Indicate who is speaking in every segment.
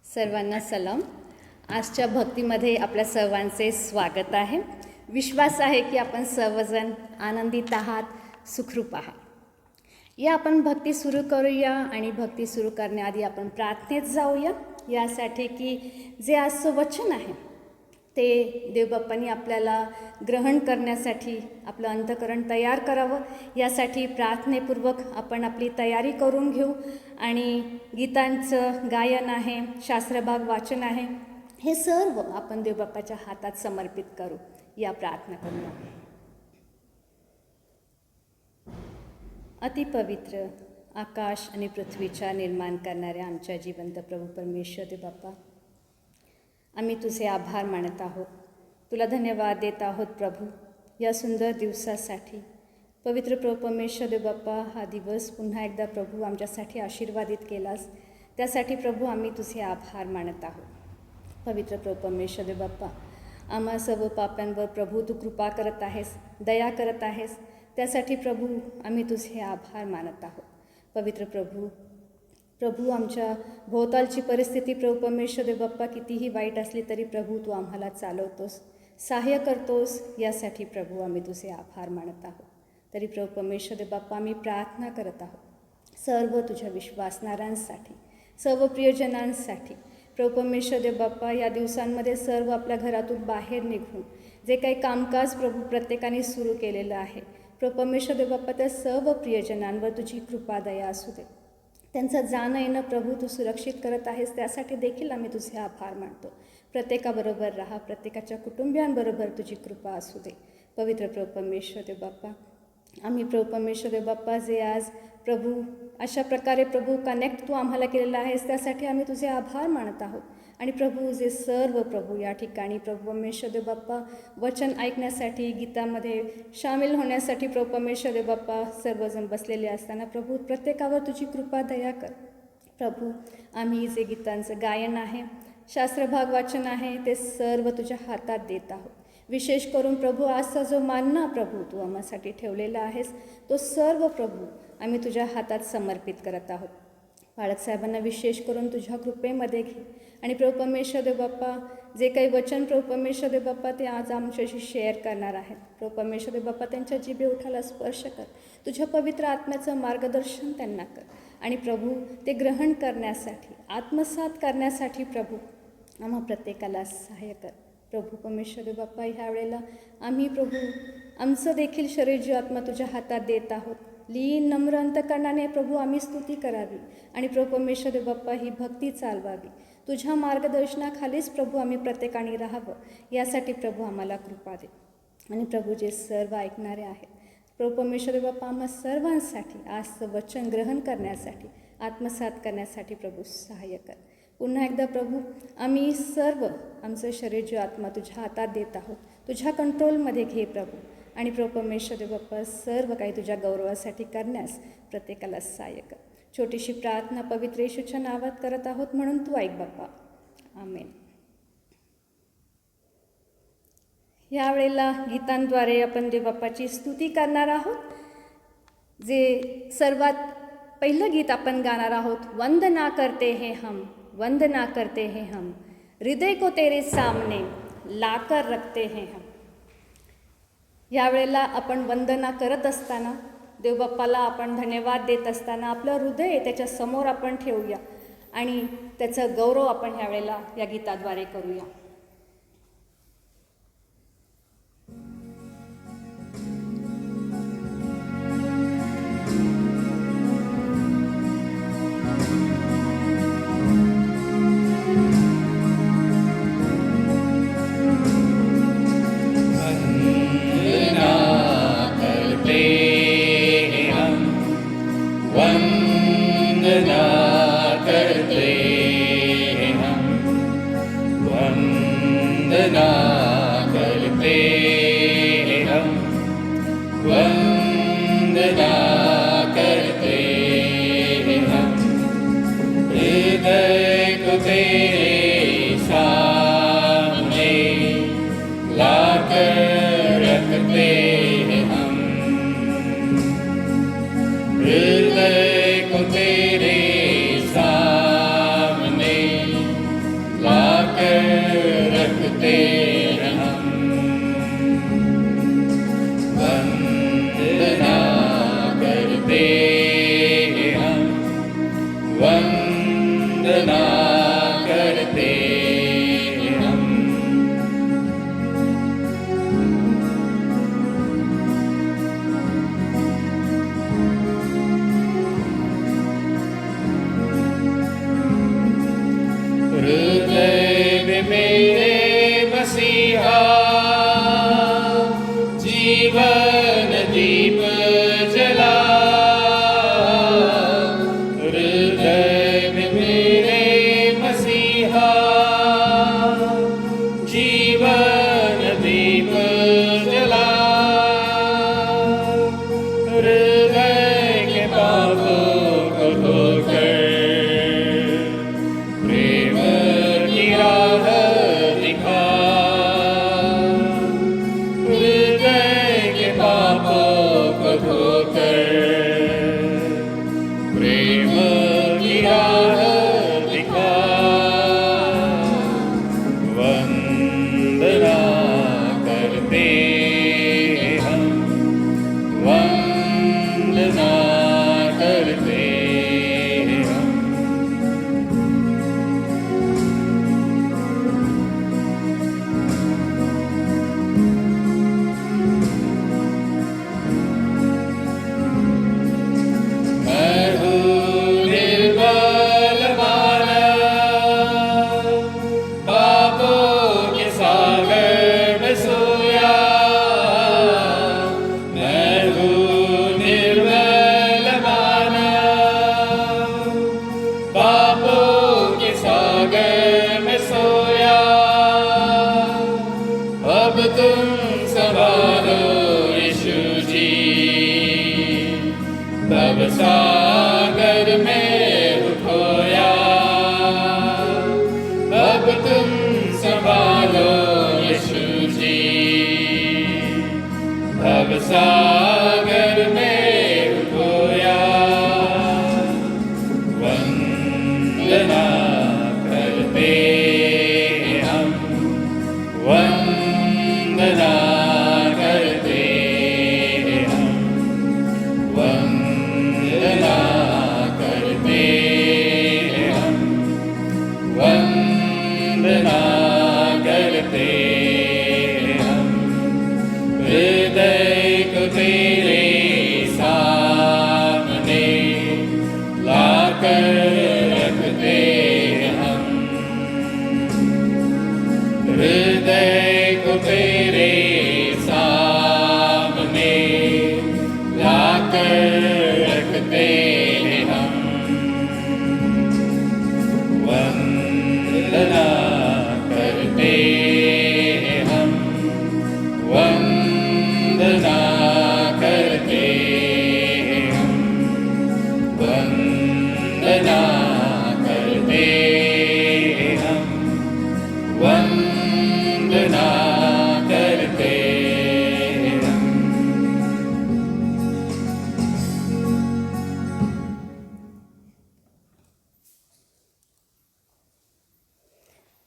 Speaker 1: सर्वांना सलाम. आजच्या भक्तीमध्ये आपल्या सर्वांचे स्वागत आहे. विश्वास आहे की आपण सर्वजण आनंदित आहात, सुखरूप आहात. या आपण भक्ती सुरू करूया आणि भक्ती सुरू करण्याआधी आपण प्रार्थनेत जाऊया. यासाठी की जे आजचं वचन आहे ते देवबाप्पांनी आपल्याला ग्रहण करण्यासाठी आपलं अंतःकरण तयार करावं. यासाठी प्रार्थनेपूर्वक आपण आपली तयारी करून घेऊ आणि गीतांचं गायन आहे, शास्त्रभाग वाचन आहे, हे सर्व आपण देवबाप्पाच्या हातात समर्पित करू. या प्रार्थना करूया. अतिपवित्र आकाश आणि पृथ्वीचा निर्माण करणाऱ्या आमच्या जिवंत प्रभू परमेश्वर देवबाप्पा, आम्ही तुझे आभार मानत आहोत. तुला धन्यवाद देत आहोत प्रभू या सुंदर दिवसासाठी. पवित्र प्रभू परमेश्वर देवबाप्पा, हा दिवस पुन्हा एकदा प्रभू आमच्यासाठी आशीर्वादित केलास, त्यासाठी प्रभू आम्ही तुझे आभार मानत आहोत. पवित्र प्रभू परमेश्वर देवबाप्पा, आम्हा सर्व पाप्यांवर प्रभू तू कृपा करत आहेस, दया करत आहेस, त्यासाठी प्रभू आम्ही तुझे आभार मानत आहोत. पवित्र प्रभू आमच्या भोवतालची परिस्थिती प्रभू परमेश्वर देवबाप्पा कितीही वाईट असली तरी प्रभू तू आम्हाला चालवतोस, सहाय्य करतोस, यासाठी प्रभू आम्ही तुझे आभार मानत आहोत. तरी प्रभू परमेश्वर देवबाप्पा, आम्ही प्रार्थना करत आहोत सर्व तुझ्या विश्वासणाऱ्यांसाठी, सर्व प्रियजनांसाठी. प्रभू परमेश्वर देवबाप्पा, या दिवसांमध्ये सर्व आपल्या घरातून बाहेर निघून जे काही कामकाज प्रभू प्रत्येकाने सुरू केलेलं आहे, प्रभू परमेश्वर देवबाप्पा, त्या सर्व प्रियजनांवर तुझी कृपा दया असू दे. त्यांचं जाणं येणं प्रभू तू सुरक्षित करत आहेस, त्यासाठी देखील आम्ही तुझे आभार मानतो. प्रत्येकाबरोबर राहा, प्रत्येकाच्या कुटुंबियांबरोबर तुझी कृपा असू दे. पवित्र प्रभू परमेश्वर देवबाप्पा, आम्ही प्रभू परमेश्वर देवबाप्पा जे आज प्रभू अशा प्रकारे प्रभू कनेक्ट तू आम्हाला केलेला आहेस, त्यासाठी आम्ही तुझे आभार मानत आहोत. आणि प्रभू जे सर्व प्रभू या ठिकाणी प्रभू परमेश्वर देवबाप्पा वचन ऐकण्यासाठी, गीतामध्ये सामील होण्यासाठी प्रभू परमेश्वर देवबाप्पा सर्वजण बसलेले असताना प्रभू प्रत्येकावर तुझी कृपा दया कर. प्रभू आम्ही जे गीतांचं गायन आहे, शास्त्रभाग वाचन आहे, ते सर्व तुझ्या हातात देत आहोत. विशेष करून प्रभू आजचा जो मानना प्रभू तू आम्हासाठी ठेवलेला आहेस, तो सर्व प्रभू आम्ही तुझ्या हातात समर्पित करत आहोत. बाळकसाहेबांना विशेष करून तुझ्या कृपेमध्ये घे. आणि प्रभू परमेश्वर देवबाप्पा, जे काही वचन प्रभू परमेश्वर देवबाप्पा ते आज आमच्याशी शेअर करणार आहेत, प्रभू परमेश्वर देवबाप्पा त्यांच्या जिभे ओठाला स्पर्श कर. तुझ्या पवित्र आत्म्याचं मार्गदर्शन त्यांना कर. आणि प्रभू ते ग्रहण करण्यासाठी, आत्मसात करण्यासाठी प्रभू आम्हा प्रत्येकाला सहाय्य कर. प्रभू परमेश्वर देवबाप्पा, ह्या वेळेला आम्ही प्रभू आमचं देखील शरीर जीव आत्मा तुझ्या हातात देत आहोत. लीन नम्र अंतकरणाने प्रभू आम्ही स्तुती करावी आणि प्रभू परमेश्वर देवबाप्पा ही भक्ती चालवावी. तुझ्या मार्गदर्शनाखालीच प्रभू आम्ही प्रत्येकाने राहावं, यासाठी प्रभू आम्हाला कृपा दे. आणि प्रभू जे सर्व ऐकणारे आहेत, प्रभू परमेश्वर देवबाप्पा, आम्हा सर्वांसाठी आजचं वचन ग्रहण करण्यासाठी, आत्मसात करण्यासाठी प्रभू सहाय्य कर. पुन्हा एकदा प्रभू आम्ही सर्व आमचं शरीर जीव आत्मा तुझ्या हातात देत आहोत. तुझ्या कंट्रोलमध्ये घे प्रभू. आणि प्रभू परमेश्वर देवबाप्पा, सर्व काही तुझ्या गौरवासाठी करण्यास प्रत्येकाला सहाय्य कर. छोटीशी प्रार्थना पवित्र येशूच्या नावात करत आहोत, म्हणून तू ऐक बाप्पा. आमेन. यावेळेला गीतांद्वारे आपण देवबाप्पाची स्तुती करणार आहोत. जे सर्वात पहिलं गीत आपण गाणार आहोत, वंदना करते हैं हम, वंदना करते हैं हम, हृदय को तेरे सामने लाकर रखते हैं हम. यावेळेला आपण वंदना करत असताना, देवबाप्पाला आपण धन्यवाद देत असताना आपलं हृदय त्याच्या समोर आपण ठेवूया आणि त्याचा गौरव आपण ह्यावेळेला या गीताद्वारे करूया.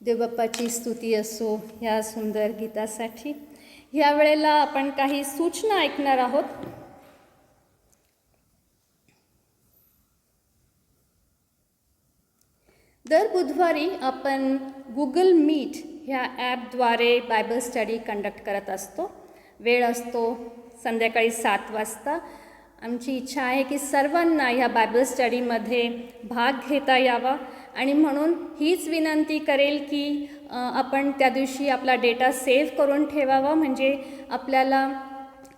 Speaker 1: देवबाप्पाची स्तुती असो ह्या सुंदर गीतासाठी. ह्या वेळेला आपण काही सूचना ऐकणार आहोत. दर बुधवारी आपण गुगल मीट ह्या ॲपद्वारे बायबल स्टडी कंडक्ट करत असतो. वेळ असतो संध्याकाळी 7 वाजता. आमची इच्छा आहे की सर्वांना ह्या बायबल स्टडीमध्ये भाग घेता यावा आणि म्हणून हीच विनंती करेल की आपण त्या दिवशी आपला डेटा सेव्ह करून ठेवावा, म्हणजे आपल्याला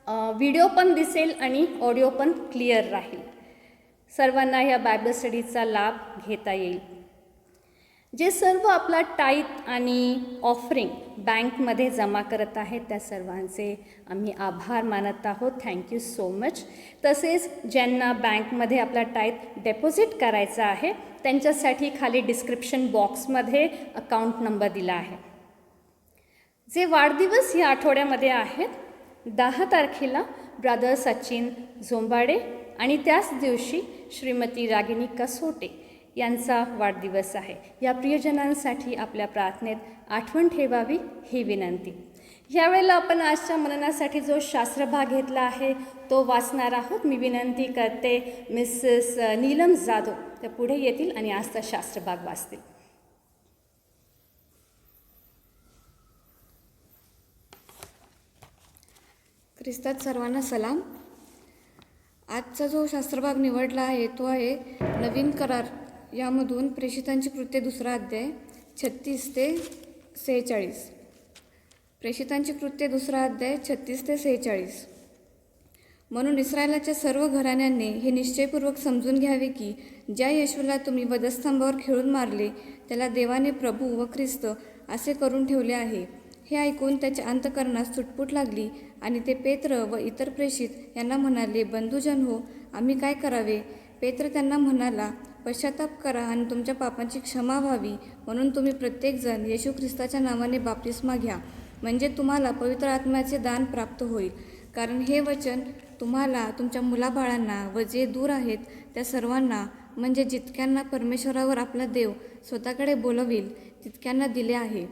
Speaker 1: व्हिडिओ पण दिसेल आणि ऑडिओ पण क्लिअर राहील. सर्वांना ह्या बायबल स्टडीचा लाभ घेता येईल. जे सर्व आपला टाईथ आणि ऑफरिंग बँकमध्ये जमा करत आहेत त्या सर्वांचे आम्ही आभार मानत आहोत. Thank you so much. तसेच ज्यांना बँकमध्ये आपला टाईथ डेपॉझिट करायचा आहे त्यांच्यासाठी खाली डिस्क्रिप्शन बॉक्समध्ये अकाउंट नंबर दिला आहे. जे वाढदिवस या आठवड्यामध्ये आहेत, 10 तारखेला ब्रदर सचिन झोंबाडे आणि त्याच दिवशी श्रीमती रागिनी कसोटे यांचा वाढदिवस आहे. या प्रियजनांसाठी आपल्या प्रार्थनेत आठवण ठेवावी ही विनंती. यावेळेला आपण आजच्या मननासाठी जो शास्त्रभाग घेतला आहे तो वाचणार आहोत. मी विनंती करते मिसेस नीलम जाधव त्या पुढे येतील आणि आजचा शास्त्रभाग वाचतील.
Speaker 2: ख्रिस्तात सर्वांना सलाम. आजचा जो शास्त्रभाग निवडला आहे तो आहे नवीन करार यामधून प्रेषितांची कृत्ये 2 अध्याय 36 ते 46. प्रेषितांची कृत्ये 2 अध्याय 36 ते 46. म्हणून इस्रायलाच्या सर्व घराण्यांनी हे निश्चयपूर्वक समजून घ्यावे की ज्या येशूला तुम्ही वधस्तंभावर खिळून मारले त्याला देवाने प्रभू व ख्रिस्त असे करून ठेवले आहे. हे ऐकून त्याच्या अंतःकरणात सुटपूट लागली आणि ते पेत्र व इतर प्रेषित यांना म्हणाले, बंधुजन हो, आम्ही काय करावे? पेत्र त्यांना म्हणाला, पश्चाताप करा आणि तुमच्या पापांची क्षमा व्हावी, म्हणून तुम्ही प्रत्येकजण येशू ख्रिस्ताच्या नावाने बाप्तिस्मा घ्या, म्हणजे तुम्हाला पवित्र आत्म्याचे दान प्राप्त होईल. कारण हे वचन तुम्हाला, तुमच्या मुलाबाळांना व जे दूर आहेत त्या सर्वांना, म्हणजे जितक्यांना परमेश्वरावर आपला देव स्वतःकडे बोलवील तितक्यांना दिले आहे.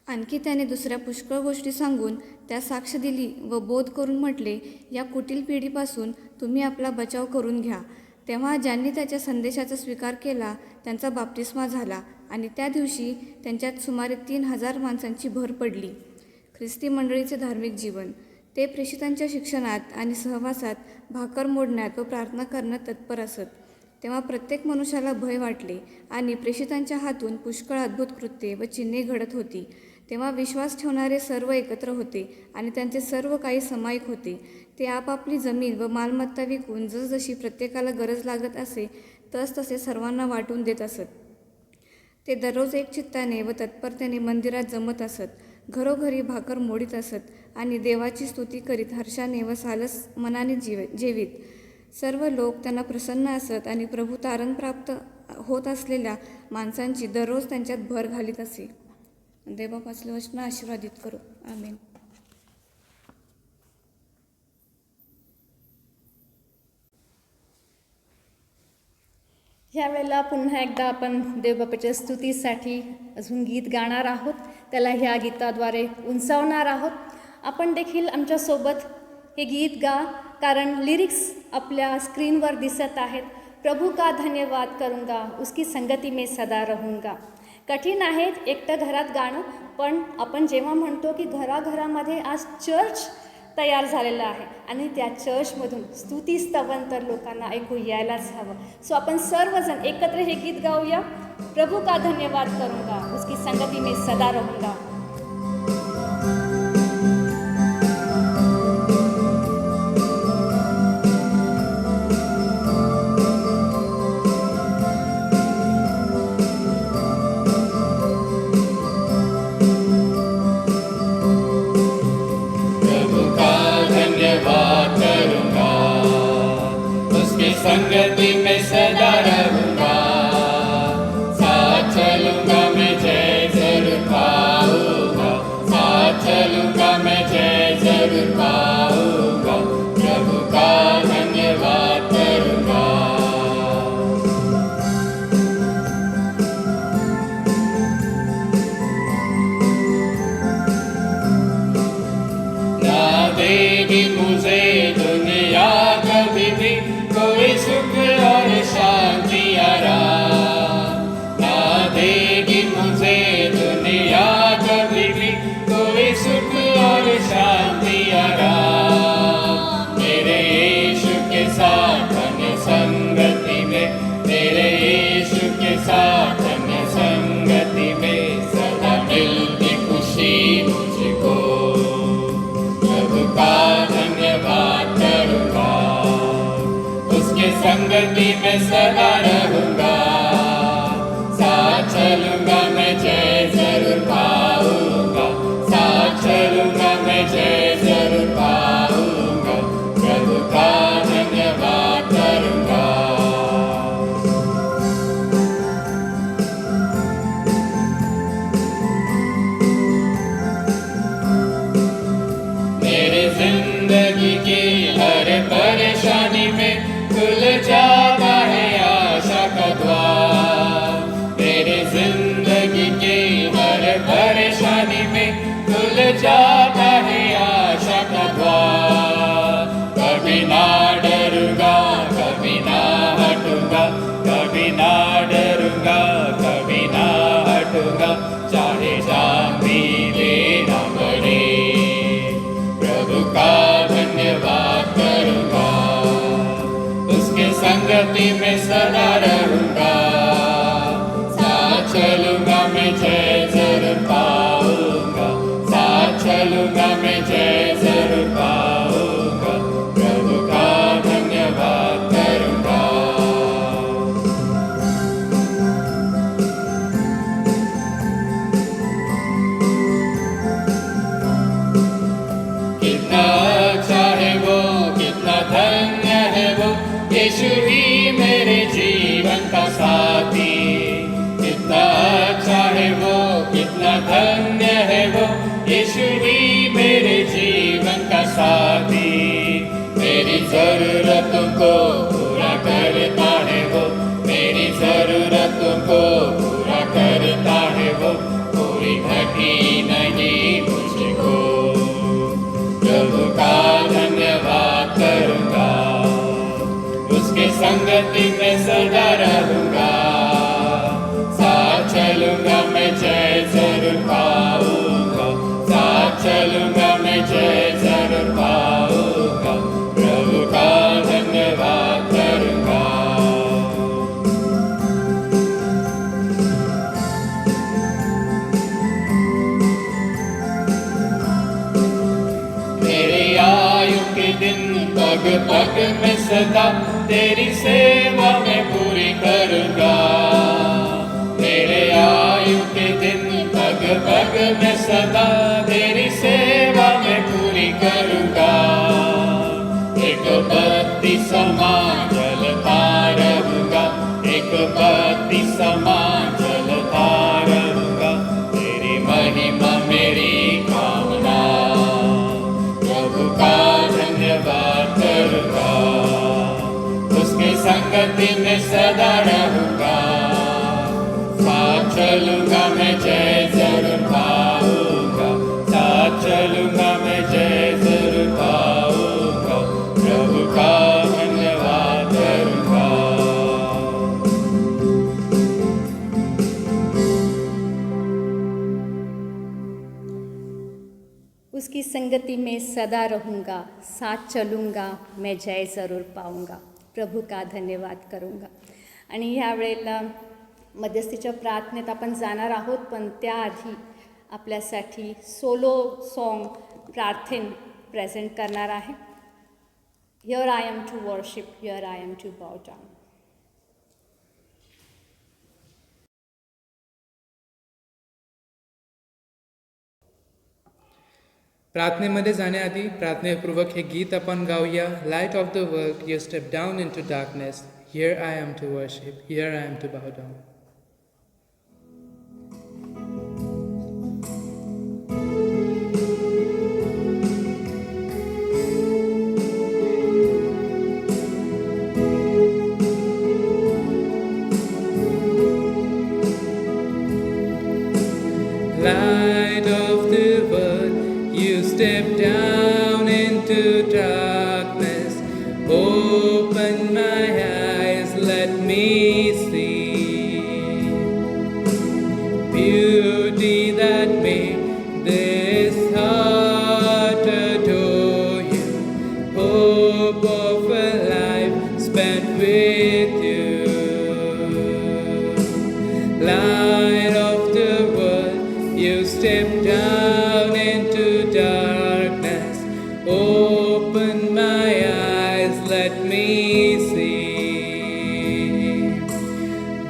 Speaker 2: आणखी त्याने दुसऱ्या पुष्कळ गोष्टी सांगून त्या साक्ष दिली व बोध करून म्हटले, या कुटील पिढीपासून तुम्ही आपला बचाव करून घ्या. तेव्हा ज्यांनी त्याच्या संदेशाचा स्वीकार केला त्यांचा बाप्तिस्मा झाला आणि त्या दिवशी त्यांच्यात सुमारे 3000 माणसांची भर पडली. ख्रिस्ती मंडळीचे धार्मिक जीवन. ते प्रेषितांच्या शिक्षणात आणि सहवासात, भाकर मोडण्यात व प्रार्थना करण्यात तत्पर असत. तेव्हा प्रत्येक मनुष्याला भय वाटले आणि प्रेषितांच्या हातून पुष्कळ अद्भुत कृत्ये व चिन्हे घडत होती. तेव्हा विश्वास ठेवणारे सर्व एकत्र होते आणि त्यांचे सर्व काही समायिक होते. ते आपापली जमीन व मालमत्ता विकून जसजशी प्रत्येकाला गरज लागत असे तसतसे सर्वांना वाटून देत असत. ते दररोज एक चित्ताने व तत्परतेने मंदिरात जमत असत, घरोघरी भाकर मोडीत असत आणि देवाची स्तुती करीत हर्षाने व सालस मनाने जेवीत. सर्व लोक त्यांना प्रसन्न असत आणि प्रभू तारण प्राप्त होत असलेल्या माणसांची दररोज त्यांच्यात भर घालीत असे. देवबापाचे वचन आशीर्वादित करू. आमेन.
Speaker 1: ह्यावेळेला पुन्हा एकदा आपण देवबापाच्या स्तुतीसाठी अजून गीत गाणार आहोत. त्याला ह्या गीताद्वारे उंचावणार आहोत. आपण देखील आमच्यासोबत हे गीत गा, कारण लिरिक्स आपल्या स्क्रीनवर दिसत आहेत. प्रभू का धन्यवाद करूंगा, उसकी संगती में सदा रहूंगा. कठीण आहे एकटं घरात गाणं, पण आपण जेव्हा म्हणतो की घराघरामध्ये आज चर्च तयार झालेलं आहे आणि त्या चर्चमधून स्तुती स्तवन तर लोकांना ऐकू यायलाच हवं. सो आपण सर्वजण एकत्र हे गीत गाऊया. प्रभू का धन्यवाद करूंगा, उसकी संगती में सदा रहूंगा.
Speaker 3: संगति में सदा रहूंगा, साथ चलूंगा मैं जय जय खाऊं. साथ अन्य संगति में सदा मिलती खुशी मुझको। प्रभु का धन्यवाद करूँगा, उसके संगति में सदा रहूँगा। साथ चलूँगा मैं जय जरूर पाऊँगा, साथ चलूँगा मैं जय जरूर पाऊँगा। प्रभु का धन्यवाद करूँगा। मेरे जिंदगी की हर परेशानी में खुल जाता है आशा का द्वार। मेरे जिंदगी की हर परेशानी में खुल जाता है आशा का द्वार। कभी ना डरूंगा, कभी ना हटूंगा, कभी ना डरूंगा, कभी ना हटूंगा, चाहे जान भी देना पड़े। प्रभु का धन्यवाद करूंगा, उसके संगति में सदा रहूंगा। साथ चलूंगा मैं जय जरूर पाऊंगा, साथ चलूंगा मैं जय जरूर पाऊंगा। प्रभु का धन्यवाद करूंगा। कितना अच्छा है वो, कितना धन्य है वो, यीशु ही मेरे जीवन का साथी। कितना अच्छा है वो, कितना धन्य है वो, यीशु ही मेरे जीवन का साथी। मेरी जरूरतों को पूरा करता है वो, मेरी जरूरतों को पूरा करता है वो, कोई घटी नहीं मुझको। प्रभु का धन्यवाद करूंगा, उसके संगति में सदा रहूंगा। साथ चलूंगा मैं जय जरूर पाऊंगा, साथ चलूंगा मैं जय जरूर पाऊंगा। प्रभु का धन्यवाद करूंगा। मेरे आयु के दिन पग पग में सदा तेरी सेवा में पूरी करूंगा। मेरे आयु के दिन पग पग में सदा तेरी सेवा में पूरी करूंगा। एक बत्ती समान जलता रहूंगा, एक बत्ती समान जलता रहूंगा। तेरी महिमा मेरी कामना, प्रभु का धन्यवाद करूंगा, उसकी संगति में सदा रहूंगा। साथ चलूंगा मैं जय जरूर पाऊंगा, साथ चलूंगा मैं जय जरूर पाऊंगा। प्रभु का धन्यवाद करूंगा।
Speaker 1: उसकी संगति में सदा रहूँगा, साथ चलूँगा, मैं जय जरूर पाऊँगा, प्रभू का धन्यवाद करूँगा। आणि ह्या वेळेला मध्यस्थीच्या प्रार्थनेत आपण जाणार आहोत, पण त्याआधी आपल्यासाठी सोलो सॉन्ग प्रार्थन प्रेझेंट करणार आहे. Here I am to worship, here I am to bow down.
Speaker 4: प्रार्थनेमध्ये जाण्याआधी प्रार्थनेपूर्वक हे गीत आपण गाऊया. Light of the world, you step down into darkness, here I am to worship, here I am to bow down. Light of the world, you step down into darkness. Open my eyes, let me see beauty that made this heart adore you. Hope of a life spent with you.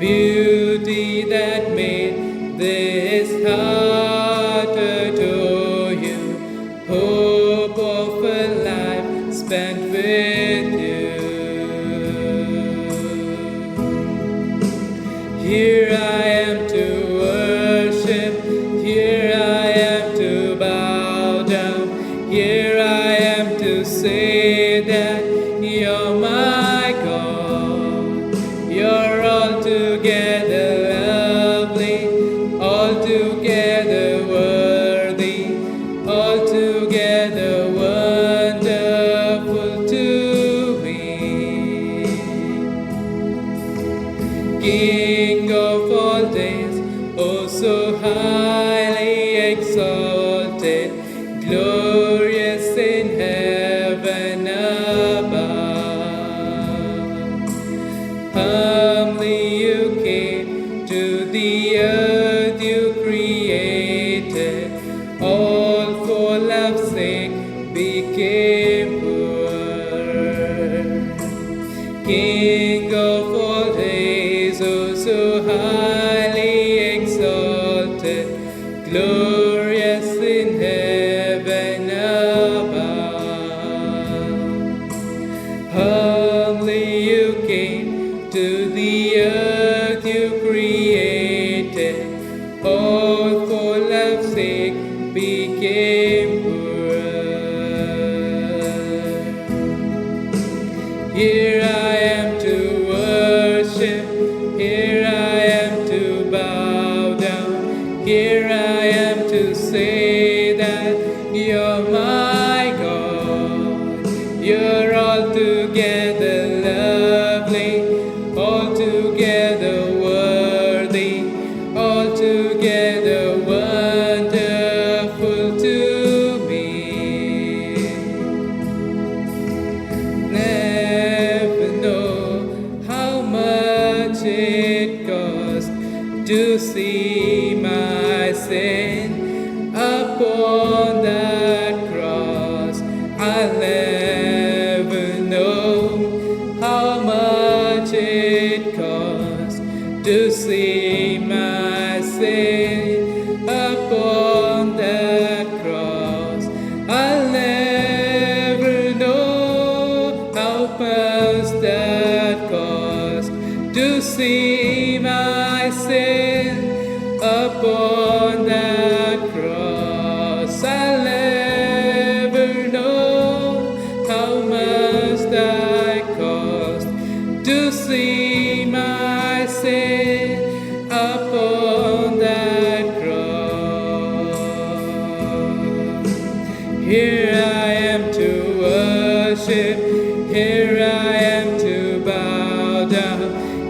Speaker 4: beauty that made this heart adore you, hope of a life spent with you. Here I am to worship, here I am to bow down, here I am to say that you're my God. You're altogether lovely, altogether worthy, altogether wonderful to me. King of all days, oh so highly exalted, glorious in heaven above. Humbly you came to the earth you created, all for love's sake became poor. King of all days, oh so highly exalted, glorious in heaven above. Humbly you came to the earth you created, all for love's sake became poor. Here I am to worship, here I am to bow down, here I am to say that you're my God. You're altogether lovely, altogether worthy, altogether wonderful to me. Never know how much it costs to see my sin upon that cross. I'll never know how much it costs to see my sin upon that cross. I'll never know how much that cost to see my sin upon that cross. I'll never know how much that cost to see my sin upon that cross. Here I am to worship, here I am to bow down,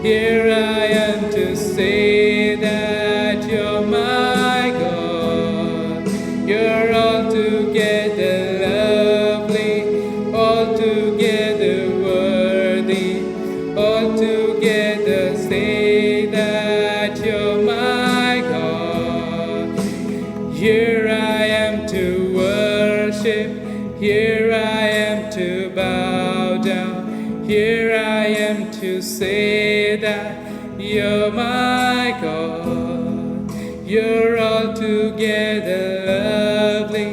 Speaker 4: here I am to say that you're my God. You're altogether lovely, altogether worthy, altogether say that you're my God. Here I am to worship, here I am to bow down, here I am to say that you're my God. You're altogether lovely,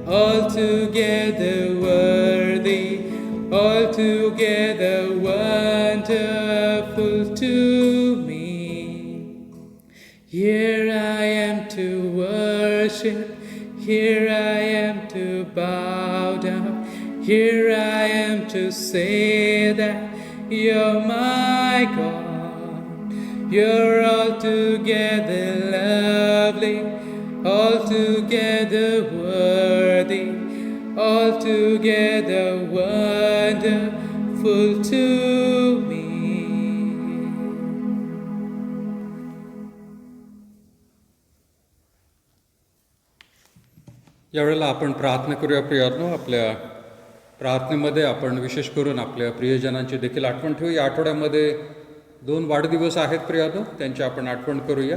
Speaker 4: altogether worthy, altogether wonderful to me. Here I am to worship, here I am to bow down, here I am to say that you're my God. You're altogether lovely, altogether worthy, altogether wonderful to me.
Speaker 5: यावेळेला आपण प्रार्थना करूया प्रियानो. आपल्या प्रार्थनेमध्ये आपण विशेष करून आपल्या प्रियजनांची देखील आठवण ठेवू. या आठवड्यामध्ये 2 वाढदिवस आहेत प्रियानो, त्यांची आपण आठवण करूया.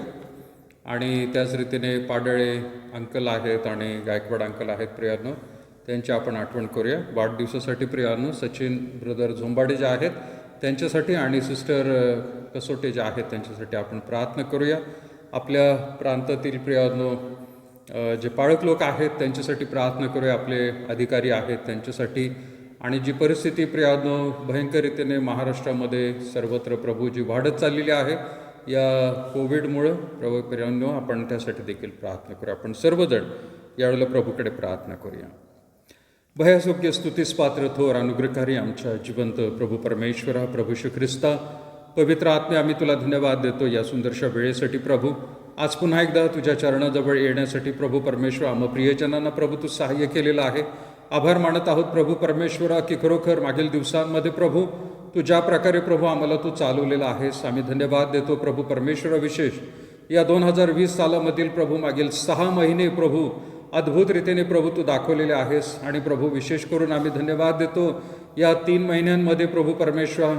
Speaker 5: आणि त्याच रीतीने पाडळे अंकल आहेत आणि गायकवाड अंकल आहेत प्रियानो, त्यांची आपण आठवण करूया. वाढदिवसासाठी प्रियानो सचिन ब्रदर झोंबाडे जे आहेत त्यांच्यासाठी आणि सिस्टर कसोटे जे आहेत त्यांच्यासाठी आपण प्रार्थना करूया. आपल्या प्रांतातील प्रियानो जे पाळक लोक आहेत त्यांच्यासाठी प्रार्थना करूया. आपले अधिकारी आहेत त्यांच्यासाठी. आणि जी परिस्थिती प्रियानो भयंकर रीतीने महाराष्ट्रामध्ये सर्वत्र प्रभू जी वाढत चाललेली आहे या कोविडमुळं प्रभू प्रियानो, आपण त्यासाठी देखील प्रार्थना करूया. आपण सर्वजण यावेळेला प्रभूकडे प्रार्थना करूया. भयासोग्य स्तुतीस पात्र थोर अनुग्रहकारी आमच्या जिवंत प्रभू परमेश्वरा, प्रभू श्री ख्रिस्ता, पवित्र आत्मे, आम्ही तुला धन्यवाद देतो या सुंदरशा वेळेसाठी. प्रभू आज पुन्हा एकदा तुझ्या चरणाजवळ येण्यासाठी प्रभू परमेश्वर आम्हा प्रियजनांना प्रभू तू सहाय्य केलेलं आहे. आभार मानत आहोत प्रभू परमेश्वरा की खरोखर मागील दिवसांमध्ये प्रभू तू ज्या प्रकारे प्रभू आम्हाला तू चालवलेला आहेस. आम्ही धन्यवाद देतो प्रभू परमेश्वरा. विशेष या 2020 सालामधील प्रभू मागील 6 महिने प्रभू अद्भुत रीतीने प्रभू तू दाखवलेले आहेस. आणि प्रभू विशेष करून आम्ही धन्यवाद देतो या 3 महिन्यांमध्ये प्रभू परमेश्वर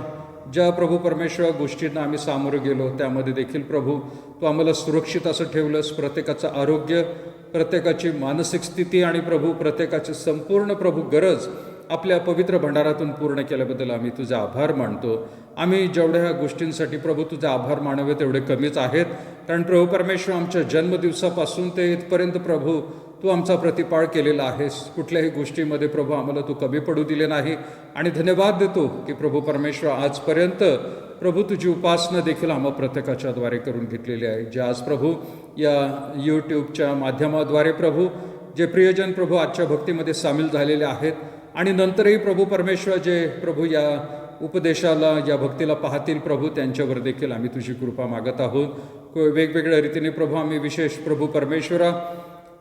Speaker 5: ज्या प्रभू परमेश्वर गोष्टींना आम्ही सामोरं गेलो त्यामध्ये देखील प्रभू तू आम्हाला सुरक्षित असं ठेवलंस. प्रत्येकाचं आरोग्य, प्रत्येकाची मानसिक स्थिती आणि प्रभू प्रत्येकाची संपूर्ण प्रभू गरज आपल्या पवित्र भंडारातून पूर्ण केल्याबद्दल आम्ही तुझे आभार मानतो. आम्ही जेवढ्या गोष्टींसाठी प्रभू तुझे आभार मानावे तेवढे कमीच आहेत. कारण प्रभू परमेश्वर आमच्या जन्मदिवसापासून ते इथपर्यंत प्रभू तू आमचा प्रतिपाळ केलेला आहेस. कुठल्याही गोष्टीमध्ये प्रभू आम्हाला तू कमी पडू दिले नाही. आणि धन्यवाद देतो की प्रभू परमेश्वर आजपर्यंत प्रभू तुझी उपासना देखील आम्हा प्रत्येकाच्या द्वारे करून घेतलेली आहे. जे आज प्रभू या यूट्यूबच्या माध्यमाद्वारे प्रभू जे प्रियजन प्रभू आजच्या भक्तीमध्ये सामील झालेले आहेत आणि नंतरही प्रभू परमेश्वर जे प्रभू या उपदेशाला या भक्तीला पाहतील प्रभू त्यांच्यावर देखील आम्ही तुझी कृपा मागत आहोत. वेगवेगळ्या रीतीने प्रभू आम्ही विशेष प्रभू परमेश्वरा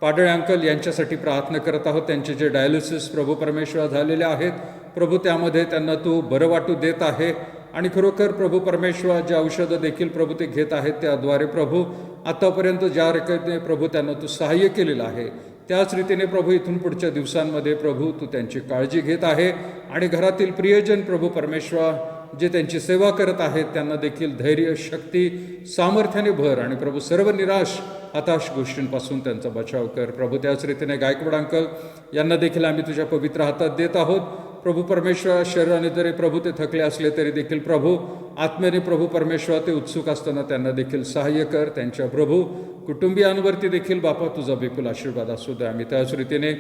Speaker 5: पाडळे अंकल यांच्यासाठी प्रार्थना करत आहोत. त्यांचे जे डायलिसिस प्रभू परमेश्वर झालेले आहेत प्रभू त्यामध्ये त्यांना तू बरं वाटू देत आहे. आणि खरोखर प्रभू परमेश्वर जे औषधं देखील प्रभू ते घेत आहेत त्याद्वारे प्रभू आतापर्यंत ज्या रीतीने प्रभू त्यांना तू सहाय्य केलेलं आहे त्याच रीतीने प्रभू इथून पुढच्या दिवसांमध्ये प्रभू तू त्यांची काळजी घेत आहे. आणि घरातील प्रियजन प्रभू परमेश्वर जे त्यांची सेवा करत आहेत त्यांना देखील धैर्य, शक्ती, सामर्थ्याने भर. आणि प्रभू सर्व निराश, हताश गोष्टींपासून त्यांचा बचाव कर. प्रभू त्याच रीतीने गायकवाड अंकल यांना देखील आम्ही तुझ्या पवित्र हातात देत आहोत. प्रभू परमेश्वर शरीराने जरी प्रभू ते थकले असले तरी देखील प्रभू आत्म्याने प्रभू परमेश्वर ते उत्सुक असताना त्यांना देखील सहाय्य कर. त्यांच्या प्रभू कुटुंबियांवरती देखील बापा तुझा विपुल आशीर्वाद असू दे. आम्ही त्याच रीतीने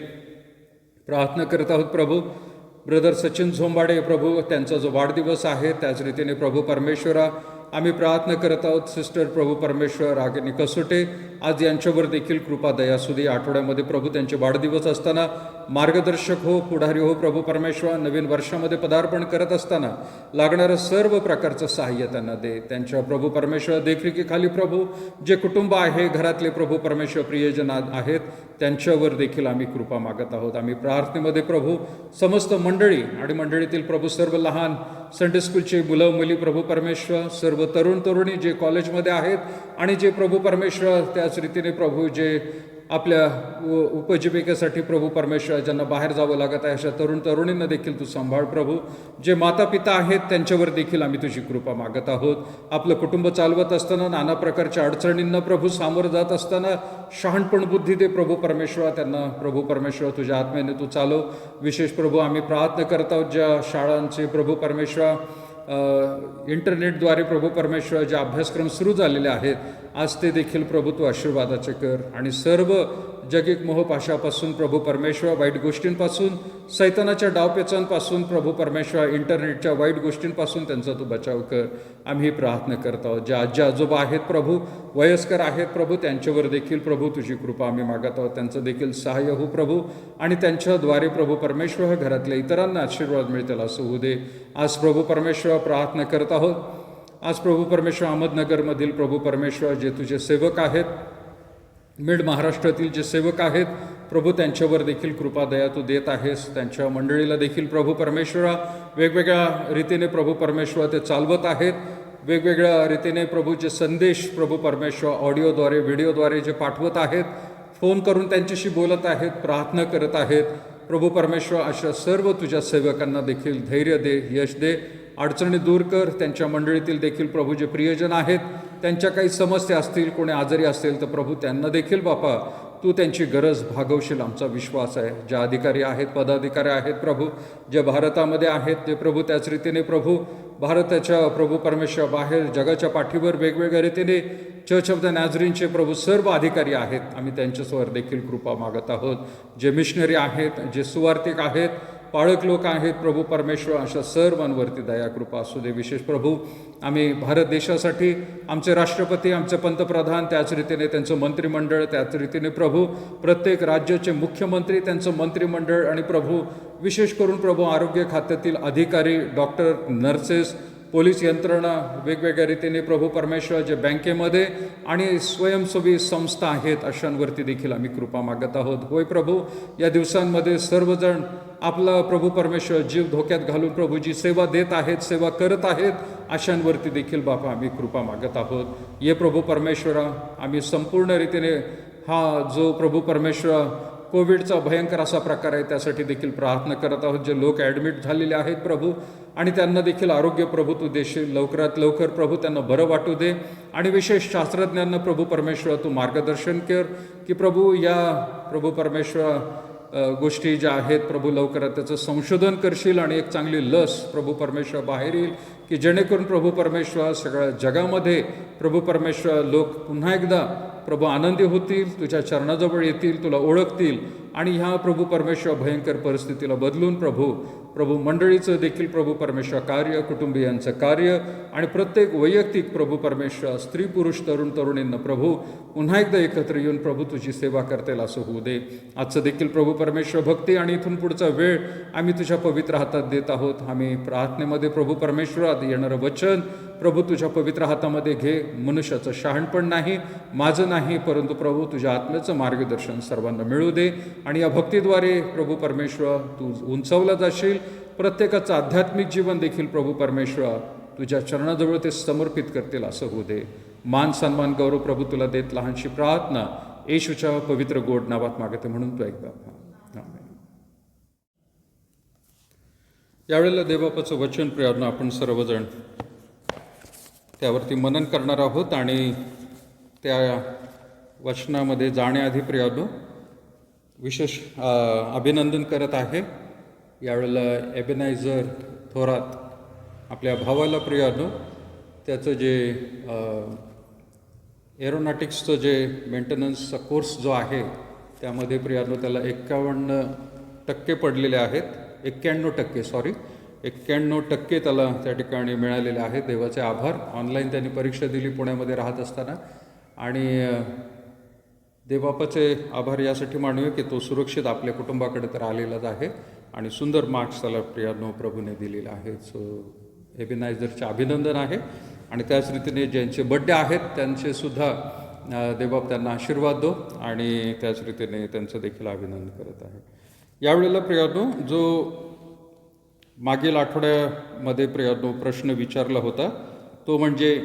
Speaker 5: प्रार्थना करत आहोत प्रभू ब्रदर सचिन झोंबाडे प्रभू त्यांचा जो वाढदिवस आहे त्याच रीतीने प्रभू परमेश्वरा आम्ही प्रार्थना करत आहोत. सिस्टर प्रभू परमेश्वर रागिनी कसोटे आज यांच्यावर देखील कृपा दया असू दे. आठवड्यामध्ये प्रभू त्यांचे वाढदिवस असताना मार्गदर्शक हो, पुढारी हो प्रभू परमेश्वर. नवीन वर्षामध्ये पदार्पण करत असताना लागणारं सर्व प्रकारचं सहाय्य त्यांना दे. त्यांच्या प्रभू परमेश्वर देखरेखीखाली प्रभू जे कुटुंब आहे, घरातले प्रभू परमेश्वर प्रियजन आहेत त्यांच्यावर देखील आम्ही कृपा मागत आहोत. आम्ही प्रार्थनेमध्ये प्रभू समस्त मंडळी आणि मंडळीतील प्रभू सर्व लहान संडे स्कूलचे मुलं मुली प्रभू परमेश्वर, सर्व तरुण तरुणी जे कॉलेजमध्ये आहेत आणि जे प्रभू परमेश्वर त्याच रीतीने प्रभू जे आपल्या उपजीविकेसाठी प्रभू परमेश्वर ज्यांना बाहेर जावं लागत आहे अशा तरुण तरुणींना देखील तू सांभाळ प्रभू. जे माता पिता आहेत त्यांच्यावर देखील आम्ही तुझी कृपा मागत आहोत. आपलं कुटुंब चालवत असताना नाना प्रकारच्या अडचणींना प्रभू सामोरं जात असताना शहाणपण बुद्धी दे प्रभू परमेश्वर. त्यांना प्रभू परमेश्वर तुझ्या आत्म्याने तू चालव. विशेष प्रभू आम्ही प्रार्थना करत आहोत ज्या शाळांचे प्रभू परमेश्वर इंटरनेटद्वारे प्रभू परमेश्वर जे अभ्यासक्रम सुरू झालेले आहेत आज ते देखील प्रभू तू आशीर्वादाचे कर. आणि सर्व जगिक मोहपाशापासून प्रभू परमेश्वर, वाईट गोष्टींपासून, सैतानाच्या डावपेचांपासून प्रभू परमेश्वर, इंटरनेटच्या वाईट गोष्टींपासून त्यांचा तू बचाव कर. आम्ही प्रार्थना करत आहोत. जे आजी आजोबा आहेत प्रभू, वयस्कर आहेत प्रभू त्यांच्यावर देखील प्रभू तुझी कृपा आम्ही मागत आहोत. त्यांचं देखील सहाय्य हो प्रभू. आणि त्यांच्याद्वारे प्रभू परमेश्वर घरातल्या इतरांना आशीर्वाद मिळतील असं होऊ दे. आज प्रभू परमेश्वर प्रार्थना करत आहोत. आज प्रभू परमेश्वर अहमदनगरमधील प्रभू परमेश्वर जे तुझे सेवक आहेत, मिड महाराष्ट्रातील जे सेवक आहेत प्रभू त्यांच्यावर देखील कृपा दया तू देत आहेस. त्यांच्या मंडळीला देखील प्रभू परमेश्वरा वेगवेगळ्या रीतीने प्रभू परमेश्वर ते चालवत आहेत. वेगवेगळ्या रीतीने प्रभू जे संदेश प्रभू परमेश्वर ऑडिओद्वारे, व्हिडिओद्वारे जे पाठवत आहेत, फोन करून त्यांच्याशी बोलत आहेत, प्रार्थना करत आहेत प्रभू परमेश्वर. अशा सर्व तुझ्या सेवकांना देखील धैर्य दे, यश दे, अडचणी दूर कर. त्यांच्या मंडळीतील देखील प्रभू जे प्रियजन आहेत त्यांच्या काही समस्या असतील, कोणी आजारी असेल तर प्रभू त्यांना देखील बापा तू त्यांची गरज भागवशील आमचा विश्वास आहे. ज्या अधिकारी आहेत, पदाधिकारी आहेत प्रभू, जे भारतामध्ये आहेत ते प्रभू, त्याच रीतीने प्रभू भारताच्या प्रभू परमेश्वर बाहेर जगाच्या पाठीवर वेगवेगळ्या रीतीने चर्च ऑफ द नॅझरीनचे प्रभू सर्व अधिकारी आहेत. आम्ही त्यांच्यासवर देखील कृपा मागत आहोत. जे मिशनरी आहेत, जे सुवार्थिक आहेत, पाळक लोक आहेत प्रभू परमेश्वर, अशा सर्वांवरती दया कृपा असू दे. विशेष प्रभू आम्ही भारत देशासाठी आमचे राष्ट्रपती, आमचे पंतप्रधान, त्याच रीतीने त्यांचं मंत्रिमंडळ, त्याच रीतीने प्रभू प्रत्येक राज्याचे मुख्यमंत्री, त्यांचं मंत्रिमंडळ आणि प्रभू विशेष करून प्रभू आरोग्य खात्यातील अधिकारी, डॉक्टर, नर्सेस, पोलीस यंत्रणा, वेगवेगळ्या रीतीने प्रभू परमेश्वर जे बँकेमध्ये आणि स्वयंसेवी संस्था आहेत अशांवरती देखील आम्ही कृपा मागत आहोत. होय प्रभू, या दिवसांमध्ये सर्वजण आपला प्रभू परमेश्वर जीव धोक्यात घालून प्रभू जी सेवा देत आहेत, सेवा करत आहेत, अशांवरती देखील बापा आम्ही कृपा मागत आहोत. ये प्रभू परमेश्वरा, आम्ही संपूर्ण रीतीने हा जो प्रभू परमेश्वर कोविडचा भयंकर असा प्रकार आहे त्यासाठी देखील प्रार्थना करत आहोत. जे लोक ॲडमिट झालेले आहेत प्रभू आणि त्यांना देखील आरोग्य प्रभू तू देशील, लवकरात लवकर प्रभू त्यांना बरं वाटू दे. आणि विशेष शास्त्रज्ञांना प्रभू परमेश्वर तू मार्गदर्शन कर की प्रभू या प्रभू परमेश्वर गोष्टी ज्या आहेत प्रभू लवकरात त्याचं संशोधन करशील आणि एक चांगली लस प्रभू परमेश्वर बाहेर येईल की जेणेकरून प्रभू परमेश्वर सगळ्या जगामध्ये प्रभू परमेश्वर लोक पुन्हा एकदा प्रभू आनंदी होतील, तुझ्या चरणाजवळ येतील, तुला ओळखतील आणि ह्या प्रभू परमेश्वर भयंकर परिस्थितीला बदलून प्रभू मंडळीचं देखील प्रभू परमेश्वर कार्य, कुटुंबियांचं कार्य आणि प्रत्येक वैयक्तिक प्रभू परमेश्वर स्त्री पुरुष तरुण तरुणींना प्रभू पुन्हा एकदा एकत्र येऊन प्रभू तुझी सेवा करतील असं होऊ दे. आजचं देखील प्रभू परमेश्वर भक्ती आणि इथून पुढचा वेळ आम्ही तुझ्या पवित्र हातात देत आहोत. आम्ही प्रार्थनेमध्ये प्रभू परमेश्वरात येणारं वचन प्रभू तुझ्या पवित्र हातामध्ये घे. मनुष्याचं शहाणपण नाही, माझं नाही, परंतु प्रभू तुझ्या आत्म्याचं मार्गदर्शन सर्वांना मिळू दे आणि या भक्तीद्वारे प्रभू परमेश्वर तू उंचावला जाशील. प्रत्येकाचं आध्यात्मिक जीवन देखील प्रभू परमेश्वर तुझ्या चरणाजवळ ते समर्पित करतील असं होऊ दे. मान सन्मान गौरव प्रभू तुला देत लहानशी प्रार्थना येशूच्या पवित्र गोड नावात मागते म्हणून तू एकदा आमेन. यावेळेला देवबापाचं वचन प्रियानं आपण सर्वजण त्यावरती मनन करणार आहोत आणि त्या वचनामध्ये जाण्याआधी प्रियानो विशेष अभिनंदन करत आहे यावेळेला एबेनायझर थोरात आपल्या भावाला प्रियानो त्याचं जे एरोनॉटिक्सचं जे मेंटेनन्सचा कोर्स जो आहे त्यामध्ये प्रियानो त्याला 51% पडलेले आहेत. 91% त्याला त्या ठिकाणी मिळालेले आहेत. देवाचे आभार. ऑनलाईन त्यांनी परीक्षा दिली पुण्यामध्ये राहत असताना आणि देवबापाचे आभार यासाठी मानूया की तो सुरक्षित आपल्या कुटुंबाकडे तर आलेलाच आहे आणि सुंदर मार्क्स त्याला प्रियानो प्रभूने दिलेला आहे. सो एबेनायझरचे अभिनंदन आहे आणि त्याच रीतीने ज्यांचे बड्डे आहेत त्यांचे सुद्धा देवबाप त्यांना आशीर्वाद दो आणि त्याच रीतीने त्यांचं देखील अभिनंदन करत आहे. यावेळेला प्रियानो जो मागील आठवड्यामध्ये प्रियानो प्रश्न विचारला होता तो म्हणजे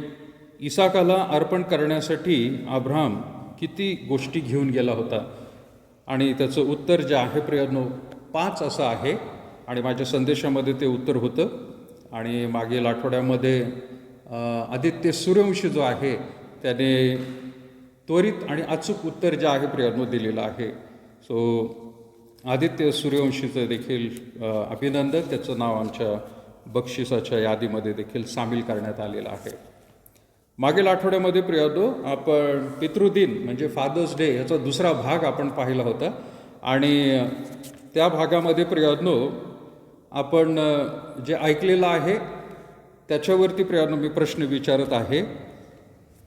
Speaker 5: इसाकाला अर्पण करण्यासाठी अब्राहम किती गोष्टी घेऊन गेला होता आणि त्याचं उत्तर जे आहे प्रियानो 5 असं आहे आणि माझ्या संदेशामध्ये ते उत्तर होतं. आणि मागील आठवड्यामध्ये आदित्य सूर्यवंशी जो आहे त्याने त्वरित आणि अचूक उत्तर जे आहे प्रियानो दिलेलं आहे. सो आदित्य सूर्यवंशीचं देखील अभिनंदन. त्याचं नाव आमच्या बक्षिसाच्या यादीमध्ये देखील सामील करण्यात आलेलं आहे. मागील आठवड्यामध्ये प्रियानो आपण पितृदिन म्हणजे फादर्स डे याचा दुसरा भाग आपण पाहिला होता आणि त्या भागामध्ये प्रियानो आपण जे ऐकलेलं आहे त्याच्यावरती प्रियानो मी प्रश्न विचारत आहे.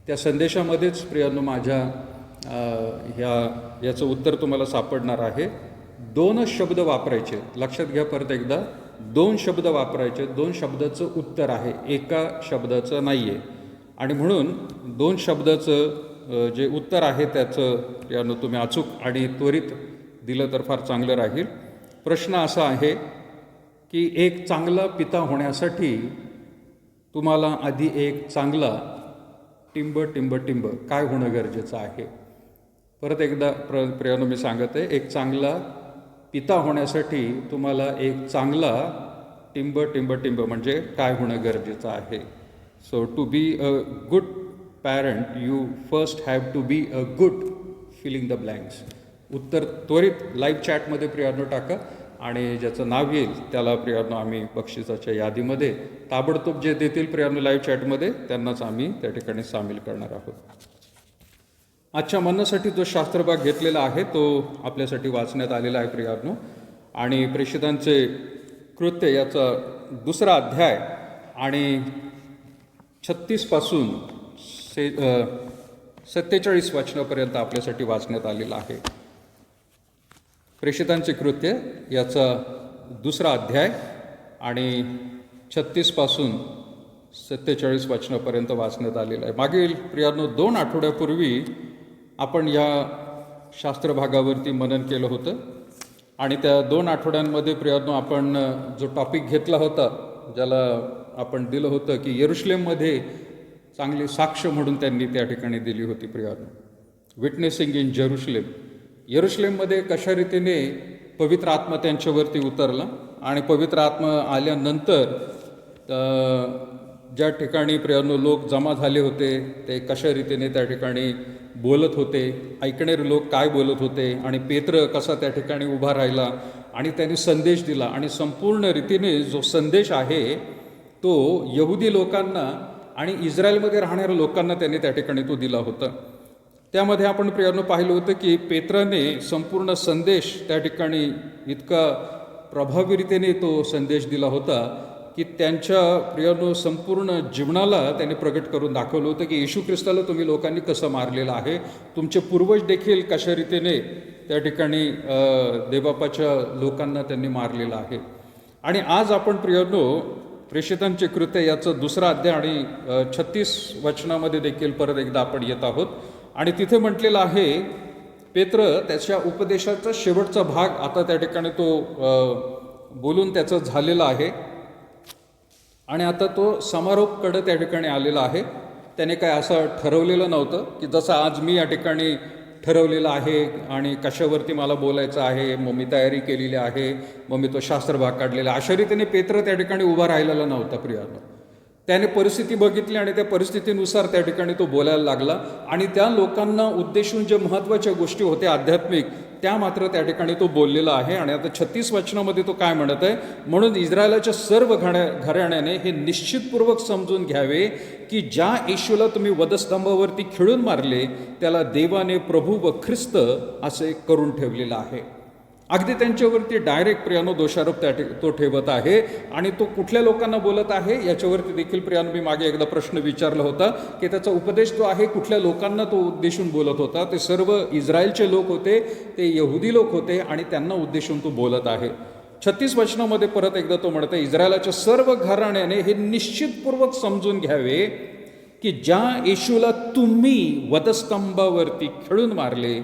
Speaker 5: त्या संदेशामध्येच प्रियानो माझ्या याचं उत्तर तुम्हाला सापडणार आहे. 2 शब्द वापरायचे. लक्षात घ्या परत एकदा 2 शब्द वापरायचे. 2 शब्दाचं उत्तर आहे, एका शब्दाचं नाही आहे आणि म्हणून 2 शब्दाचं जे उत्तर आहे त्याचं प्रियानो तुम्ही अचूक आणि त्वरित दिलं तर फार चांगलं राहील. प्रश्न असा आहे की एक चांगला पिता होण्यासाठी तुम्हाला आधी एक चांगला टिंब काय होणं गरजेचं आहे. परत एकदा प्रियानो मी सांगत आहे, एक चांगला पिता होण्यासाठी तुम्हाला एक चांगला टिंब म्हणजे काय होणं गरजेचं आहे. So to be a good parent you first have to be a good filling the blanks. उत्तर त्वरित लाईव्ह चॅटमध्ये प्रियानो टाका आणि ज्याचं नाव येईल त्याला प्रियानो आम्ही बक्षिसाच्या यादीमध्ये ताबडतोब जे देतील प्रियानो लाईव्ह चॅटमध्ये त्यांनाच आम्ही त्या ठिकाणी सामील करणार आहोत. आजच्या मननासाठी जो शास्त्रभाग घेतलेला आहे तो आपल्यासाठी वाचण्यात आलेला आहे प्रियानो. आणि प्रेषितांचे कृत्य याचा 2रा अध्याय आणि 36 पासून 47 वचनापर्यंत आपल्यासाठी वाचण्यात आलेला आहे. प्रेषितांचे कृत्य याचा 2रा अध्याय आणि 36 पासून 47 वचनापर्यंत वाचण्यात आलेला आहे. मागील प्रियानो 2 आठवड्यापूर्वी आपण या शास्त्रभागावरती मनन केलं होतं आणि त्या 2 आठवड्यांमध्ये प्रियानो आपण जो टॉपिक घेतला होता ज्याला आपण दिलं होतं की यरुशलेममध्ये चांगली साक्ष म्हणून त्यांनी त्या ठिकाणी दिली होती प्रियानो. Witnessing in जेरुशलेम. यरुशलेममध्ये कशा रीतीने पवित्र आत्मा त्यांच्यावरती उतरला आणि पवित्र आत्मा आल्यानंतर ज्या ठिकाणी प्रियानो लोक जमा झाले होते ते कशा रीतीने त्या ठिकाणी बोलत होते, ऐकणारे लोक काय बोलत होते आणि पेत्र कसा त्या ठिकाणी उभा राहिला आणि त्यांनी संदेश दिला आणि संपूर्ण रीतीने जो संदेश आहे तो यहुदी लोकांना आणि इस्रायलमध्ये राहणाऱ्या लोकांना त्यांनी त्या ठिकाणी तो दिला होता. त्यामध्ये आपण प्रियानो पाहिलं होतं की पेत्राने संपूर्ण संदेश त्या ठिकाणी इतका प्रभावीरीतीने तो संदेश दिला होता की त्यांच्या प्रियानो संपूर्ण जीवनाला त्यांनी प्रगट करून दाखवलं होतं की येशू ख्रिस्ताला तुम्ही लोकांनी कसं मारलेलं आहे, तुमचे पूर्वज देखील कशा रीतीने त्या ठिकाणी देवबापाच्या लोकांना त्यांनी मारलेलं आहे. आणि आज आपण प्रियानो प्रेषितांचे कृत्य याचं 2रा अध्याय आणि 36 वचनामध्ये देखील परत एकदा आपण येत आहोत. आणि तिथे म्हटलेलं आहे पेत्र त्याच्या उपदेशाचा शेवटचा भाग आता त्या ठिकाणी तो बोलून त्याचं झालेला आहे आणि आता तो समारोपकडे त्या ठिकाणी आलेला आहे. त्याने काय असं ठरवलेलं नव्हतं की जसं आज मी या ठिकाणी ठरवलेलं आहे आणि कशावरती मला बोलायचं आहे, मग मी तयारी केलेली आहे, मग मी तो शास्त्रभाग काढलेला. अशा रीतीने पेत्र त्या ठिकाणी उभा राहिलेला नव्हता प्रियानो. त्याने परिस्थिती बघितली आणि त्या परिस्थितीनुसार त्या ठिकाणी तो बोलायला लागला आणि त्या लोकांना उद्देशून जे महत्त्वाच्या गोष्टी होत्या आध्यात्मिक त्या मात्र त्या ठिकाणी तो बोललेला आहे. आणि आता 36 वचनामध्ये तो काय म्हणत आहे, म्हणून इस्रायलाच्या सर्व घराण्याने हे निश्चितपूर्वक समजून घ्यावे की ज्या येशूला तुम्ही वधस्तंभावरती खिळून मारले त्याला देवाने प्रभू व ख्रिस्त असे करून ठेवलेलं आहे. अगदी त्यांच्यावरती डायरेक्ट प्रियानो दोषारोप तो ठेवत आहे. आणि तो कुठल्या लोकांना बोलत आहे याच्यावरती देखील प्रियानो मी मागे एकदा प्रश्न विचारला होता की त्याचा उपदेश जो आहे कुठल्या लोकांना तो उद्देशून बोलत होता. ते सर्व इस्रायलचे लोक होते, ते यहुदी लोक होते आणि त्यांना उद्देशून तो बोलत आहे. 36 वचनामध्ये परत एकदा तो म्हणतो इस्रायलाच्या सर्व घराण्याने हे निश्चितपूर्वक समजून घ्यावे की ज्या येशूला तुम्ही वधस्तंभावरती खिळून मारले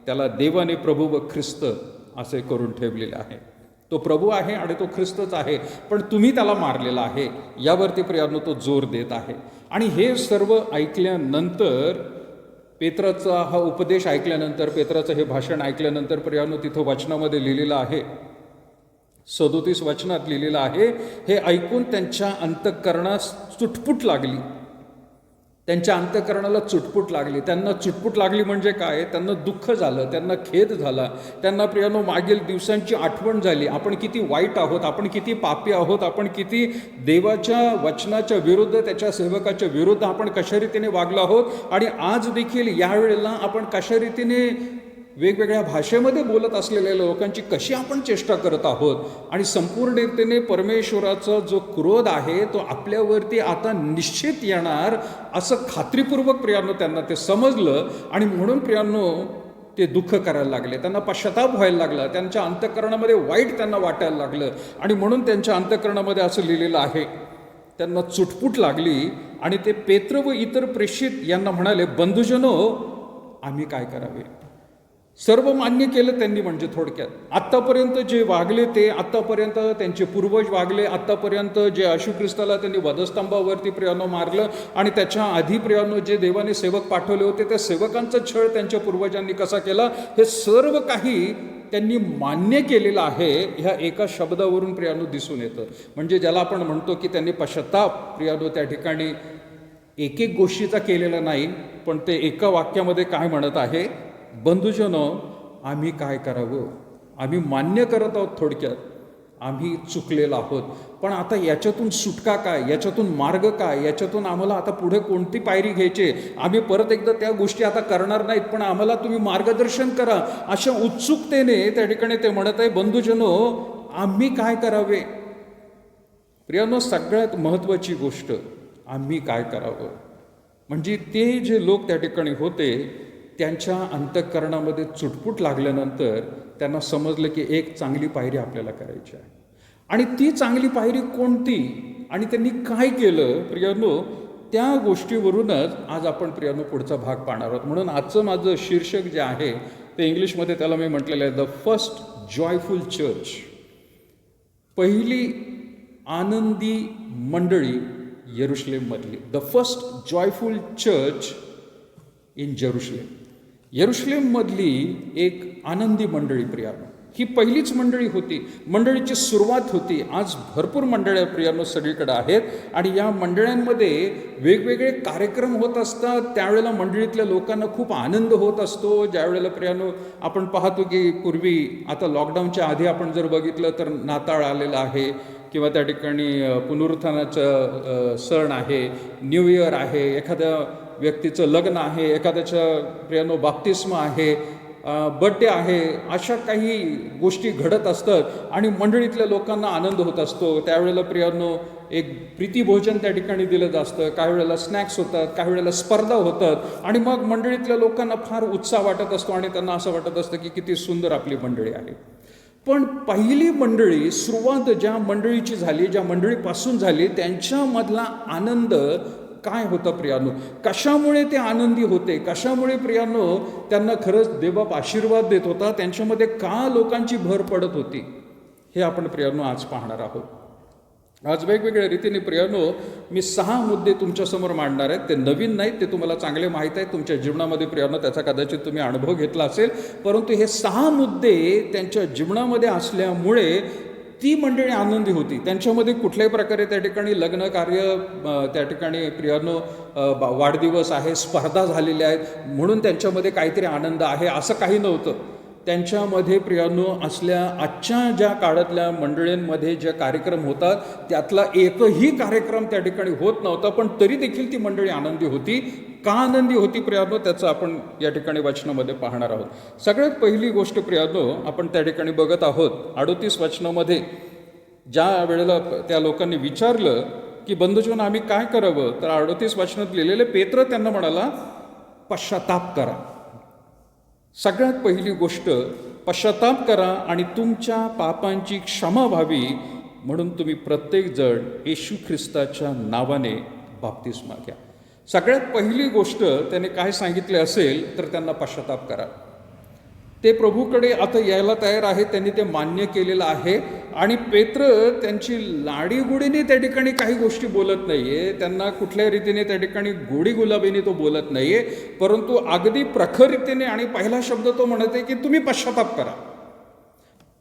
Speaker 5: त्याला देवाने प्रभू व ख्रिस्त असे करून ठेवलेले आहे. तो प्रभू आहे आणि तो ख्रिस्तच आहे, पण तुम्ही त्याला मारलेला आहे यावरती प्रियानो तो जोर देत आहे. आणि हे सर्व ऐकल्यानंतर पेत्राचा हा उपदेश ऐकल्यानंतर, पेत्राचं हे भाषण ऐकल्यानंतर प्रियानो तिथं वचनामध्ये लिहिलेलं आहे, 37 वचनात लिहिलेलं आहे, हे ऐकून त्यांच्या अंतःकरणास चुटपुट लागली. त्यांच्या अंतःकरणाला चुटपुट लागली. त्यांना चुटपुट लागली म्हणजे काय, त्यांना दुःख झालं, त्यांना खेद झाला, त्यांना प्रियानो मागील दिवसांची आठवण झाली. आपण किती वाईट आहोत, आपण किती पापी आहोत, आपण किती देवाच्या वचनाच्या विरुद्ध, त्याच्या सेवकाच्या विरुद्ध आपण कशा रीतीने वागलो आहोत. आणि आज देखील यावेळेला आपण कशा रीतीने वेगवेगळ्या भाषेमध्ये बोलत असलेल्या लोकांची कशी आपण चेष्टा करत आहोत. आणि संपूर्णतेने परमेश्वराचा जो क्रोध आहे तो आपल्यावरती आता निश्चित येणार असं खात्रीपूर्वक प्रियानो त्यांना ते समजलं. आणि म्हणून प्रियानो ते दुःख करायला लागले, त्यांना पश्चाताप व्हायला लागला, त्यांच्या अंतःकरणामध्ये वाईट त्यांना वाटायला लागलं. आणि म्हणून त्यांच्या अंतःकरणामध्ये असं लिहिलेलं आहे, त्यांना चुटपुट लागली. आणि ते पेत्र व इतर प्रेषित यांना म्हणाले, बंधुजनो आम्ही काय करावे. सर्व मान्य केलं त्यांनी. म्हणजे थोडक्यात आत्तापर्यंत जे वागले ते, आत्तापर्यंत त्यांचे पूर्वज वागले, आत्तापर्यंत जे येशू ख्रिस्ताला त्यांनी वधस्तंभावरती प्रियानो मारलं आणि त्याच्या आधी प्रियानो जे देवाने सेवक पाठवले होते त्या सेवकांचा छळ त्यांच्या पूर्वजांनी कसा केला हे सर्व काही त्यांनी मान्य केलेलं आहे. ह्या एका शब्दावरून प्रियानो दिसून येतं. म्हणजे ज्याला आपण म्हणतो की त्यांनी पश्चाताप प्रियानो त्या ठिकाणी एक एक गोष्टीचा केलेला नाही, पण ते एका वाक्यामध्ये काय म्हणत आहे, बंधुजनो आम्ही काय करावं. आम्ही मान्य करत आहोत थोडक्यात, आम्ही चुकलेलो आहोत. पण आता याच्यातून सुटका काय, याच्यातून मार्ग काय, याच्यातून आम्हाला आता पुढे कोणती पायरी घ्यायची, आम्ही परत एकदा त्या गोष्टी आता करणार नाहीत, पण आम्हाला तुम्ही मार्गदर्शन करा. अशा उत्सुकतेने त्या ठिकाणी ते म्हणत आहे, बंधुजनो आम्ही काय करावे. प्रियानो, सगळ्यात महत्त्वाची गोष्ट आम्ही काय करावं. म्हणजे ते जे लोक त्या ठिकाणी होते, त्यांच्या अंतःकरणामध्ये चुटपुट लागल्यानंतर त्यांना समजलं की एक चांगली पायरी आपल्याला करायची आहे. आणि ती चांगली पायरी कोणती आणि त्यांनी काय केलं प्रियानो, त्या गोष्टीवरूनच आज आपण प्रियानो पुढचा भाग पाहणार आहोत. म्हणून आजचं माझं शीर्षक जे आहे ते इंग्लिशमध्ये त्याला मी म्हटलेलं आहे, द फर्स्ट जॉयफुल चर्च. पहिली आनंदी मंडळी यरुशलेममधली. The first joyful church in Jerusalem. यरुशलेममधली एक आनंदी मंडळी प्रियानो, ही पहिलीच मंडळी होती, मंडळीची सुरुवात होती. आज भरपूर मंडळ्या प्रियानो सगळीकडे आहेत आणि या मंडळ्यांमध्ये वेगवेगळे कार्यक्रम होत असतात. त्यावेळेला मंडळीतल्या लोकांना खूप आनंद होत असतो. ज्यावेळेला प्रियानो आपण पाहतो की पूर्वी, आता लॉकडाऊनच्या आधी आपण जर बघितलं तर नाताळ आलेलं आहे किंवा त्या ठिकाणी पुनरुत्थानाचं सण आहे, न्यू इयर आहे, एखाद्या व्यक्तीचं लग्न आहे, एखाद्याच्या प्रियानो बाप्तिस्म आहे, बड्डे आहे, अशा काही गोष्टी घडत असतात आणि मंडळीतल्या लोकांना आनंद होत असतो. त्यावेळेला प्रियानो एक प्रीतिभोजन त्या ठिकाणी दिलं असतं, काही वेळेला स्नॅक्स होतात, काही वेळेला स्पर्धा होतात आणि मग मंडळीतल्या लोकांना फार उत्साह वाटत असतो आणि त्यांना असं वाटत असतं की किती सुंदर आपली मंडळी आहे. पण पहिली मंडळी, सुरुवात ज्या मंडळीची झाली, ज्या मंडळीपासून झाली, त्यांच्यामधला आनंद काय होता प्रियानो, कशामुळे ते आनंदी होते, कशामुळे प्रियानो त्यांना खरंच देवबाप आशीर्वाद देत होता, त्यांच्यामध्ये का लोकांची भर पडत होती, हे आपण प्रियानो आज पाहणार आहोत. आज वेगवेगळ्या रीतीने प्रियानो मी 6 मुद्दे तुमच्यासमोर मांडणार आहेत. ते नवीन नाहीत, ते तुम्हाला चांगले माहीत आहेत, तुमच्या जीवनामध्ये प्रियानो त्याचा कदाचित तुम्ही अनुभव घेतला असेल. परंतु हे 6 मुद्दे त्यांच्या जीवनामध्ये असल्यामुळे ती मंडळी आनंदी होती. त्यांच्यामध्ये कुठल्याही प्रकारे त्या ठिकाणी लग्न कार्य, त्या ठिकाणी प्रियानो वाढदिवस आहे, स्पर्धा झालेल्या आहेत म्हणून त्यांच्यामध्ये काहीतरी आनंद आहे असं काही नव्हतं. त्यांच्यामध्ये प्रियानो असल्या आजच्या ज्या काळातल्या मंडळींमध्ये जे कार्यक्रम होतात त्यातला एकही कार्यक्रम त्या ठिकाणी होत नव्हता, पण तरी देखील ती मंडळी आनंदी होती. का आनंदी होती प्रियानो, त्याचं आपण या ठिकाणी वचनामध्ये पाहणार आहोत. सगळ्यात पहिली गोष्ट प्रियानो आपण त्या ठिकाणी बघत आहोत 38 वचनामध्ये, ज्या वेळेला त्या लोकांनी विचारलं की बंधुजन आम्ही काय करावं, तर 38 वचनात लिहिलेले, पेत्र त्यांना म्हणाला पश्चाताप करा. सगळ्यात पहिली गोष्ट पश्चाताप करा आणि तुमच्या पापांची क्षमा व्हावी म्हणून तुम्ही प्रत्येकजण येशू ख्रिस्ताच्या नावाने बाप्तिस्मा घ्या. सगळ्यात पहिली गोष्ट त्याने काय सांगितले असेल तर त्यांना पश्चाताप करा. ते प्रभूकडे आता यायला तयार आहेत, त्यांनी ते मान्य केलेलं आहे. आणि पेत्र त्यांची लाडीगुडीने त्या ठिकाणी काही गोष्टी बोलत नाहीये, त्यांना कुठल्या रीतीने त्या ठिकाणी गोडी गुलाबीने तो बोलत नाहीये, परंतु अगदी प्रखर रीतीने आणि पहिला शब्द तो म्हणत आहे की तुम्ही पश्चाताप करा.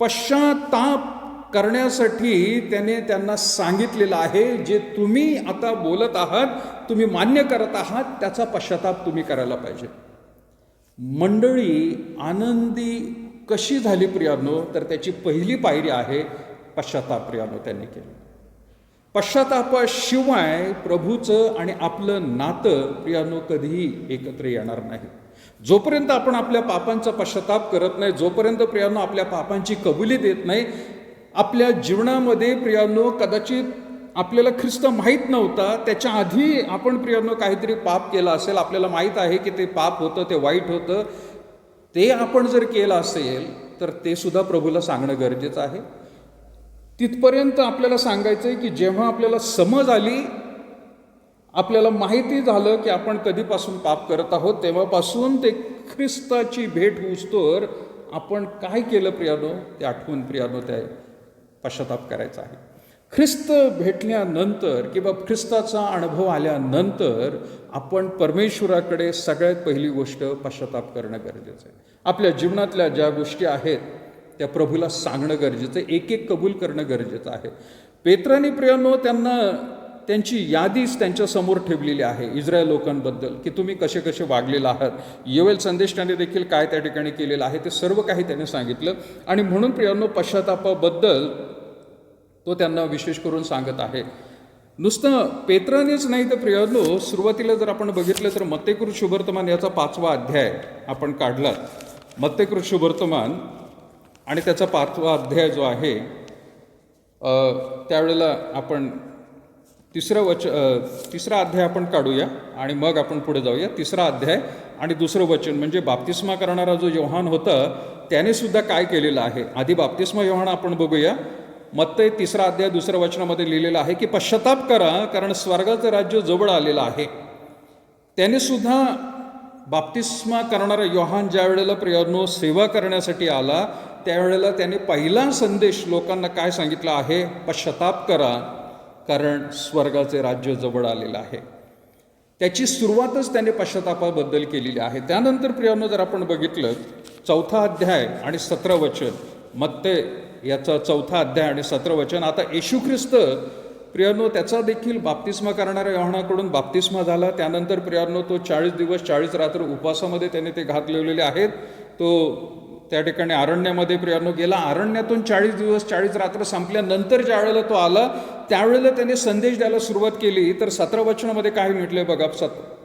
Speaker 5: पश्चाताप करण्यासाठी त्याने त्यांना सांगितलेलं आहे, जे तुम्ही आता बोलत आहात, तुम्ही मान्य करत आहात, त्याचा पश्चाताप तुम्ही करायला पाहिजे. मंडळी आनंदी कशी झाली प्रियानो, तर त्याची पहिली पायरी आहे पश्चाताप. प्रियानो त्यांनी केलं. पश्चातापाशिवाय प्रभूचं आणि आपलं नातं प्रियानो कधीही एकत्र येणार नाही. जोपर्यंत आपण आपल्या पापांचा पश्चाताप करत नाही, जोपर्यंत प्रियानो आपल्या पापांची कबुली देत नाही, आपल्या जीवनामध्ये प्रियानो कदाचित आपल्याला ख्रिस्त माहीत नव्हता, त्याच्या आधी आपण प्रियानो काहीतरी पाप केलं असेल, आपल्याला माहीत आहे की ते पाप होतं, ते वाईट होतं, ते आपण जर केलं असेल तर ते सुद्धा प्रभूला सांगणं गरजेचं आहे. तिथपर्यंत आपल्याला सांगायचं आहे की जेव्हा आपल्याला समज आली, आपल्याला माहिती झालं की आपण कधीपासून पाप करत आहोत, तेव्हापासून ते ख्रिस्ताची भेट होऊस्तोवर आपण काय केलं प्रियानो ते आठवून प्रियानो त्या पश्चाताप करायचा आहे. ख्रिस्त भेटल्यानंतर किंवा ख्रिस्ताचा अनुभव आल्यानंतर आपण परमेश्वराकडे सगळ्यात पहिली गोष्ट पश्चाताप करणं गरजेचं आहे. आपल्या जीवनातल्या ज्या गोष्टी आहेत त्या प्रभूला सांगणं गरजेचं आहे, एक एक कबूल करणं गरजेचं आहे. पेत्राने प्रियानो त्यांना त्यांची यादीच त्यांच्या समोर ठेवलेली आहे इस्रायल लोकांबद्दल, की तुम्ही कसे कसे वागलेला आहात. योवेल संदेष्टाने देखील काय त्या ठिकाणी केलेलं आहे ते सर्व काही त्याने सांगितलं. आणि म्हणून प्रियांनो पश्चातापाबद्दल तो त्यांना विशेष करून सांगत आहे. नुसतं पेत्रानेच नाही तर प्रियांनो, सुरुवातीला जर आपण बघितलं तर मत्तेकृत शुभवर्तमान याचा 5वा अध्याय आपण काढला. मत्तेकृत शुभवर्तमान आणि त्याचा 5वा अध्याय जो आहे त्यावेळेला आपण तिसरा अध्याय आपण काढूया आणि मग आपण पुढे जाऊया. 3रा अध्याय आणि 2रं वचन म्हणजे बाप्तिस्मा करणारा जो योहान होता त्याने सुद्धा काय केलेलं आहे. आधी बाप्तिस्मा योहान आपण बघूया. मत्ते 3रा अध्याय 2रं वचनामध्ये लिहिलेलं आहे की पश्चाताप करा कारण स्वर्गाचं राज्य जवळ आलेलं आहे. त्याने सुद्धा बाप्तिस्मा करणारा योहान ज्या वेळेला प्रियांनो सेवा करण्यासाठी आला त्यावेळेला त्याने पहिला संदेश लोकांना काय सांगितला आहे, पश्चाताप करा कारण स्वर्गाचे राज्य जवळ आलेलं आहे. त्याची सुरुवातच त्याने पश्चातापाबद्दल केलेली आहे. त्यानंतर प्रियांनो जर आपण बघितलं 4था अध्याय आणि 17रं वचन, मत्ते याचा 4था अध्याय आणि 17रं वचन. आता येशू ख्रिस्त प्रियांनो त्याचा देखील बाप्तिस्मा करणाऱ्या योहानाकडून बाप्तिस्मा झाला. त्यानंतर प्रियांनो तो 40 दिवस 40 रात्र उपवासामध्ये त्याने ते घातलेले आहेत. तो त्या ठिकाणी अरण्यामध्ये प्रियांनो गेला. अरण्यातून 40 दिवस 40 रात्र संपल्यानंतर ज्या वेळेला तो आला त्यावेळेला त्याने संदेश द्यायला सुरुवात केली. तर 17 वचनामध्ये काय म्हटलंय बघा,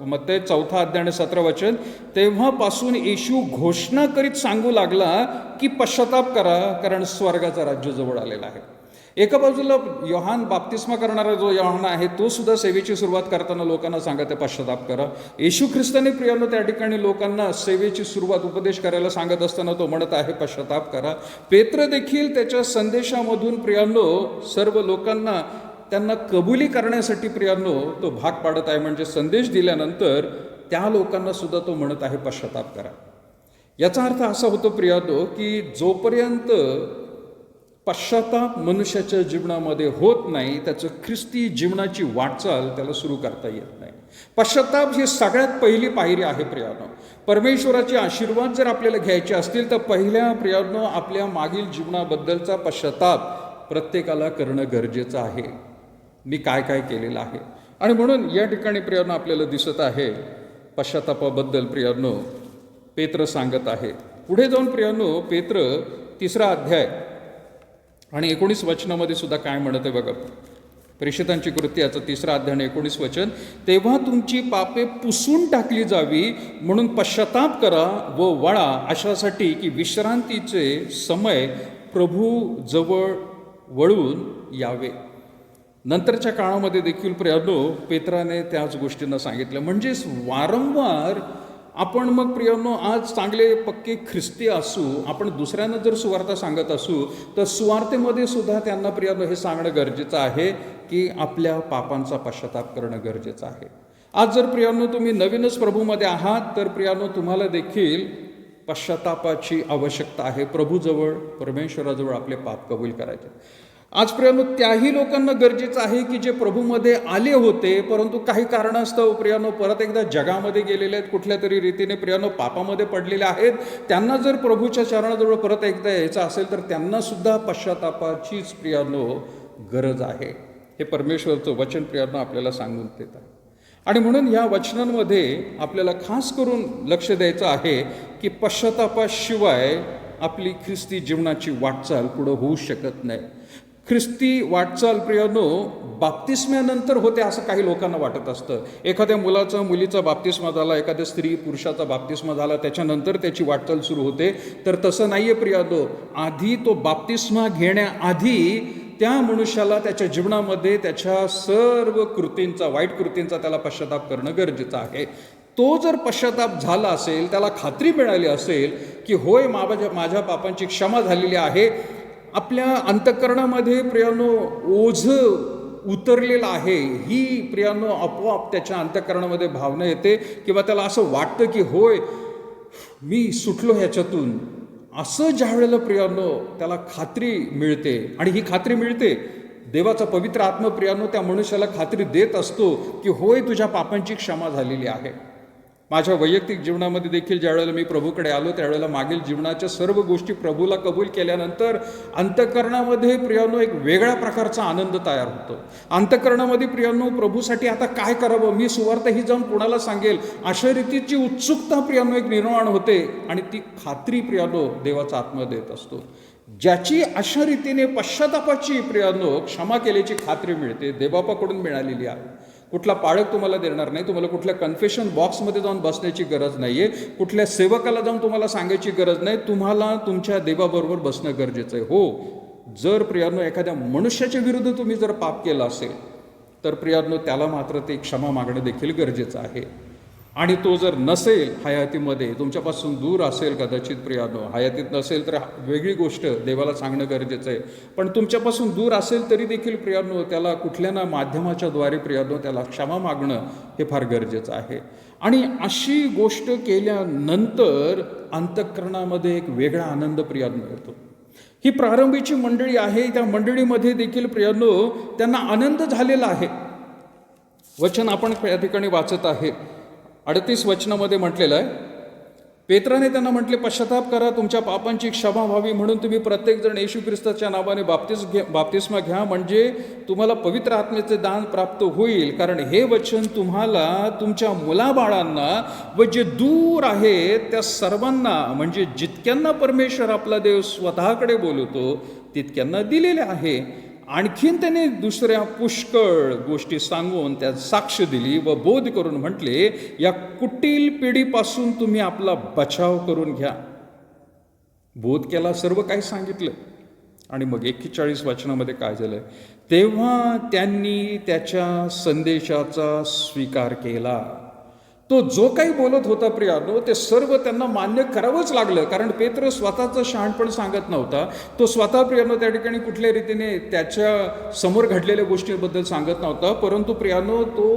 Speaker 5: मत्ते 4था अध्याय आणि 17रं वचन. तेव्हापासून येशू घोषणा करीत सांगू लागला की पश्चाताप करा कारण स्वर्गाचं राज्य जवळ आलेलं आहे. एका बाजूला योहान बाप्तिस्मा करणारा जो योहान आहे तो सुद्धा सेवेची सुरुवात करताना लोकांना सांगत आहे पश्चाताप करा. येशू ख्रिस्ताने प्रियांनो त्या ठिकाणी लोकांना सेवेची सुरुवात उपदेश करायला सांगत असताना तो म्हणत आहे पश्चाताप करा. पेत्र देखील त्याच्या संदेशामधून प्रियांनो सर्व लोकांना त्यांना कबुली करण्यासाठी प्रियांनो तो भाग पाडत आहे. म्हणजे संदेश दिल्यानंतर त्या लोकांना सुद्धा तो म्हणत आहे पश्चाताप करा. याचा अर्थ असा होतो प्रियांनो की जोपर्यंत पश्चाताप मनुष्याच्या जीवनामध्ये होत नाही त्याचं ख्रिस्ती जीवनाची वाटचाल त्याला सुरू करता येत नाही. पश्चाताप ही सगळ्यात पहिली पायरी आहे प्रियांनो. परमेश्वराचे आशीर्वाद जर आपल्याला घ्यायचे असतील तर पहिल्या प्रियांनो आपल्या मागील जीवनाबद्दलचा पश्चाताप प्रत्येकाला करणं गरजेचं आहे. मी काय काय केलेलं आहे. आणि म्हणून या ठिकाणी प्रियांनो आपल्याला दिसत आहे पश्चातापाबद्दल प्रियांनो पेत्र सांगत आहे. पुढे जाऊन प्रियांनो पेत्र 3रा अध्याय आणि 19 वचनामध्ये सुद्धा काय म्हणत आहे बघा. प्रेषितांची कृती याचं 3रा अध्याय आणि 19 वचन. तेव्हा तुमची पापे पुसून टाकली जावी म्हणून पश्चाताप करा व वळा अशासाठी की विश्रांतीचे समय प्रभू जवळ वळून यावे. नंतरच्या काळामध्ये देखील प्रियांनो पेत्राने त्याच गोष्टींना सांगितलं. म्हणजेच वारंवार आपण मग प्रियांनो आज चांगले पक्के ख्रिस्ती असू, आपण दुसऱ्यांना जर सुवार्ता सांगत असू तर सुवार्तेमध्ये सुद्धा त्यांना प्रियांनो हे सांगणं गरजेचं आहे की आपल्या पापांचा पश्चाताप करणं गरजेचं आहे. आज जर प्रियांनो तुम्ही नवीनच प्रभूमध्ये आहात तर प्रियांनो तुम्हाला देखील पश्चातापाची आवश्यकता आहे. प्रभूजवळ परमेश्वराजवळ आपले पाप कबूल करायचे. आज प्रियांनो त्याही लोकांना गरजेचं आहे की जे प्रभूमध्ये आले होते परंतु काही कारणास्तव प्रियांनो परत एकदा जगामध्ये गेलेले आहेत, कुठल्या तरी रीतीने प्रियांनो पापामध्ये पडलेले आहेत. त्यांना जर प्रभूच्या चरणाजवळ परत एकदा यायचं असेल तर त्यांना सुद्धा पश्चातापाचीच प्रियांनो गरज आहे. हे परमेश्वरचं वचन प्रियांनो आपल्याला सांगून देत आहे. आणि म्हणून या वचनांमध्ये आपल्याला खास करून लक्ष द्यायचं आहे की पश्चातापाशिवाय आपली ख्रिस्ती जीवनाची वाटचाल पुढं होऊ शकत नाही. ख्रिस्ती वाटचाल प्रियांनो बाप्तिस्म्यानंतर होते असं काही लोकांना वाटत असतं. एखाद्या मुलीचा बाप्तिस्मा झाला, एखाद्या स्त्री पुरुषाचा बाप्तिस्मा झाला त्याच्यानंतर त्याची वाटचाल सुरू होते. तर तसं नाही आहे प्रियांनो. आधी तो बाप्तिस्मा घेण्याआधी त्या मनुष्याला त्याच्या जीवनामध्ये त्याच्या सर्व कृतींचा, वाईट कृतींचा त्याला पश्चाताप करणं गरजेचं आहे. तो जर पश्चाताप झाला असेल, त्याला खात्री मिळाली असेल की होय माझ्या पापांची क्षमा झालेली आहे, आपल्या अंतःकरणामध्ये प्रियांनो ओझं उतरलेलं आहे, ही प्रियांनो आपोआप त्याच्या अंतःकरणामध्ये भावना येते किंवा त्याला असं वाटतं की होय मी सुटलो ह्याच्यातून. असं ज्या वेळेला प्रियांनो त्याला खात्री मिळते आणि ही खात्री मिळते देवाचा पवित्र आत्मा प्रियांनो त्या मनुष्याला खात्री देत असतो की होय तुझ्या पापांची क्षमा झालेली आहे. माझ्या वैयक्तिक जीवनामध्ये देखील ज्यावेळेला मी प्रभूकडे आलो त्यावेळेला मागील जीवनाच्या सर्व गोष्टी प्रभूला कबूल केल्यानंतर अंतःकरणामध्ये प्रियांनो एक वेगळ्या प्रकारचा आनंद तयार होतो. अंतःकरणामध्ये प्रियांनो प्रभूसाठी आता काय करावं, मी सुवार्ता ही जाऊन कोणाला सांगेल, अशा रीतीची उत्सुकता प्रियांनो एक निर्माण होते. आणि ती खात्री प्रियांनो देवाचा आत्मा देत असतो. ज्याची अशा रीतीने पश्चातापाची प्रियांनो क्षमा केल्याची खात्री मिळते, देवबापाकडून मिळालेली आहे. कुठला पाळक तुम्हाला देणार नाही, तुम्हाला कुठल्या कन्फेशन बॉक्समध्ये जाऊन बसण्याची गरज नाही आहे, कुठल्या सेवकाला जाऊन तुम्हाला सांगायची गरज नाही, तुम्हाला तुमच्या देवाबरोबर बसणं गरजेचं आहे. हो, जर प्रियांनो एखाद्या मनुष्याच्या विरुद्ध तुम्ही जर पाप केलं असेल तर प्रियांनो त्याला मात्र ते क्षमा मागणं देखील गरजेचं आहे. आणि तो जर नसेल हयातीमध्ये, तुमच्यापासून दूर असेल कदाचित प्रियांनो, हयातीत नसेल तर वेगळी गोष्ट, देवाला सांगणं गरजेचं आहे. पण तुमच्यापासून दूर असेल तरी देखील प्रियांनो त्याला कुठल्या ना माध्यमाच्या द्वारे प्रियांनो त्याला क्षमा मागणं हे फार गरजेचं आहे. आणि अशी गोष्ट केल्यानंतर अंतःकरणामध्ये एक वेगळा आनंद प्रियांनो येतो. ही प्रारंभीची मंडळी आहे, त्या मंडळीमध्ये देखील प्रियांनो त्यांना आनंद झालेला आहे. वचन आपण या ठिकाणी वाचत आहे, 38 वचनामध्ये म्हटलेलं आहे, पेत्राने त्यांना म्हटले, पश्चाताप करा, तुमच्या पापांची क्षमा व्हावी म्हणून तुम्ही प्रत्येकजण येशू ख्रिस्ताच्या नावाने बाप्तिस्मा घ्या, म्हणजे तुम्हाला पवित्र आत्म्याचे दान प्राप्त होईल. कारण हे वचन तुम्हाला, तुमच्या मुलाबाळांना व जे दूर आहेत त्या सर्वांना, म्हणजे जितक्यांना परमेश्वर आपला देव स्वतःकडे बोलवतो तितक्यांना दिलेले आहे. आणखीन त्याने दुसऱ्या पुष्कळ गोष्टी सांगून त्यात साक्ष दिली व बोध करून म्हटले, या कुटील पिढीपासून तुम्ही आपला बचाव करून घ्या. बोध केला, सर्व काही सांगितलं. आणि मग 41 वचनामध्ये काय झालं, तेव्हा त्यांनी त्याच्या संदेशाचा स्वीकार केला. तो जो काही बोलत होता प्रियांनो ते सर्व त्यांना मान्य करावंच लागलं. कारण पेत्र स्वतःचं शहाणपण सांगत नव्हता, तो स्वतः प्रियांनो त्या ठिकाणी कुठल्या रीतीने त्याच्या समोर घडलेल्या गोष्टींबद्दल सांगत नव्हता, परंतु प्रियांनो तो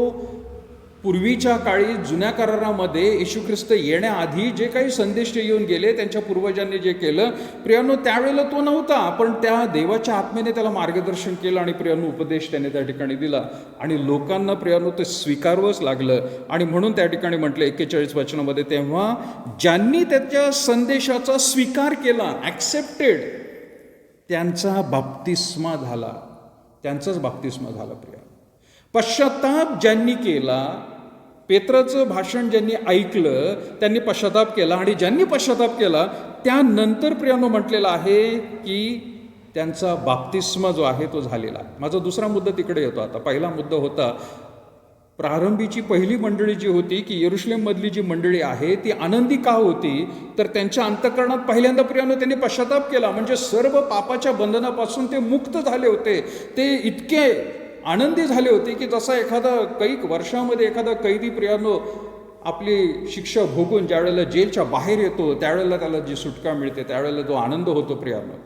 Speaker 5: पूर्वीच्या काळी जुन्या करारामध्ये येशू ख्रिस्त येण्याआधी जे काही संदेश येऊन गेले, त्यांच्या पूर्वजांनी जे केलं प्रियांनो त्यावेळेला तो नव्हता, पण त्या देवाच्या आत्म्याने त्याला मार्गदर्शन केलं आणि प्रियांनो उपदेश त्याने त्या ठिकाणी दिला आणि लोकांना प्रियांनो ते स्वीकारवंच लागलं. आणि म्हणून त्या ठिकाणी म्हटलं 41 वचनामध्ये, तेव्हा ज्यांनी त्याच्या संदेशाचा स्वीकार केला, ॲक्सेप्टेड, त्यांचा बाप्तिस्मा झाला. त्यांचाच बाप्तिस्मा झाला प्रिया. पश्चाताप ज्यांनी केला, पेत्राचं भाषण ज्यांनी ऐकलं त्यांनी पश्चाताप केला, आणि ज्यांनी पश्चाताप केला त्यानंतर प्रियांनो म्हटलेलं आहे की त्यांचा बाप्तिस्मा जो आहे तो झालेला आहे. माझा दुसरा मुद्दा तिकडे येतो. आता पहिला मुद्दा होता प्रारंभीची पहिली मंडळी जी होती, की यरुशलेममधली जी मंडळी आहे ती आनंदी का होती, तर त्यांच्या अंतःकरणात पहिल्यांदा प्रियांनो त्यांनी पश्चाताप केला, म्हणजे सर्व पापाच्या बंधनापासून ते मुक्त झाले होते. ते इतके आनंदी झाले होते की जसा एखादा कैक वर्षामध्ये एखादा कैदी प्रियांनो आपली शिक्षा भोगून ज्यावेळेला जेलच्या बाहेर येतो त्यावेळेला त्याला जी सुटका मिळते त्यावेळेला जो आनंद होतो प्रियांनो.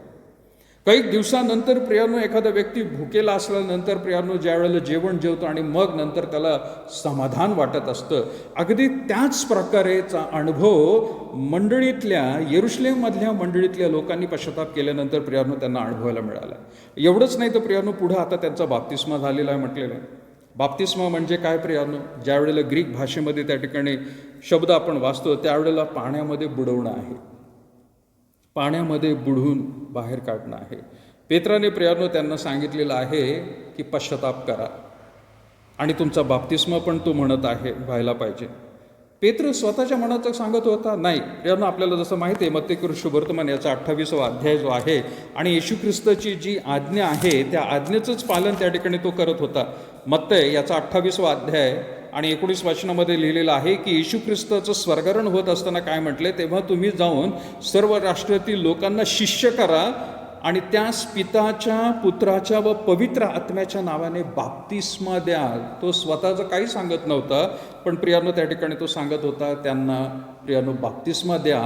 Speaker 5: काही दिवसानंतर प्रियांनो एखादा व्यक्ती भुकेला असल्यानंतर प्रियांनो ज्यावेळेला जेवण जेवतो आणि मग नंतर त्याला समाधान वाटत असतं, अगदी त्याच प्रकारेचा अनुभव मंडळीतल्या यरुशलेममधल्या मंडळीतल्या लोकांनी पश्चाताप केल्यानंतर प्रियांनो त्यांना अनुभवायला मिळाला. एवढंच नाही तर प्रियांनो पुढं आता त्यांचा बाप्तिस्मा झालेला आहे म्हटलेलं आहे. बाप्तिस्मा म्हणजे काय प्रियांनो, ज्यावेळेला ग्रीक भाषेमध्ये त्या ठिकाणी शब्द आपण वाचतो त्यावेळेला पाण्यामध्ये बुडवणं आहे, पाण्यामध्ये बुडवून बाहेर काढणं आहे. पेत्राने प्रियांनो त्यांना सांगितलेलं आहे की पश्चाताप करा आणि तुमचा बाप्तिस्मा पण तो म्हणत आहे व्हायला पाहिजे. पेत्र स्वतःच्या मनाचं सांगत होता नाही. प्रियांनो आपल्याला जसं माहिती आहे मत्तेय शुभवर्तमान याचा 28वा अध्याय जो आहे आणि येशू ख्रिस्ताची जी आज्ञा आहे त्या आज्ञेचंच पालन त्या ठिकाणी तो करत होता. मत्तेय याचा 28वा अध्याय आणि 19 वचनामध्ये लिहिलेलं आहे की येशू ख्रिस्ताचं स्वर्गारोहण होत असताना काय म्हटले, तेव्हा तुम्ही जाऊन सर्व राष्ट्रातील लोकांना शिष्य करा आणि त्यास पिताच्या, पुत्राच्या व पवित्र आत्म्याच्या नावाने बाप्तिस्मा द्या. तो स्वतःचं काही सांगत नव्हता, पण प्रियांनो त्या ठिकाणी तो सांगत होता त्यांना प्रियांनो बाप्तिस्मा द्या.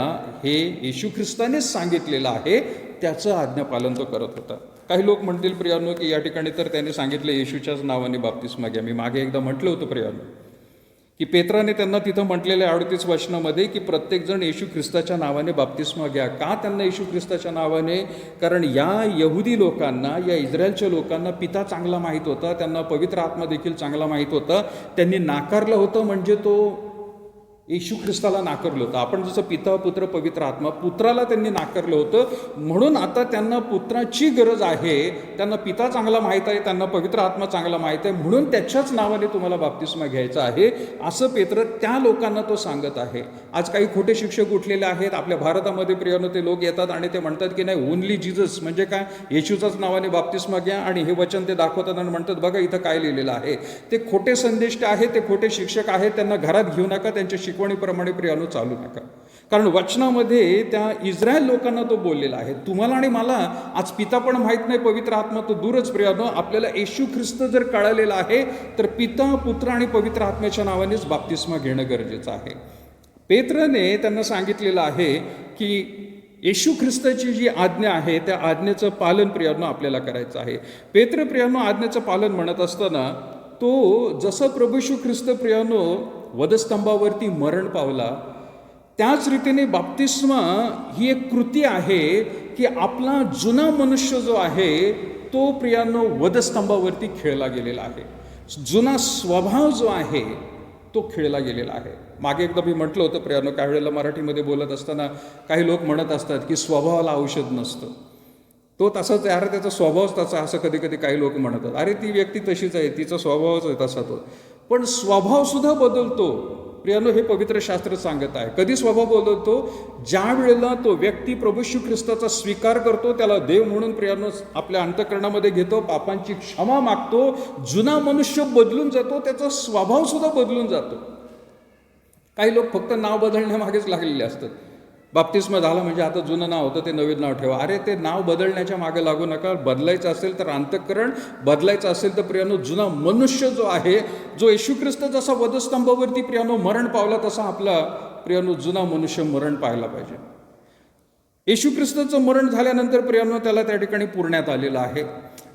Speaker 5: हे येशू ख्रिस्तानेच सांगितलेलं आहे, त्याचं आज्ञापालन तो करत होता. काही लोक म्हणतील प्रियांनो की या ठिकाणी तर त्यांनी सांगितलं येशूच्याच नावाने बाप्तिस्मा घ्या. मी मागे एकदा म्हटलं होतं प्रियांनो की पेत्राने त्यांना तिथं म्हटलेलं आहे 38 वचनामध्ये की प्रत्येकजण येशू ख्रिस्ताच्या नावाने बाप्तिस्मा घ्या. का त्यांना येशू ख्रिस्ताच्या नावाने? कारण या यहुदी लोकांना, या इस्रायलच्या लोकांना पिता चांगला माहीत होता, त्यांना पवित्र आत्मा देखील चांगला माहीत होता. त्यांनी नाकारलं होतं म्हणजे तो येशू ख्रिस्ताला नाकारलं होतं. आपण जसं पिता पुत्र पवित्र आत्मा, पुत्राला त्यांनी नाकारलं होतं, म्हणून आता त्यांना पुत्राची गरज आहे. त्यांना पिता चांगला माहीत आहे, त्यांना पवित्र आत्मा चांगला माहीत आहे, म्हणून त्याच्याच नावाने तुम्हाला बाप्तिस्मा घ्यायचा आहे, असं पेत्र त्या लोकांना तो सांगत आहे. आज काही खोटे शिक्षक उठलेले आहेत आपल्या भारतामध्ये. प्रियानो, ते लोक येतात आणि ते म्हणतात की नाही, ओनली जीजस म्हणजे काय, येशूच्याच नावाने बाप्तिस्मा घ्या, आणि हे वचन ते दाखवतात आणि म्हणतात बघा इथं काय लिहिलेलं आहे. ते खोटे संदेष्ट आहेत, ते खोटे शिक्षक आहेत. त्यांना घरात घेऊ नका, त्यांच्या शिकवणीप्रमाणे प्रियानो चालू नका. कारण वचनामध्ये त्या इस्रायल लोकांना तो बोललेला आहे. तुम्हाला आणि मला आज पिता पण माहीत नाही, पवित्र आत्मा तो दूरच. प्रियानो, आपल्याला येशू ख्रिस्त जर कळालेला आहे तर पिता पुत्र आणि पवित्र आत्म्याच्या नावानेच बाप्तिस्मा घेणं गरजेचं आहे. पेत्रने त्यांना सांगितलेलं आहे की येशू ख्रिस्ताची जी आज्ञा आहे त्या आज्ञेचं पालन प्रियानो आपल्याला करायचं आहे. पेत्र प्रियानो आज्ञेचं पालन म्हणत असताना तो जसं प्रभू येशू ख्रिस्त प्रियानो वधस्तंभावरती मरण पावला, त्याच रीतीने बाप्तिस्मा ही एक कृती आहे की आपला जुना मनुष्य जो आहे तो प्रियानो वधस्तंभावरती खेळला गेलेला आहे. जुना स्वभाव जो आहे तो खेळला गेलेला आहे. मागे एकदा मी म्हटलं होतं प्रियानो, काही वेळेला मराठीमध्ये बोलत असताना काही लोक म्हणत असतात की स्वभावाला औषध नसतं, तो तसाच आहे, अरे त्याचा स्वभावच तसा, असं कधी कधी काही लोक म्हणतात. अरे ती व्यक्ती तशीच आहे, तिचा स्वभावच आहे तसा तो. पण स्वभावसुद्धा बदलतो प्रियानो, हे पवित्र शास्त्र सांगत आहे. कधी स्वभाव बदलतो? ज्या वेळेला तो व्यक्ती प्रभू येशू ख्रिस्ताचा स्वीकार करतो, त्याला देव म्हणून प्रियानो आपल्या अंतःकरणामध्ये घेतो, पापांची क्षमा मागतो, जुना मनुष्य बदलून जातो, त्याचा स्वभाव सुद्धा बदलून जातो. काही लोक फक्त नाव बदलण्यामागेच लागलेले असतात. बाप्तिस्मा झाला म्हणजे आता जुनं नाव होतं ते नवीन नाव ठेवा. अरे ते नाव बदलण्याच्या मागे लागू नका. बदलायचं असेल तर अंतःकरण बदलायचं असेल तर प्रियानो जुना मनुष्य जो आहे, जो येशू ख्रिस्त जसा वधस्तंभावरती प्रियानो मरण पावला तसा आपला प्रियानो जुना मनुष्य मरण पाहायला पाहिजे. येशू ख्रिस्ताचं मरण झाल्यानंतर प्रियानो त्याला त्या ठिकाणी पुरण्यात आलेलं आहे.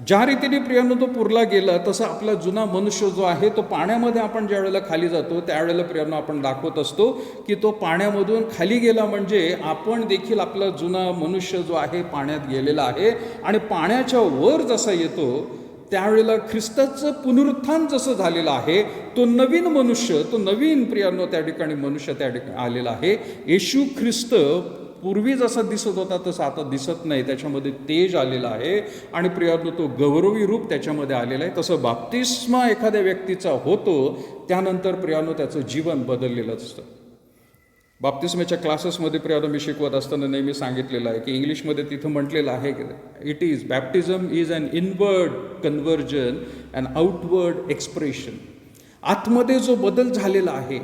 Speaker 5: ज्या रीतीने प्रियानो तो पुरला गेला तसं आपला जुना मनुष्य जो आहे तो पाण्यामध्ये आपण ज्या वेळेला खाली जातो त्यावेळेला प्रियानो आपण दाखवत असतो की तो पाण्यामधून खाली गेला म्हणजे आपण देखील आपला जुना मनुष्य जो आहे पाण्यात गेलेला आहे. आणि पाण्याच्या वर जसा येतो त्यावेळेला ख्रिस्ताचं पुनरुत्थान जसं झालेलं आहे, तो नवीन मनुष्य, तो नवीन प्रियानो त्या ठिकाणी मनुष्य त्या ठिकाणी आलेला आहे. येशू ख्रिस्त पूर्वी जसा दिसत होता तसं आता दिसत नाही, त्याच्यामध्ये तेज आलेला आहे आणि प्रियानो तो गौरवी रूप त्याच्यामध्ये आलेलं आहे. तसं बाप्तिस्मा एखाद्या व्यक्तीचा होतो त्यानंतर प्रियानो त्याचं जीवन बदललेलं असतं. बाप्तिस्माच्या क्लासेसमध्ये प्रियानो मी शिकवत असताना नेहमी सांगितलेलं आहे की इंग्लिशमध्ये तिथं म्हटलेलं आहे की it is baptism is an inward conversion and outward expression. आतमध्ये जो बदल झालेला आहे,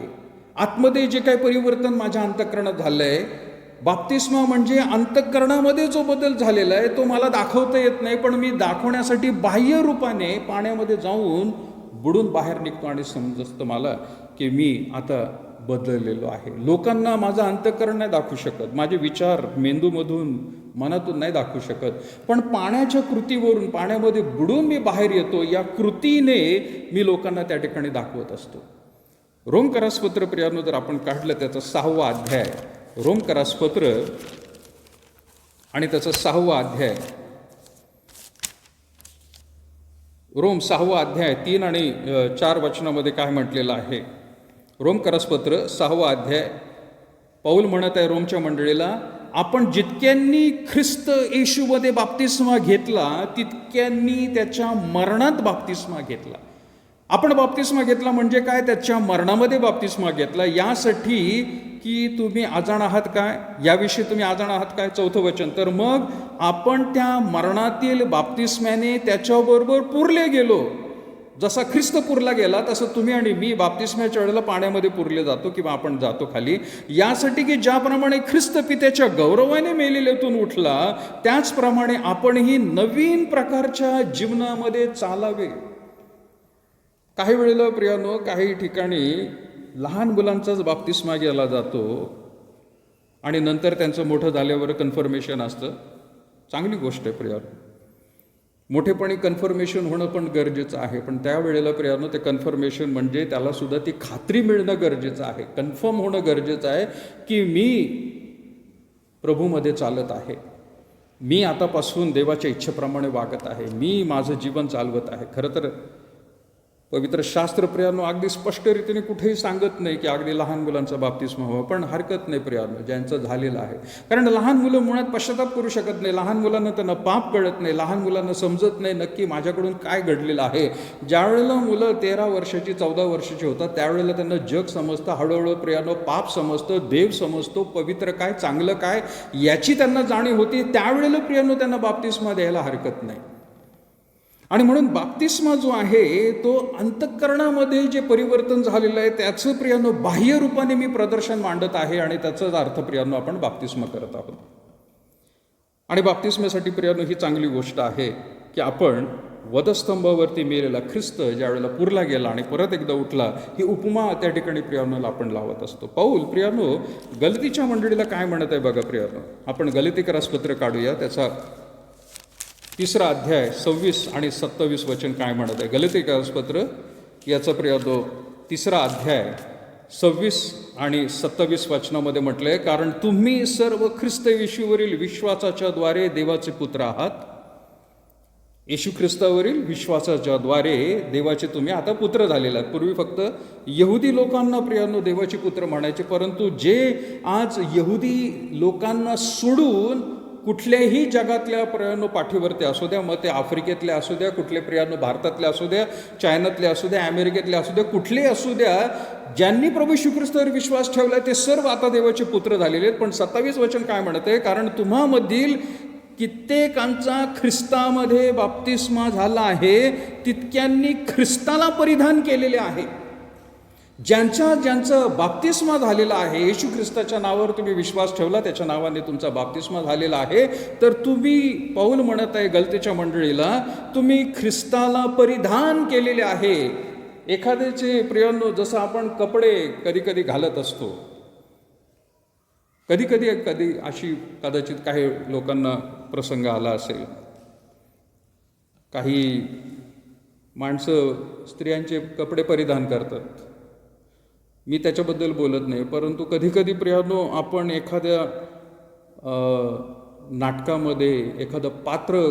Speaker 5: आतमध्ये जे काही परिवर्तन माझ्या अंतःकरणात झालं आहे, बाप्तिस्मा म्हणजे अंतःकरणामध्ये जो बदल झालेला आहे तो मला दाखवता येत नाही, पण मी दाखवण्यासाठी बाह्य रूपाने पाण्यामध्ये जाऊन बुडून बाहेर निघतो आणि समजतं मला की मी आता बदललेलो आहे. लोकांना माझं अंतःकरण नाही दाखवू शकत, माझे विचार मेंदूमधून मनातून नाही दाखवू शकत, पण पाण्याच्या कृतीवरून पाण्यामध्ये बुडून मी बाहेर येतो, या कृतीने मी लोकांना त्या ठिकाणी दाखवत असतो. रोमकरासपत्र प्रियानो जर आपण काढलं त्याचा 6वा अध्याय, रोमकरासपत्र आणि त्याचा 6वा अध्याय, रोम 6वा अध्याय 3 आणि 4 वचनामध्ये काय म्हटलेलं आहे. रोमकरासपत्र 6वा अध्याय, पौल म्हणत आहे रोमच्या मंडळीला, आपण जितक्यांनी ख्रिस्त येशूमध्ये बाप्तिस्मा घेतला तितक्यांनी त्याच्या मरणात बाप्तिस्मा घेतला. आपण बाप्तिस्मा घेतला म्हणजे काय? त्याच्या मरणामध्ये बाप्तिस्मा घेतला, यासाठी की तुम्ही अजाण आहात काय, याविषयी तुम्ही अजाण आहात काय. 4थं वचन, तर मग आपण त्या मरणातील बाप्तिस्म्याने त्याच्याबरोबर पुरले गेलो. जसा ख्रिस्त पुरला गेला तसं तुम्ही आणि मी बाप्तिस्म्याच्या वेळेला पाण्यामध्ये पुरले जातो किंवा आपण जातो खाली, यासाठी की ज्याप्रमाणे ख्रिस्त पित्याच्या गौरवाने मेलेल्यातून उठला त्याचप्रमाणे आपणही नवीन प्रकारच्या जीवनामध्ये चालावे. काही वेळेला प्रियानो काही ठिकाणी लहान मुलांचाच बाप्तिस्मा केला जातो आणि नंतर त्यांचं मोठं झाल्यावर कन्फर्मेशन असतं. चांगली गोष्ट आहे प्रियानो, मोठेपणी कन्फर्मेशन होणं पण गरजेचं आहे, पण त्यावेळेला प्रियानो ते कन्फर्मेशन म्हणजे त्याला सुद्धा ती खात्री मिळणं गरजेचं आहे, कन्फर्म होणं गरजेचं आहे की मी प्रभूमध्ये चालत आहे, मी आतापासून देवाच्या इच्छेप्रमाणे वागत आहे, मी माझं जीवन चालवत आहे. खरं तर पवित्र शास्त्र प्रियानो अगदी स्पष्ट रीतीने कुठेही सांगत नाही की अगदी लहान मुलांचा बाप्तिस्मा व्हावा, पण हरकत नाही प्रियानो ज्यांचं झालेलं आहे. कारण लहान मुलं मुळात पश्चाताप करू शकत नाही. लहान मुलांना त्यांना पाप कळत नाही. लहान मुलांना समजत नाही नक्की माझ्याकडून काय घडलेलं आहे. ज्यावेळेला मुलं 13 वर्षाची 14 वर्षाची होतात त्यावेळेला त्यांना जग समजतं. हळूहळू प्रियानो पाप समजतं, देव समजतो, पवित्र काय चांगलं काय याची त्यांना जाणीव होती. त्यावेळेला प्रियानो त्यांना बाप्तिस्मा द्यायला हरकत नाही. आणि म्हणून बाप्तिस्मा जो आहे तो अंतःकरणामध्ये जे परिवर्तन झालेलं आहे त्याचं प्रियानो बाह्य रूपाने मी प्रदर्शन मांडत आहे आणि त्याचाच अर्थ प्रियानो आपण बाप्तिस्मा करत आहोत. आणि बाप्तिस्म्यासाठी प्रियानो ही चांगली गोष्ट आहे की आपण वधस्तंभावरती मेलेला ख्रिस्त ज्या वेळेला पुरला गेला आणि परत एकदा उठला ही उपमा त्या ठिकाणी प्रियानोला आपण लावत असतो. पौल प्रियानो गलतीच्या मंडळीला काय म्हणत आहे बघा प्रियानो. आपण गलतीकरास पत्र काढूया, त्याचा 3रा अध्याय 26 आणि 27 वचन काय म्हणत आहे. गलतीकरास पत्र याचा प्रियानो 3रा अध्याय 26 आणि 27 वचनामध्ये म्हटलंय, कारण तुम्ही सर्व ख्रिस्त येशूवरील विश्वासाच्या द्वारे देवाचे पुत्र आहात. येशू ख्रिस्तावरील विश्वासाच्या द्वारे देवाचे तुम्ही आता पुत्र झालेले आहात. पूर्वी फक्त यहुदी लोकांना प्रियानो देवाचे पुत्र म्हणायचे, परंतु जे आज यहुदी लोकांना सोडून कुठल्याही जगातल्या प्रियानो पाठीवरती असू द्या, मग ते आफ्रिकेतले असू द्या, कुठले प्रियानो भारतातले असू द्या, चायनातले असू द्या, अमेरिकेतले असू द्या, कुठले असू द्या, ज्यांनी प्रभू येशू ख्रिस्तावर विश्वास ठेवला ते सर्व आता देवाचे पुत्र झालेले आहेत. पण 27 वचन काय म्हणत आहे, कारण तुम्हामधील कित्येकांचा ख्रिस्तामध्ये बाप्तिस्मा झाला आहे, तितक्यांनी ख्रिस्ताला परिधान केलेले आहे. ज्यांचा बाप्तिस्मा झालेला आहे, येशू ख्रिस्ताच्या नावावर तुम्ही विश्वास ठेवला, त्याच्या नावाने तुमचा बाप्तिस्मा झालेला आहे, तर तुम्ही, पौल म्हणत आहे गलतीच्या मंडळीला, तुम्ही ख्रिस्ताला परिधान केलेले आहे. एखाद्याचे प्रियानो जसं आपण कपडे कधी कधी घालत असतो, कधी अशी कदाचित काही लोकांना प्रसंग आला असेल, काही माणसं स्त्रियांचे कपडे परिधान करतात. मी त्याच्याबद्दल बोलत नाही, परंतु कधी प्रियानो आपण एखाद्या नाटकामध्ये एखादं पात्र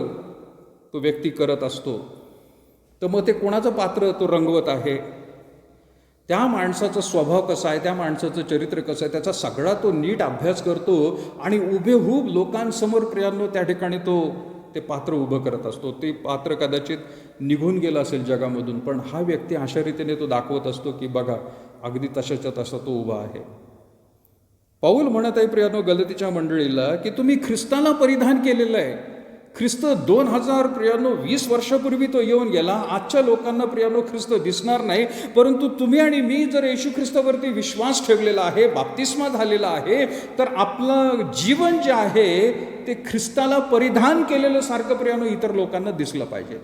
Speaker 5: तो व्यक्ती करत असतो, तर मग ते कोणाचं पात्र तो रंगवत आहे, त्या माणसाचा स्वभाव कसा आहे, त्या माणसाचं चरित्र कसं आहे, त्याचा सगळा तो नीट अभ्यास करतो आणि उभेहूब लोकांसमोर प्रियानो त्या ठिकाणी ते पात्र उभं करत असतो. ते पात्र कदाचित निघून गेलं असेल जगामधून, पण हा व्यक्ती अशा रीतीने तो दाखवत असतो की बघा अगदी तशाच्या तसा तो उभा आहे. पौल म्हणत आहे प्रियानो गलतीच्या मंडळीला की तुम्ही ख्रिस्ताला परिधान केलेलं आहे. ख्रिस्त 2000 प्रियानो 20 वर्षापूर्वी तो येऊन गेला. आजच्या लोकांना प्रियानो ख्रिस्त दिसणार नाही, परंतु तुम्ही आणि मी जर येशू ख्रिस्तावरती विश्वास ठेवलेला आहे, बाप्तिस्मा झालेला आहे, तर आपलं जीवन जे आहे ते ख्रिस्ताला परिधान केलेलं सारखं प्रियानो इतर लोकांना दिसलं पाहिजे.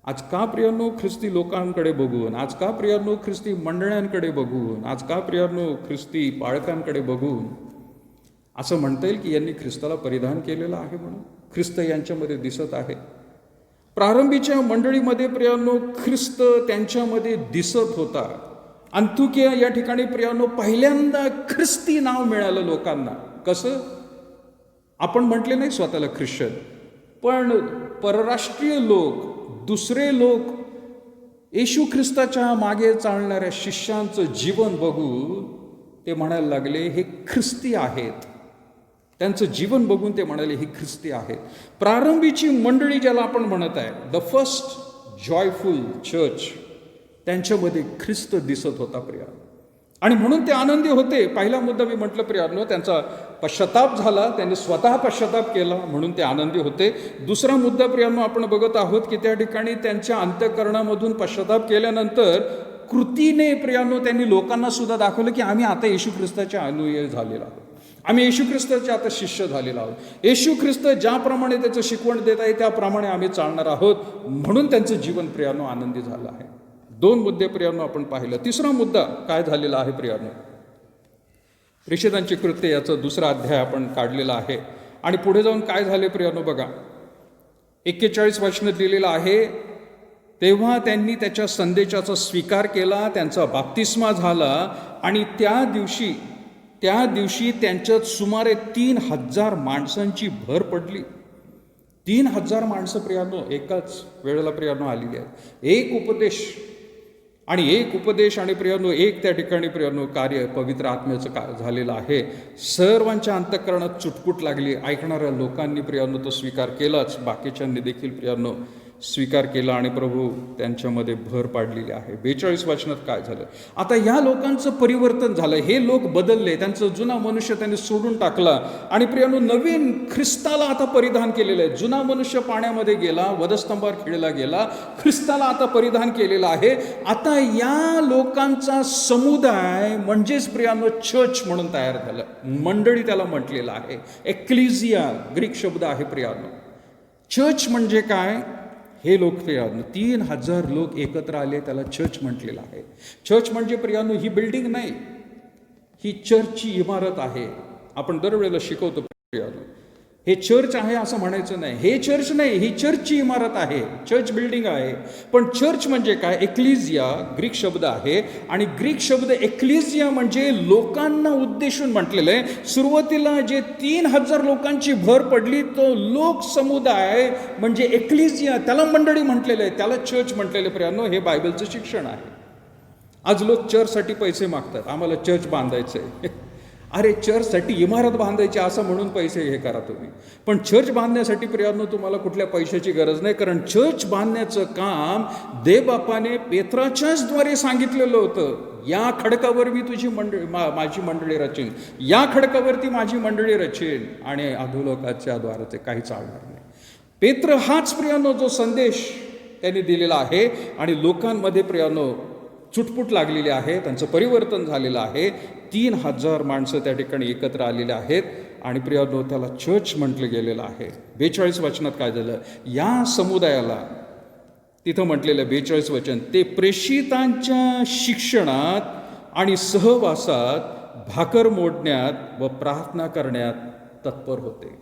Speaker 5: आज का प्रियानो ख्रिस्ती लोकांकडे बघून, आज का प्रियानो ख्रिस्ती मंडळांकडे बघून, आज का प्रियानो ख्रिस्ती पाळकांकडे बघून असं म्हणता येईल की यांनी ख्रिस्ताला परिधान केलेलं आहे म्हणून ख्रिस्त यांच्यामध्ये दिसत आहे. प्रारंभीच्या मंडळीमध्ये प्रियानो ख्रिस्त त्यांच्यामध्ये दिसत होता. अंतुकिया या ठिकाणी प्रियानो पहिल्यांदा ख्रिस्ती नाव मिळालं लोकांना. कसं? आपण म्हटले नाही स्वतःला ख्रिश्चन, पण परराष्ट्रीय लोक, दुसरे लोक येशू ख्रिस्ताच्या मागे चालणाऱ्या शिष्यांचं जीवन बघून ते म्हणायला लागले हे ख्रिस्ती आहेत. त्यांचं जीवन बघून ते म्हणाले हे ख्रिस्ती आहेत. प्रारंभीची मंडळी ज्याला आपण म्हणत आहे, द फर्स्ट जॉयफुल चर्च, त्यांच्यामध्ये ख्रिस्त दिसत होता प्रिया, आणि म्हणून ते आनंदी होते. पहिला मुद्दा मी म्हटलं प्रियानो, त्यांचा पश्चाताप झाला, त्यांनी स्वतः पश्चाताप केला म्हणून ते आनंदी होते. दुसरा मुद्दा प्रियानो आपण बघत आहोत की त्या ठिकाणी त्यांच्या अंतःकरणामधून पश्चाताप केल्यानंतर कृतीने प्रियानो त्यांनी लोकांना सुद्धा दाखवलं की आम्ही आता येशू ख्रिस्ताचे अनुयायी झालेलो आहोत, आम्ही येशू ख्रिस्ताचे आता शिष्य झालेलो आहोत. येशू ख्रिस्त ज्याप्रमाणे त्याचं शिकवण देत आहे त्याप्रमाणे आम्ही चालणार आहोत, म्हणून त्यांचं जीवन प्रियानो आनंदी झालं आहे. 2 मुद्दे प्रियानो आपण पाहिलं. तिसरा मुद्दा काय झालेला आहे प्रियानो, प्रेषितांची कृत्ये याचा 2रा अध्याय आपण काढलेला आहे. आणि पुढे जाऊन काय झाले प्रियानो बघा, 41 वचनात लिहिलेलं आहे, तेव्हा त्यांनी त्याच्या संदेशाचा स्वीकार केला, त्यांचा बाप्तिस्मा झाला आणि त्या दिवशी त्यांच्यात सुमारे 3000 माणसांची भर पडली. 3,000 माणसं प्रियानो एकाच वेळेला प्रियानो आलेली आहेत. एक उपदेश आणि प्रियानो एक त्या ठिकाणी प्रियानो कार्य पवित्र आत्म्याचं झालेलं आहे. सर्वांच्या अंतःकरणात चुटपुट लागली. ऐकणाऱ्या लोकांनी प्रियानो तो स्वीकार केलाच, बाकीच्यांनी देखील प्रियानो स्वीकार केला आणि प्रभू त्यांच्यामध्ये भर पाडलेली आहे. 42 वचनात काय झालं? आता या लोकांचं परिवर्तन झालं. हे लोक बदलले, त्यांचं जुना मनुष्य त्यांनी सोडून टाकला आणि प्रियानो नवीन ख्रिस्ताला आता परिधान केलेलं आहे. जुना मनुष्य पाण्यामध्ये गेला, वधस्तंभावर खिळला गेला, ख्रिस्ताला आता परिधान केलेलं आहे. आता या लोकांचा समुदाय म्हणजेच प्रियानो चर्च म्हणून तयार झालं. मंडळी त्याला म्हटलेलं आहे. एक्लिजिया ग्रीक शब्द आहे प्रियानो. चर्च म्हणजे काय? हे लोक प्रियानो 3,000 लोक एकत्र आले, त्याला चर्च म्हटलेलं आहे. चर्च म्हणजे प्रियानो ही बिल्डिंग नाही, ही चर्चची इमारत आहे. आपण दरवेळेला शिकवतो प्रियानो, हे चर्च आहे असं म्हणायचं नाही. हे चर्च नाही, ही चर्चची इमारत आहे, चर्च बिल्डिंग आहे. पण चर्च म्हणजे काय? एक्लिजिया ग्रीक शब्द आहे आणि ग्रीक शब्द एक्लिजिया म्हणजे लोकांना उद्देशून म्हटलेलं आहे. सुरुवातीला जे 3,000 लोकांची भर पडली तो लोक समुदाय म्हणजे एक्लिजिया, त्याला मंडळी म्हटलेलं आहे, त्याला चर्च म्हटलेलं प्रियानो. हे बायबलचं शिक्षण आहे. आज लोक चर्चसाठी पैसे मागतात, आम्हाला चर्च बांधायचं आहे. अरे चर्चसाठी इमारत बांधायची असं म्हणून पैसे हे करा तुम्ही. पण चर्च बांधण्यासाठी प्रियानो तुम्हाला कुठल्या पैशाची गरज नाही, कारण चर्च बांधण्याचं काम देवबापाने पेत्राच्याच द्वारे सांगितलेलं होतं. या खडकावर मी तुझी माझी मंडळी रचेन, या खडकावरती माझी मंडळी रचेन आणि अधोलोकाच्या द्वाराचे काही चालणार नाही. पेत्र हाच प्रियानो जो संदेश त्यांनी दिलेला आहे आणि लोकांमध्ये प्रियानो चुटपुट लागलेली आहे, त्यांचं परिवर्तन झालेलं आहे. 3,000 माणसं त्या ठिकाणी एकत्र आलेले आहेत आणि प्रियानो त्याला चर्च म्हटलं गेलेलं आहे. 42 वचनात काय झालं? या समुदायाला तिथं म्हटलेलं 42 वचन, ते प्रेषितांच्या शिक्षणात आणि सहवासात भाकर मोडण्यात व प्रार्थना करण्यात तत्पर होते.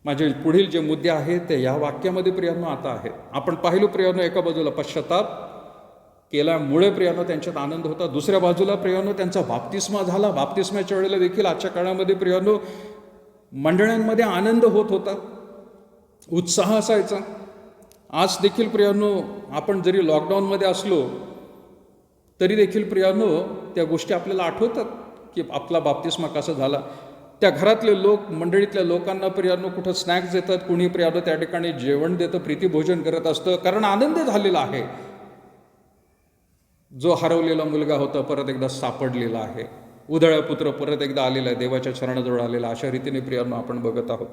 Speaker 5: माझे पुढील जे मुद्दे आहेत ते या वाक्यामध्ये प्रियानो आता आहेत. आपण पाहिलो प्रियानो, एका बाजूला पश्चाताप केल्यामुळे प्रियानो त्यांच्यात आनंद होता, दुसऱ्या बाजूला प्रियानो त्यांचा बाप्तिस्मा झाला. बाप्तिस्माच्या वेळेला देखील आजच्या काळामध्ये प्रियानो मंडळांमध्ये आनंद होत होता, उत्साह असायचा. आज देखील प्रियानो आपण जरी लॉकडाऊनमध्ये असलो तरी देखील प्रियानो त्या गोष्टी आपल्याला आठवतात की आपला बाप्तिस्मा कसा झाला. त्या घरातले लोक, मंडळीतल्या लोकांना प्रियानो कुठं स्नॅक्स देतात, कुणी प्रियानो त्या ठिकाणी जेवण देतं, प्रीतिभोजन करत असतं, कारण आनंद झालेला आहे. जो हरवलेला मुलगा होता परत एकदा सापडलेला आहे, उधळा पुत्र परत एकदा आलेला आहे, देवाच्या चरणाजवळ आलेला. अशा रीतीने प्रियानो आपण बघत आहोत.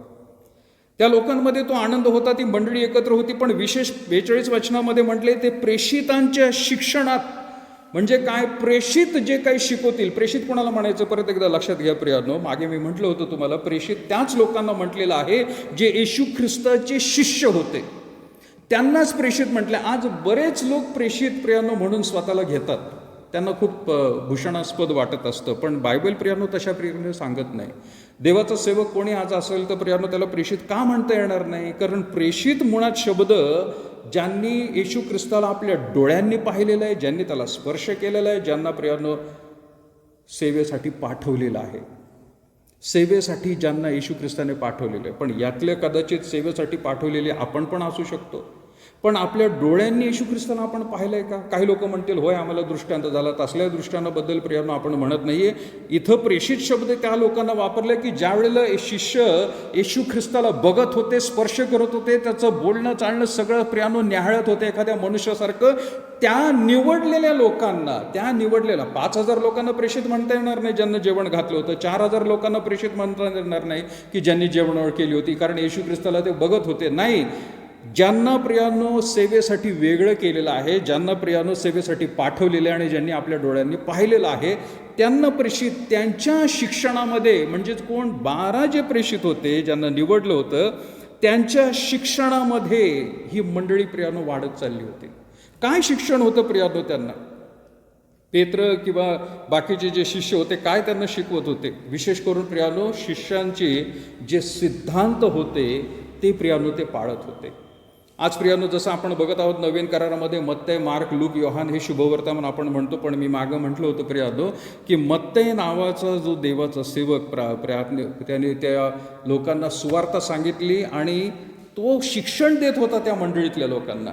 Speaker 5: त्या लोकांमध्ये तो आनंद होता, ती मंडळी एकत्र होती. पण विशेष 42 वचनामध्ये म्हटले ते प्रेषितांच्या शिक्षणात. म्हणजे काय? प्रेषित जे काही शिकवतील. प्रेषित कोणाला म्हणायचं परत एकदा लक्षात घ्या प्रियानो. मागे मी म्हटलं होतं तुम्हाला, प्रेषित त्याच लोकांना म्हटलेलं आहे जे येशू ख्रिस्ताचे शिष्य होते, त्यांनाच प्रेषित म्हटलं. आज बरेच लोक प्रेषित प्रियानो म्हणून स्वतःला घेतात, त्यांना खूप भूषणास्पद वाटत असतं. पण बायबल प्रियानो तशा प्रियाने सांगत नाही. देवाचा सेवक कोणी आज असेल तर प्रियानो त्याला प्रेषित का म्हणता येणार नाही? कारण प्रेषित मुळात शब्द ज्यांनी येशू ख्रिस्ताला आपल्या डोळ्यांनी पाहिलेलं आहे, ज्यांनी त्याला स्पर्श केलेला आहे, ज्यांना प्रियानो सेवेसाठी पाठवलेलं आहे, सेवेसाठी ज्यांना येशू ख्रिस्ताने पाठवलेलं आहे. पण यातले कदाचित सेवेसाठी पाठवलेले आपण पण असू शकतो. पण आपल्या डोळ्यांनी येशू ख्रिस्ताला आपण पाहिलं आहे का? काही लोक म्हणतील होय आम्हाला दृष्टांत झाला. तसल्या दृष्टांताबद्दल प्रियानो आपण म्हणत नाही आहे. इथं प्रेषित शब्द त्या लोकांना वापरले की ज्या वेळेला शिष्य येशू ख्रिस्ताला बघत होते, स्पर्श करत होते, त्याचं बोलणं चालणं सगळं प्रियानो न्याहाळत होते एखाद्या मनुष्यासारखं, त्या निवडलेल्या लोकांना, त्या निवडलेल्या 5,000 लोकांना प्रेषित म्हणता येणार नाही ज्यांना जेवण घातलं होतं. 4,000 लोकांना प्रेषित म्हणता येणार नाही की ज्यांनी जेवणावर केली होती, कारण येशू ख्रिस्ताला ते बघत होते. नाही, ज्यांना प्रियानो सेवेसाठी वेगळं केलेलं आहे, ज्यांना प्रियानो सेवेसाठी पाठवलेलं आहे आणि ज्यांनी आपल्या डोळ्यांनी पाहिलेलं आहे, त्यांना प्रेषित. त्यांच्या शिक्षणामध्ये म्हणजेच कोण 12 जे प्रेषित होते, ज्यांना निवडलं होतं, त्यांच्या शिक्षणामध्ये ही मंडळी प्रियानो वाढत चालली होती. काय शिक्षण होतं प्रियानो त्यांना? पेत्र किंवा बाकीचे जे शिष्य होते काय त्यांना शिकवत होते? विशेष करून प्रियानो शिष्यांचे जे सिद्धांत होते ते प्रियानो ते पाळत होते. आज प्रियानो, जसं आपण बघत आहोत नवीन करारामध्ये मत्तय, मार्क, लूक, योहान हे शुभवर्तमान आपण म्हणतो, पण मी मागं म्हटलं होतं प्रियानो की मत्तय नावाचा जो देवाचा सेवक त्याने त्या लोकांना सुवार्ता सांगितली आणि तो शिक्षण देत होता त्या मंडळीतल्या लोकांना.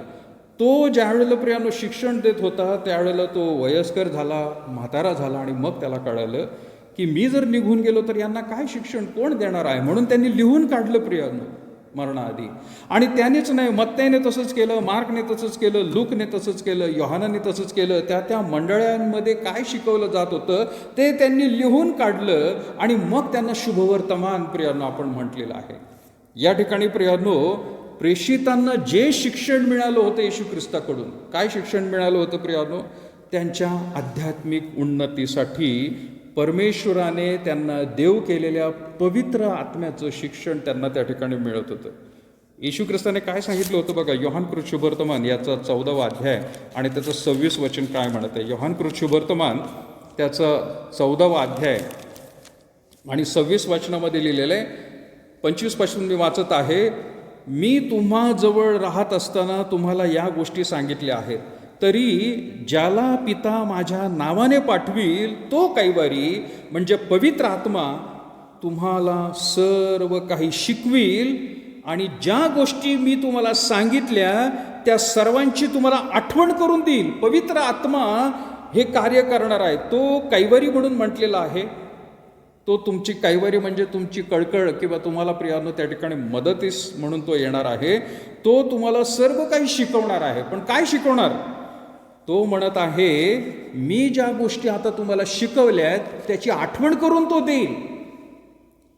Speaker 5: तो ज्यावेळेला प्रियानो शिक्षण देत होता त्यावेळेला तो वयस्कर झाला, म्हातारा झाला आणि मग त्याला कळालं की मी जर निघून गेलो तर यांना काय शिक्षण कोण देणार आहे, म्हणून त्यांनी लिहून काढलं प्रियानो मरणाआधी. आणि त्यानेच नाही, मत्तयने तसंच केलं, मार्कने तसंच केलं, लूकने तसंच केलं, योहानाने तसंच केलं. त्या मंडळांमध्ये काय शिकवलं जात होतं ते त्यांनी लिहून काढलं आणि मग त्यांना शुभवर्तमान प्रियानो आपण म्हटलेलं आहे. या ठिकाणी प्रियानो, प्रेषितांना जे शिक्षण मिळालं होतं येशू ख्रिस्ताकडून, काय शिक्षण मिळालं होतं प्रियानो? त्यांच्या आध्यात्मिक उन्नतीसाठी परमेश्वराने त्यांना देव केलेल्या पवित्र आत्म्याचं शिक्षण त्यांना त्या ठिकाणी मिळत होतं. येशू ख्रिस्ताने काय सांगितलं होतं बघा, योहानकृत शुभवर्तमान याचा 14वा अध्याय आणि त्याचं 26 वचन काय म्हणत आहे. योहानकृत शुभवर्तमान त्याचा 14वा अध्याय आणि 26 वचनामध्ये लिहिलेलं आहे. 25 पासून मी वाचत आहे. मी तुम्हाजवळ राहत असताना तुम्हाला या गोष्टी सांगितल्या आहेत, तरी ज्याला पिता माझ्या नावाने पाठवील तो कैवारी म्हणजे पवित्र आत्मा तुम्हाला सर्व काही शिकवील आणि ज्या गोष्टी मी तुम्हाला सांगितल्या त्या सर्वांची तुम्हाला आठवण करून देईल. पवित्र आत्मा हे कार्य करणार आहे. तो कैवारी म्हणून म्हटलेला आहे. तो तुमची कैवारी म्हणजे तुमची कळकळ किंवा तुम्हाला प्रियानो त्या ठिकाणी मदतीस म्हणून तो येणार आहे. तो तुम्हाला सर्व काही शिकवणार आहे. पण काय शिकवणार? तो म्हणत आहे, मी ज्या गोष्टी आता तुम्हाला शिकवल्यात त्याची आठवण करून तो देईल.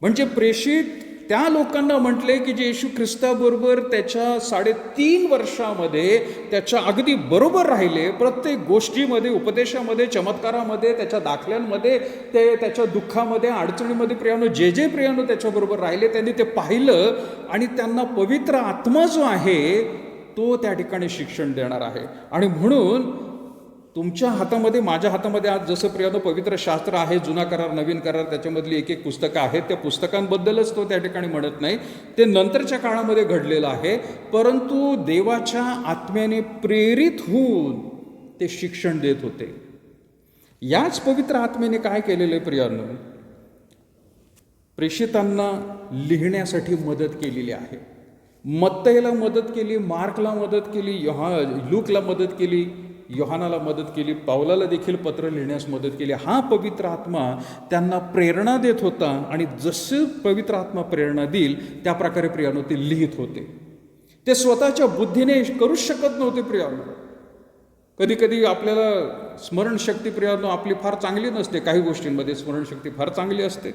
Speaker 5: म्हणजे प्रेषित त्या लोकांना म्हटले की जे येशू ख्रिस्ताबरोबर त्याच्या 3.5 वर्षामध्ये त्याच्या अगदी बरोबर राहिले, प्रत्येक गोष्टीमध्ये, उपदेशामध्ये, चमत्कारामध्ये, त्याच्या दाखल्यांमध्ये, ते त्याच्या दुःखामध्ये, अडचणीमध्ये प्रियानो जे प्रियानो त्याच्याबरोबर राहिले त्यांनी ते पाहिलं आणि त्यांना पवित्र आत्मा जो आहे तो त्या ठिकाणी शिक्षण देणार आहे. आणि म्हणून तुमच्या हातामध्ये, माझ्या हातामध्ये आज जसं प्रियानो पवित्र शास्त्र आहे, जुना करार, नवीन करार, त्याच्यामधली एक पुस्तकं आहेत. त्या पुस्तकांबद्दलच तो त्या ठिकाणी म्हणत नाही, ते नंतरच्या काळामध्ये घडलेलं आहे. परंतु देवाच्या आत्म्याने प्रेरित होऊन ते शिक्षण देत होते. याच पवित्र आत्म्याने काय केलेलं आहे प्रियानो? प्रेषितांना लिहिण्यासाठी मदत केलेली आहे. मत्तयला मदत केली, मार्कला मदत केली, लूकला मदत केली, योहानाला मदत केली, पावलाला देखील पत्र लिहिण्यास मदत केली. हा पवित्र आत्मा त्यांना प्रेरणा देत होता आणि जसं पवित्र आत्मा प्रेरणा देईल त्या प्रकारे प्रियानो ते लिहित होते. ते स्वतःच्या बुद्धीने करूच शकत नव्हते प्रियानो. कधी कधी आपल्याला स्मरणशक्ती प्रियानो आपली फार चांगली नसते, काही गोष्टींमध्ये स्मरणशक्ती फार चांगली असते,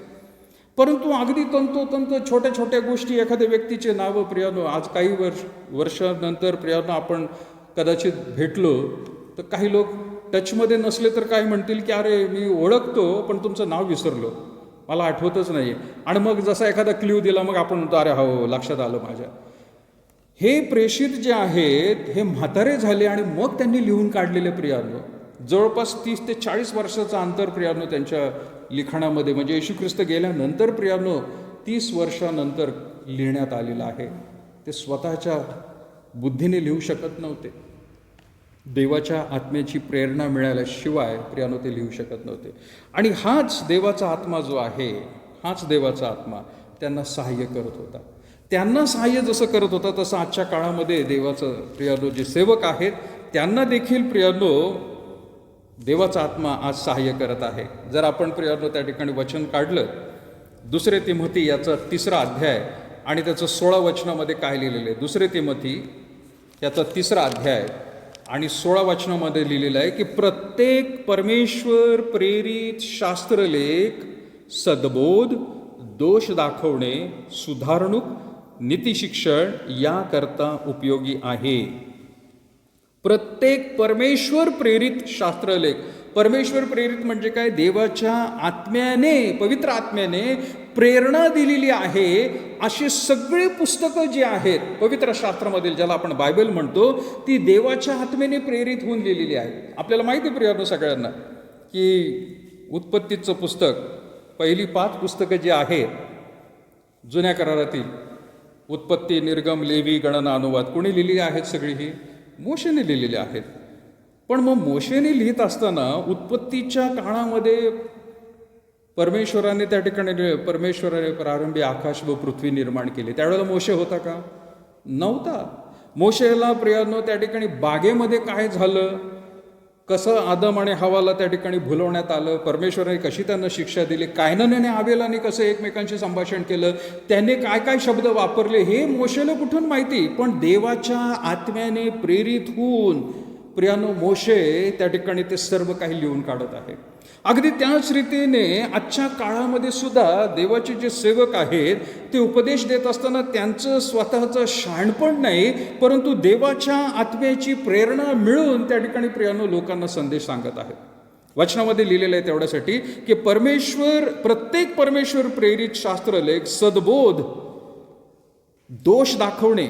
Speaker 5: परंतु अगदी तंतोतंत छोट्या छोट्या गोष्टी, एखाद्या व्यक्तीचे नावं प्रियानो आज काही वर्षानंतर प्रियानो आपण कदाचित भेटलो तर काही लोक टचमध्ये नसले तर काय म्हणतील की अरे मी ओळखतो पण तुमचं नाव विसरलो, मला आठवतच नाही. आणि मग जसा एखादा क्ल्यू दिला मग आपण म्हणतो अरे हो लक्षात आलं माझ्या. हे प्रेषित जे आहेत हे म्हातारे झाले आणि मग त्यांनी लिहून काढलेले प्रियानो जवळपास 30 ते 40 वर्षाचं अंतर प्रियानो त्यांच्या लिखाणामध्ये, म्हणजे येशू ख्रिस्त गेल्यानंतर प्रियानो 30 वर्षानंतर लिहिण्यात आलेलं आहे. ते स्वतःच्या बुद्धीने लिहू शकत नव्हते. देवाच्या आत्म्याची प्रेरणा मिळाल्याशिवाय प्रियानो ते लिहू शकत नव्हते. आणि हाच देवाचा आत्मा जो आहे, हाच देवाचा आत्मा त्यांना सहाय्य करत होता. त्यांना सहाय्य जसं करत होता तसं आजच्या काळामध्ये देवाचं प्रियानो जे सेवक आहेत त्यांना देखील प्रियानो देवाचा आत्मा आज सहाय्य करत आहे. जर आपण प्रियानो त्या ठिकाणी वचन काढलं 2 तिमोथी याचा 3रा अध्याय आणि त्याचं 16 वचनामध्ये काय लिहिलेलं आहे. 2 तिमोथी याचा 3रा अध्याय आणि 16 वचनामध्ये लिहिलेलं आहे की प्रत्येक परमेश्वर प्रेरित शास्त्रलेख सद्बोध, दोष दाखवणे, सुधारणूक, नीतिशिक्षण याकरता उपयोगी आहे. प्रत्येक परमेश्वर प्रेरित शास्त्रलेख. परमेश्वर प्रेरित म्हणजे काय? देवाच्या आत्म्याने, पवित्र आत्म्याने प्रेरणा दिलेली आहे अशी सगळी पुस्तकं जी आहेत पवित्र शास्त्रामधील, ज्याला आपण बायबल म्हणतो, ती देवाच्या आत्म्याने प्रेरित होऊन लिहिलेली आहे. आपल्याला माहिती प्रियानो सगळ्यांना की उत्पत्तीचं पुस्तक, पहिली 5 पुस्तकं जी आहेत जुन्या करारातील, उत्पत्ती, निर्गम, लेवी, गणना, अनुवाद कोणी लिहिली आहेत सगळी ही? मोशेने लिहिलेली आहेत. पण मग मोशेने लिहित असताना उत्पत्तीच्या काळामध्ये परमेश्वराने त्या ठिकाणी प्रारंभी आकाश व पृथ्वी निर्माण केली. त्यावेळेला मोशे होता का? नव्हता. मोशेला प्रियांनो त्या ठिकाणी बागेमध्ये काय झालं, कसं आदम आणि हवाला त्या ठिकाणी भुलवण्यात आलं, परमेश्वराने कशी त्यांना शिक्षा दिली, कायनाने आबेलाने कसं एकमेकांशी संभाषण केलं, त्याने काय काय शब्द वापरले हे मोशेला कुठून माहिती. पण देवाच्या आत्म्याने प्रेरित होऊन प्रियांनो मोशे त्या ठिकाणी ते सर्व काही लिहून काढत आहे. अगदी त्याच रीतीने आजच्या काळामध्ये सुद्धा देवाचे जे सेवक आहेत ते उपदेश देत असताना त्यांचं स्वतःचं शहाणपण नाही, परंतु देवाच्या आत्म्याची प्रेरणा मिळून त्या ठिकाणी प्रियांनो लोकांना संदेश सांगत आहेत. वचनामध्ये लिहिलेलं आहे तेवढ्यासाठी की प्रत्येक परमेश्वर प्रेरित शास्त्रलेख सद्बोध, दोष दाखवणे,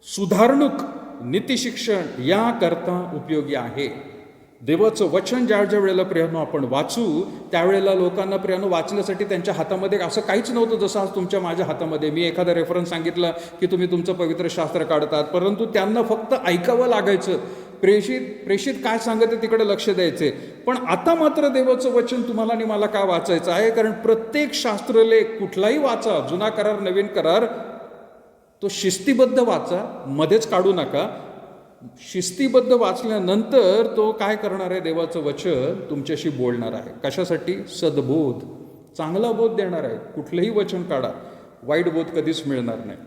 Speaker 5: सुधारणूक, नीतिशिक्षण याकरता उपयोगी आहे. देवाचं वचन ज्या वेळेला प्रियांनो आपण वाचू त्यावेळेला लोकांना प्रियांनो वाचण्यासाठी त्यांच्या हातामध्ये असं काहीच नव्हतं जसं आज तुमच्या माझ्या हातामध्ये. मी एखादा रेफरन्स सांगितला की तुम्ही तुमचं पवित्र शास्त्र काढतात, परंतु त्यांना फक्त ऐकावं लागायचं. प्रेषित काय सांगते तिकडे लक्ष द्यायचे. पण आता मात्र देवाचं वचन तुम्हाला आणि मला का वाचायचं आहे? कारण प्रत्येक शास्त्रलेख कुठलाही वाचा, जुना करार नवीन करार, तो शिस्तीबद्ध वाचा, मध्येच काढू नका. शिस्तीबद्ध वाचल्यानंतर तो काय करणार आहे? देवाचं वचन तुमच्याशी बोलणार आहे. कशासाठी? सद्बोध, चांगला बोध देणार आहे. कुठलंही वचन काढा, वाईट बोध कधीच मिळणार नाही.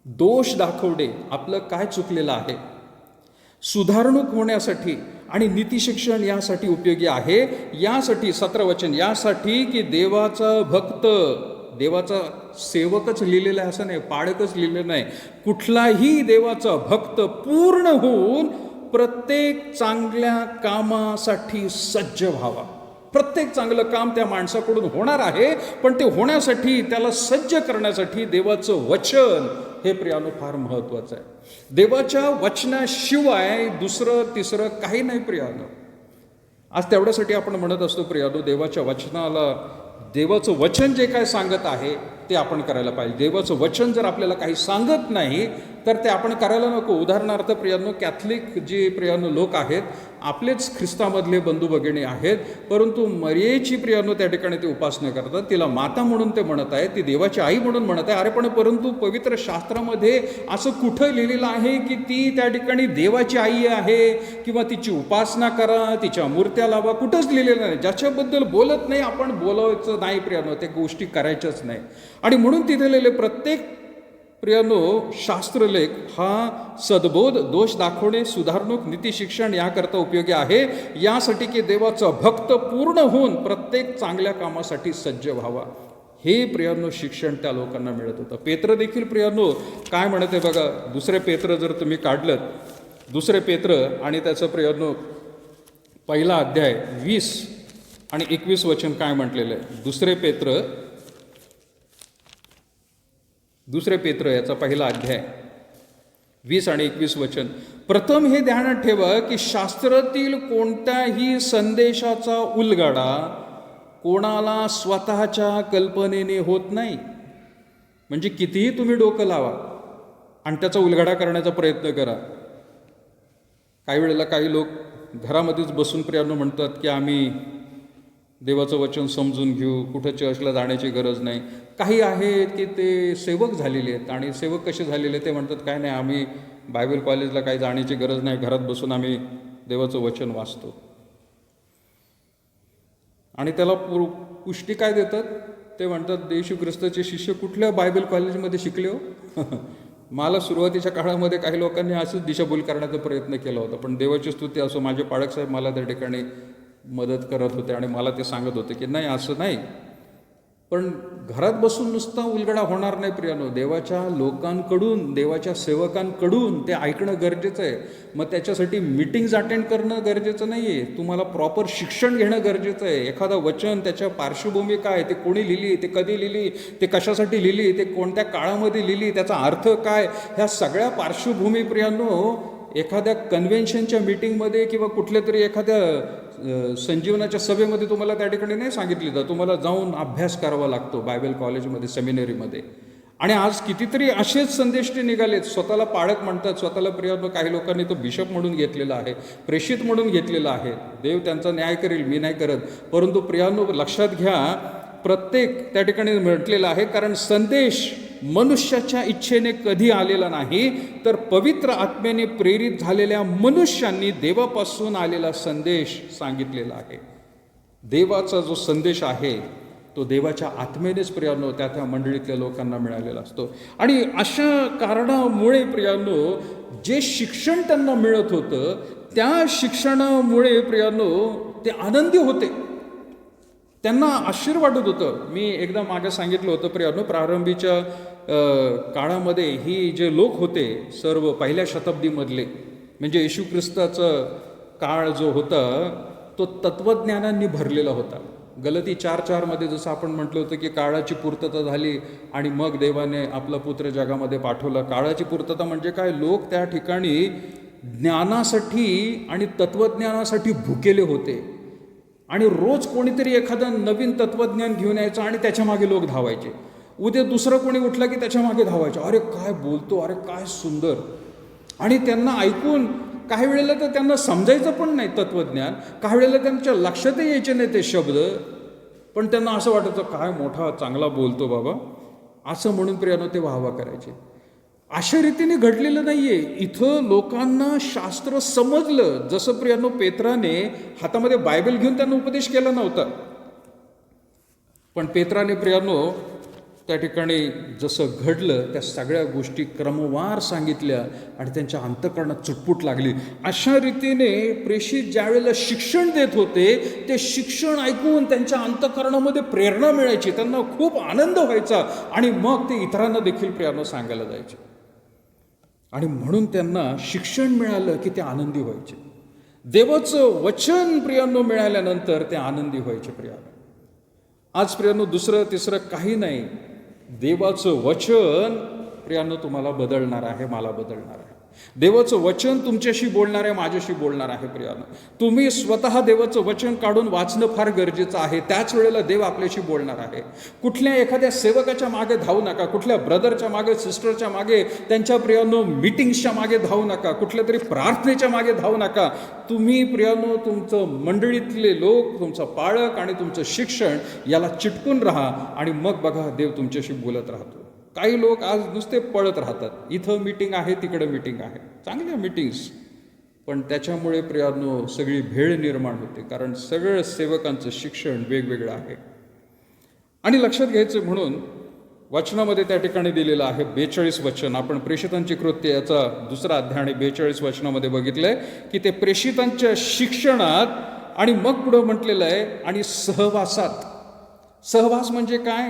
Speaker 5: दोष दाखवणे, आपलं काय चुकलेलं आहे, सुधारणूक होण्यासाठी आणि नीतिशिक्षण यासाठी उपयोगी आहे. यासाठी 17 वचन, यासाठी की देवाचा भक्त, देवाचा सेवकच लिहिलेला आहे असं नाही, पाडकच लिहिलेलं नाही, कुठलाही देवाचा भक्त पूर्ण होऊन प्रत्येक चांगल्या कामासाठी सज्ज व्हावा. प्रत्येक चांगलं काम त्या माणसाकडून होणार आहे, पण ते होण्यासाठी त्याला सज्ज करण्यासाठी देवाचं वचन हे प्रियानो फार महत्वाचं आहे. देवाच्या वचनाशिवाय दुसरं तिसरं काही नाही प्रियानो. आज तेवढ्यासाठी आपण म्हणत असतो प्रियानो, देवाच्या वचनाला, देवाचं वचन जे काय सांगत आहे ते आपण करायला पाहिजे. देवाचं वचन जर आपल्याला काही सांगत नाही तर ते आपण करायला नको. उदाहरणार्थ प्रियांनो, कॅथलिक जे प्रियांनो लोक आहेत, आपलेच ख्रिस्तामधले बंधू भगिनी आहेत, परंतु मरियेची प्रियांनो त्या ठिकाणी ते उपासना करतात. तिला माता म्हणून ते म्हणत आहेत, ती देवाची आई म्हणून म्हणत आहे. अरे पण परंतु पवित्र शास्त्रामध्ये असं कुठं लिहिलेलं आहे की ती त्या ठिकाणी देवाची आई आहे किंवा तिची उपासना करा, तिच्या मूर्त्या लावा? कुठंच लिहिलेलं नाही. ज्याच्याबद्दल बोलत नाही आपण बोलायचं नाही प्रियांनो, त्या गोष्टी करायच्याच नाही. आणि म्हणून तिथे लिहिलेले प्रत्येक प्रियांनो शास्त्रलेख हा सद्बोध, दोष दाखवणे, सुधारणूक, नीतिशिक्षण याकरता उपयोगी आहे. यासाठी की देवाचा भक्त पूर्ण होऊन प्रत्येक चांगल्या कामासाठी सज्ज व्हावा. हे प्रियांनो शिक्षण त्या लोकांना मिळत होतं. पेत्र देखील प्रियांनो काय म्हणते बघा, दुसरे पेत्र जर तुम्ही काढलं, दुसरे पेत्र आणि त्याचं प्रियांनो पहिला अध्याय 20 आणि 21 वचन काय म्हटलेलं आहे? दुसरे पेत्र याचा पहिला अध्याय 20 आणि 21 वचन. प्रथम हे ध्यानात ठेवा की शास्त्रातील कोणत्याही संदेशाचा उलगडा कोणाला स्वतःच्या कल्पनेने होत नाही. म्हणजे कितीही तुम्ही डोकं लावा आणि त्याचा उलगडा करण्याचा प्रयत्न करा. काही वेळेला काही लोक घरामध्येच बसून प्रियांनो म्हणतात की आम्ही देवाचं वचन समजून घेऊ, कुठं चर्चला जाण्याची गरज नाही. काही आहेत की ते सेवक झालेले आहेत आणि सेवक कसे झालेले ते म्हणतात काय नाही, आम्ही बायबल कॉलेजला काही जाण्याची गरज नाही, घरात बसून आम्ही देवाचं वचन वाचतो. आणि त्याला पुष्टी काय देतात? ते म्हणतात येशू ख्रिस्ताचे शिष्य कुठल्या बायबल कॉलेजमध्ये शिकले हो? मला सुरुवातीच्या काळामध्ये काही लोकांनी असंच दिशाभूल करण्याचा प्रयत्न केला होता, पण देवाची स्तुती असो, माझे पाळकसाहेब मला त्या ठिकाणी मदत करत होते आणि मला ते सांगत होते की नाही असं नाही. पण घरात बसून नुसता उलगडा होणार नाही प्रियानो. देवाच्या लोकांकडून, देवाच्या सेवकांकडून ते ऐकणं गरजेचं आहे. मग त्याच्यासाठी मीटिंग्ज अटेंड करणं गरजेचं नाही आहे, तुम्हाला प्रॉपर शिक्षण घेणं गरजेचं आहे. एखादं वचन, त्याच्या पार्श्वभूमी काय, ते कोणी लिहिली, ते कधी लिहिली, ते कशासाठी लिहिली, ते कोणत्या काळामध्ये लिहिली, त्याचा अर्थ काय, ह्या सगळ्या पार्श्वभूमी प्रियांनो एखाद्या कन्व्हेन्शनच्या मीटिंगमध्ये किंवा कुठल्या तरी एखाद्या संजीवनाच्या सभेमध्ये तुम्हाला त्या ठिकाणी नाही सांगितली जात. तुम्हाला जाऊन अभ्यास करावा लागतो बायबल कॉलेजमध्ये, सेमिनरीमध्ये. आणि आज कितीतरी असेच संदेश ते निघालेत. स्वतःला पाळक म्हणतात, स्वतःला प्रियानो काही लोकांनी तो बिशप म्हणून घेतलेला आहे, प्रेषित म्हणून घेतलेला आहे. देव त्यांचा न्याय करेल, मी नाही करत. परंतु प्रियानो लक्षात घ्या, प्रत्येक त्या ठिकाणी म्हटलेलं आहे, कारण संदेश मनुष्याच्या इच्छेने कधी आलेला नाही, तर पवित्र आत्म्याने प्रेरित झालेल्या मनुष्यांनी देवापासून आलेला संदेश सांगितलेला आहे. देवाचा जो संदेश आहे तो देवाच्या आत्मेनेच प्रियानो त्या त्या मंडळीतल्या लोकांना मिळालेला असतो. आणि अशा कारणामुळे प्रियानो जे शिक्षण त्यांना मिळत होतं, त्या शिक्षणामुळे प्रियानो ते आनंदी होते, त्यांना आश्चर्य वाटत होतं. मी एकदा मागे सांगितलं होतं प्रियानो, प्रारंभीच्या काळामध्ये ही जे लोक होते सर्व पहिल्या शताब्दीमधले, म्हणजे येशू ख्रिस्ताचा काळ जो होता तो तत्वज्ञानांनी भरलेला होता. गलती 4:4 जसं आपण म्हटलं होतं की काळाची पूर्तता झाली आणि मग देवाने आपला पुत्र जगामध्ये पाठवला. काळाची पूर्तता म्हणजे काय? लोक त्या ठिकाणी ज्ञानासाठी आणि तत्वज्ञानासाठी भुकेले होते आणि रोज कोणीतरी एखादं नवीन तत्वज्ञान घेऊन यायचं आणि त्याच्या मागे लोक धावायचे. उद्या दुसरं कोणी उठला की त्याच्या मागे धावायचे, अरे काय बोलतो, अरे काय सुंदर. आणि त्यांना ऐकून काही वेळेला तर त्यांना समजायचं पण नाही तत्वज्ञान, काही वेळेला त्यांच्या लक्षातही यायचे नाही ते शब्द, पण त्यांना असं वाटायचं काय मोठा चांगला बोलतो बाबा, असं म्हणून प्रियानो ते वाहवा करायचे. अशा रीतीने घडलेलं नाहीये. इथं लोकांना शास्त्र समजलं. जसं प्रियानो पेत्राने हातामध्ये बायबल घेऊन त्यांना उपदेश केला नव्हता, पण पेत्राने प्रियानो त्या ठिकाणी जसं घडलं त्या सगळ्या गोष्टी क्रमवार सांगितल्या आणि त्यांच्या अंतःकरणात चुटपुट लागली. अशा रीतीने प्रेषित ज्या वेळेला शिक्षण देत होते ते शिक्षण ऐकून त्यांच्या अंतःकरणामध्ये प्रेरणा मिळायची, त्यांना खूप आनंद व्हायचा आणि मग ते इतरांना देखील प्रियानो सांगायला जायचे. आणि म्हणून त्यांना शिक्षण मिळालं की ते आनंदी व्हायचे. देवाचं वचन प्रियानो मिळाल्यानंतर ते आनंदी व्हायचे. प्रियानो आज प्रियानो दुसरं तिसरं काही नाही, देवाचं वचन प्रियानो तुम्हाला बदलणार आहे, मला बदलणार आहे. देवाचं वचन तुमच्याशी बोलणार आहे, माझ्याशी बोलणार आहे. प्रियानो तुम्ही स्वतः देवाचं वचन काढून वाचणं फार गरजेचं आहे. त्याच वेळेला देव आपल्याशी बोलणार आहे. कुठल्या एखाद्या सेवकाच्या मागे धावू नका, कुठल्या ब्रदरच्या मागे, सिस्टरच्या मागे, त्यांच्या प्रियानो मीटिंग्सच्या मागे धावू नका, कुठल्या तरी प्रार्थनेच्या मागे धावू नका. तुम्ही प्रियानो तुमचं मंडळीतले लोक, तुमचा पाळक आणि तुमचं शिक्षण याला चिटकून राहा आणि मग बघा देव तुमच्याशी बोलत राहतो. काही लोक आज नुसते पळत राहतात, इथं मीटिंग आहे तिकडं मीटिंग आहे, चांगल्या मीटिंग्स, पण त्याच्यामुळे प्रियानो सगळी भेळ निर्माण होते, कारण सगळं सेवकांचं शिक्षण वेगवेगळं आहे. आणि लक्षात घ्यायचं म्हणून वचनामध्ये त्या ठिकाणी दिलेलं आहे 42 वचन. आपण प्रेषितांची कृत्य याचा 2रा अध्याय आणि 42 वचनामध्ये बघितलंय की ते प्रेषितांच्या शिक्षणात आणि मग पुढं म्हटलेलं आहे आणि सहवासात. सहवास म्हणजे काय?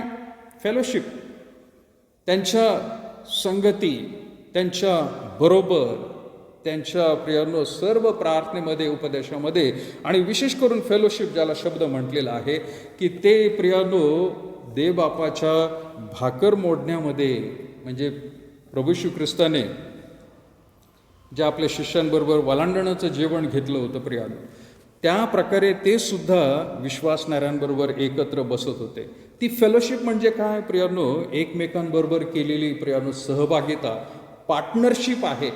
Speaker 5: फेलोशिप, त्यांच्या संगती, त्यांच्या बरोबर, त्यांच्या प्रियानो सर्व प्रार्थनेमध्ये, उपदेशामध्ये आणि विशेष करून फेलोशिप ज्याला शब्द म्हटलेला आहे की ते प्रियानो देवबापाच्या भाकर मोडण्यामध्ये, म्हणजे प्रभू येशू ख्रिस्ताने ज्या आपल्या शिष्यांबरोबर वलांडणाचं जेवण घेतलं होतं प्रियानो, त्या प्रकारे ते सुद्धा विश्वासणाऱ्यांबरोबर एकत्र बसत होते. ती फेलोशिप म्हणजे काय प्रियानो? एकमेकांबरोबर केलेली प्रियानो सहभागिता, पार्टनरशिप आहे.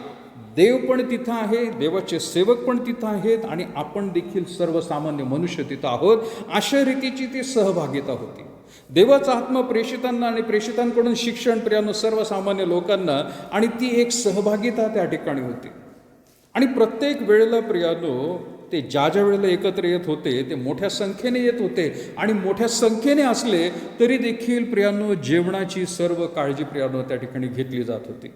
Speaker 5: देव पण तिथं आहे, देवाचे सेवक पण तिथं आहेत आणि आपण देखील सर्वसामान्य मनुष्य तिथं आहोत. अशा रीतीची ती सहभागिता होती. देवाचा आत्मा प्रेषितांना आणि प्रेषितांकडून शिक्षण प्रियानो सर्वसामान्य लोकांना, आणि ती एक सहभागिता त्या ठिकाणी होती. आणि प्रत्येक वेळेला प्रियानो ते ज्या वेळेला एकत्र येत होते ते मोठ्या संख्येने येत होते आणि मोठ्या संख्येने असले तरी देखील प्रियानो जेवणाची सर्व काळजी प्रियानो त्या ठिकाणी घेतली जात होती.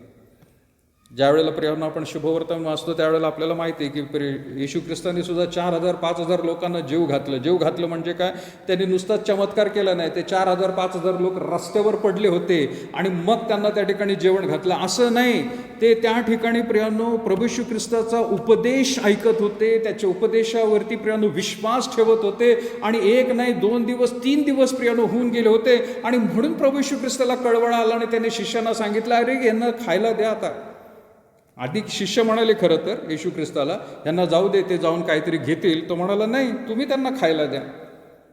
Speaker 5: ज्या वेळेला प्रियानो आपण शुभवर्तमान वाचतो त्यावेळेला आपल्याला माहिती आहे की येशू ख्रिस्ताने सुद्धा 4,000-5,000 लोकांना जेव घातलं. जेव घातलं म्हणजे काय? त्यांनी नुसताच चमत्कार केला नाही, ते 4,000-5,000 लोक रस्त्यावर पडले होते आणि मग त्यांना त्या ठिकाणी जेवण घातलं असं नाही. ते त्या ठिकाणी प्रियानो प्रभू येशू ख्रिस्ताचा उपदेश ऐकत होते, त्याच्या उपदेशावरती प्रियानो विश्वास ठेवत होते आणि 1 नाही 2 दिवस 3 दिवस प्रियानो होऊन गेले होते. आणि म्हणून प्रभू येशू ख्रिस्ताला कळवळा आला आणि त्याने शिष्यांना सांगितलं, अरे यांना खायला द्या. आता आधी शिष्य म्हणाले खरं तर येशू ख्रिस्ताला, यांना जाऊ दे, ते जाऊन काहीतरी घेतील. तो म्हणाला नाही, तुम्ही त्यांना खायला द्या.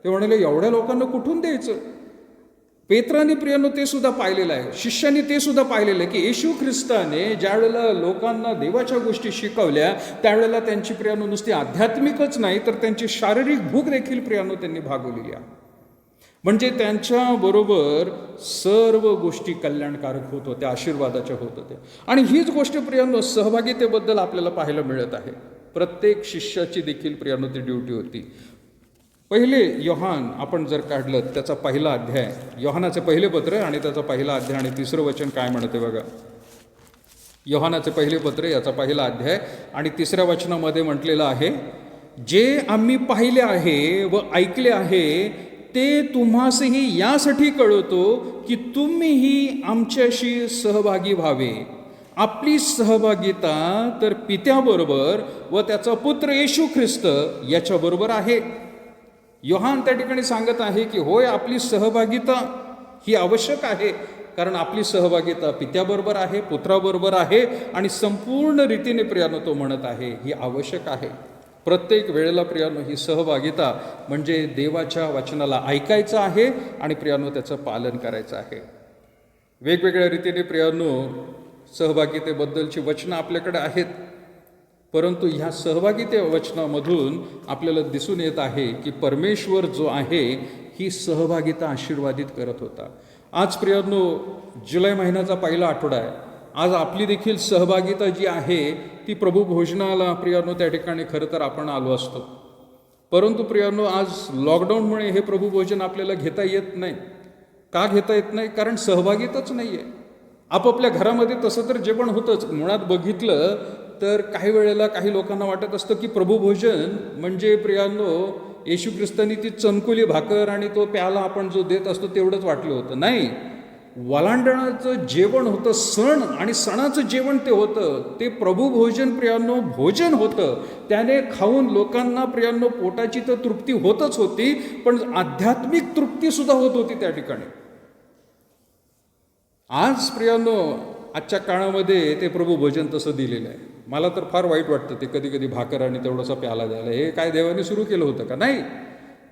Speaker 5: ते म्हणाले एवढ्या लोकांना कुठून द्यायचं? पेत्राने प्रियानो ते सुद्धा पाहिलेलं आहे, शिष्यांनी ते सुद्धा पाहिलेलं आहे की येशू ख्रिस्ताने ज्या वेळेला लोकांना देवाच्या गोष्टी शिकवल्या त्यावेळेला त्यांची प्रियानो नुसती आध्यात्मिकच नाही तर त्यांची शारीरिक भूक देखील प्रियानो त्यांनी भागवलेली आहे. म्हणजे त्यांच्याबरोबर सर्व गोष्टी कल्याणकारक होत होत्या, आशीर्वादाच्या होत होत्या. आणि हीच गोष्ट प्रियानो सहभागितेबद्दल आपल्याला पाहायला मिळत आहे. प्रत्येक शिष्याची देखील प्रियानो ती ड्युटी होती. पहिले योहान आपण जर काढलं त्याचा पहिला अध्याय, योहानाचे पहिले पत्र आणि त्याचा पहिला अध्याय आणि 3रं वचन काय म्हणते बघा. योहानाचे पहिले पत्र याचा पहिला अध्याय आणि 3ऱ्या वचनामध्ये म्हटलेलं आहे, जे आम्ही पाहिले आहे व ऐकले आहे ते तुम्हासही यासाठी कळवतो की तुम्हीही आमच्याशी सहभागी व्हावे. आपली सहभागिता तर पित्याबरोबर व त्याचा पुत्र येशू ख्रिस्त याच्याबरोबर आहे. योहान त्या ठिकाणी सांगत आहे की होय, आपली सहभागिता ही आवश्यक आहे, कारण आपली सहभागिता पित्याबरोबर आहे, पुत्राबरोबर आहे आणि संपूर्ण रीतीने प्रियानो तो म्हणत आहे ही आवश्यक आहे. प्रत्येक वेळेला प्रियानो ही सहभागिता म्हणजे देवाच्या वचनाला ऐकायचं आहे आणि प्रियानो त्याचं पालन करायचं आहे. वेगवेगळ्या रीतीने प्रियानो सहभागितेबद्दलची वचनं आपल्याकडे आहेत, परंतु ह्या सहभागिते वचनामधून आपल्याला दिसून येत आहे की परमेश्वर जो आहे ही सहभागिता आशीर्वादित करत होता. आज प्रियानो जुलै महिन्याचा पहिला आठवडा आहे. आज आपली देखील सहभागिता जी आहे ती प्रभू भोजनाला प्रियानो त्या ठिकाणी खरं तर आपण आलो असतो, परंतु प्रियानो आज लॉकडाऊनमुळे हे प्रभू भोजन आपल्याला घेता येत नाही. का घेता येत नाही? कारण सहभागिताच नाही आहे. आपापल्या घरामध्ये तसं तर जेवण होतंच. मुळात बघितलं तर काही वेळेला काही लोकांना वाटत असतं की प्रभुभोजन म्हणजे प्रियानो येशू ख्रिस्तानी ती चणकुली भाकर आणि तो प्याला आपण जो देत असतो तेवढंच वाटलं होतं. नाही, वलांडणाचं जेवण होतं, सण आणि सणाचं जेवण ते होतं. ते प्रभुभोजन प्रियानो भोजन होतं. त्याने खाऊन लोकांना प्रियानो पोटाची तर तृप्ती होतच होती, पण आध्यात्मिक तृप्ती सुद्धा होत होती त्या ठिकाणी. आज प्रियानो आजच्या काळामध्ये ते प्रभू भोजन तसं दिलेलं आहे. मला तर फार वाईट वाटतं ते कधी कधी भाकर आणि तेवढासा प्याला द्यायला. हे काय देवाने सुरू केलं होतं का? नाही,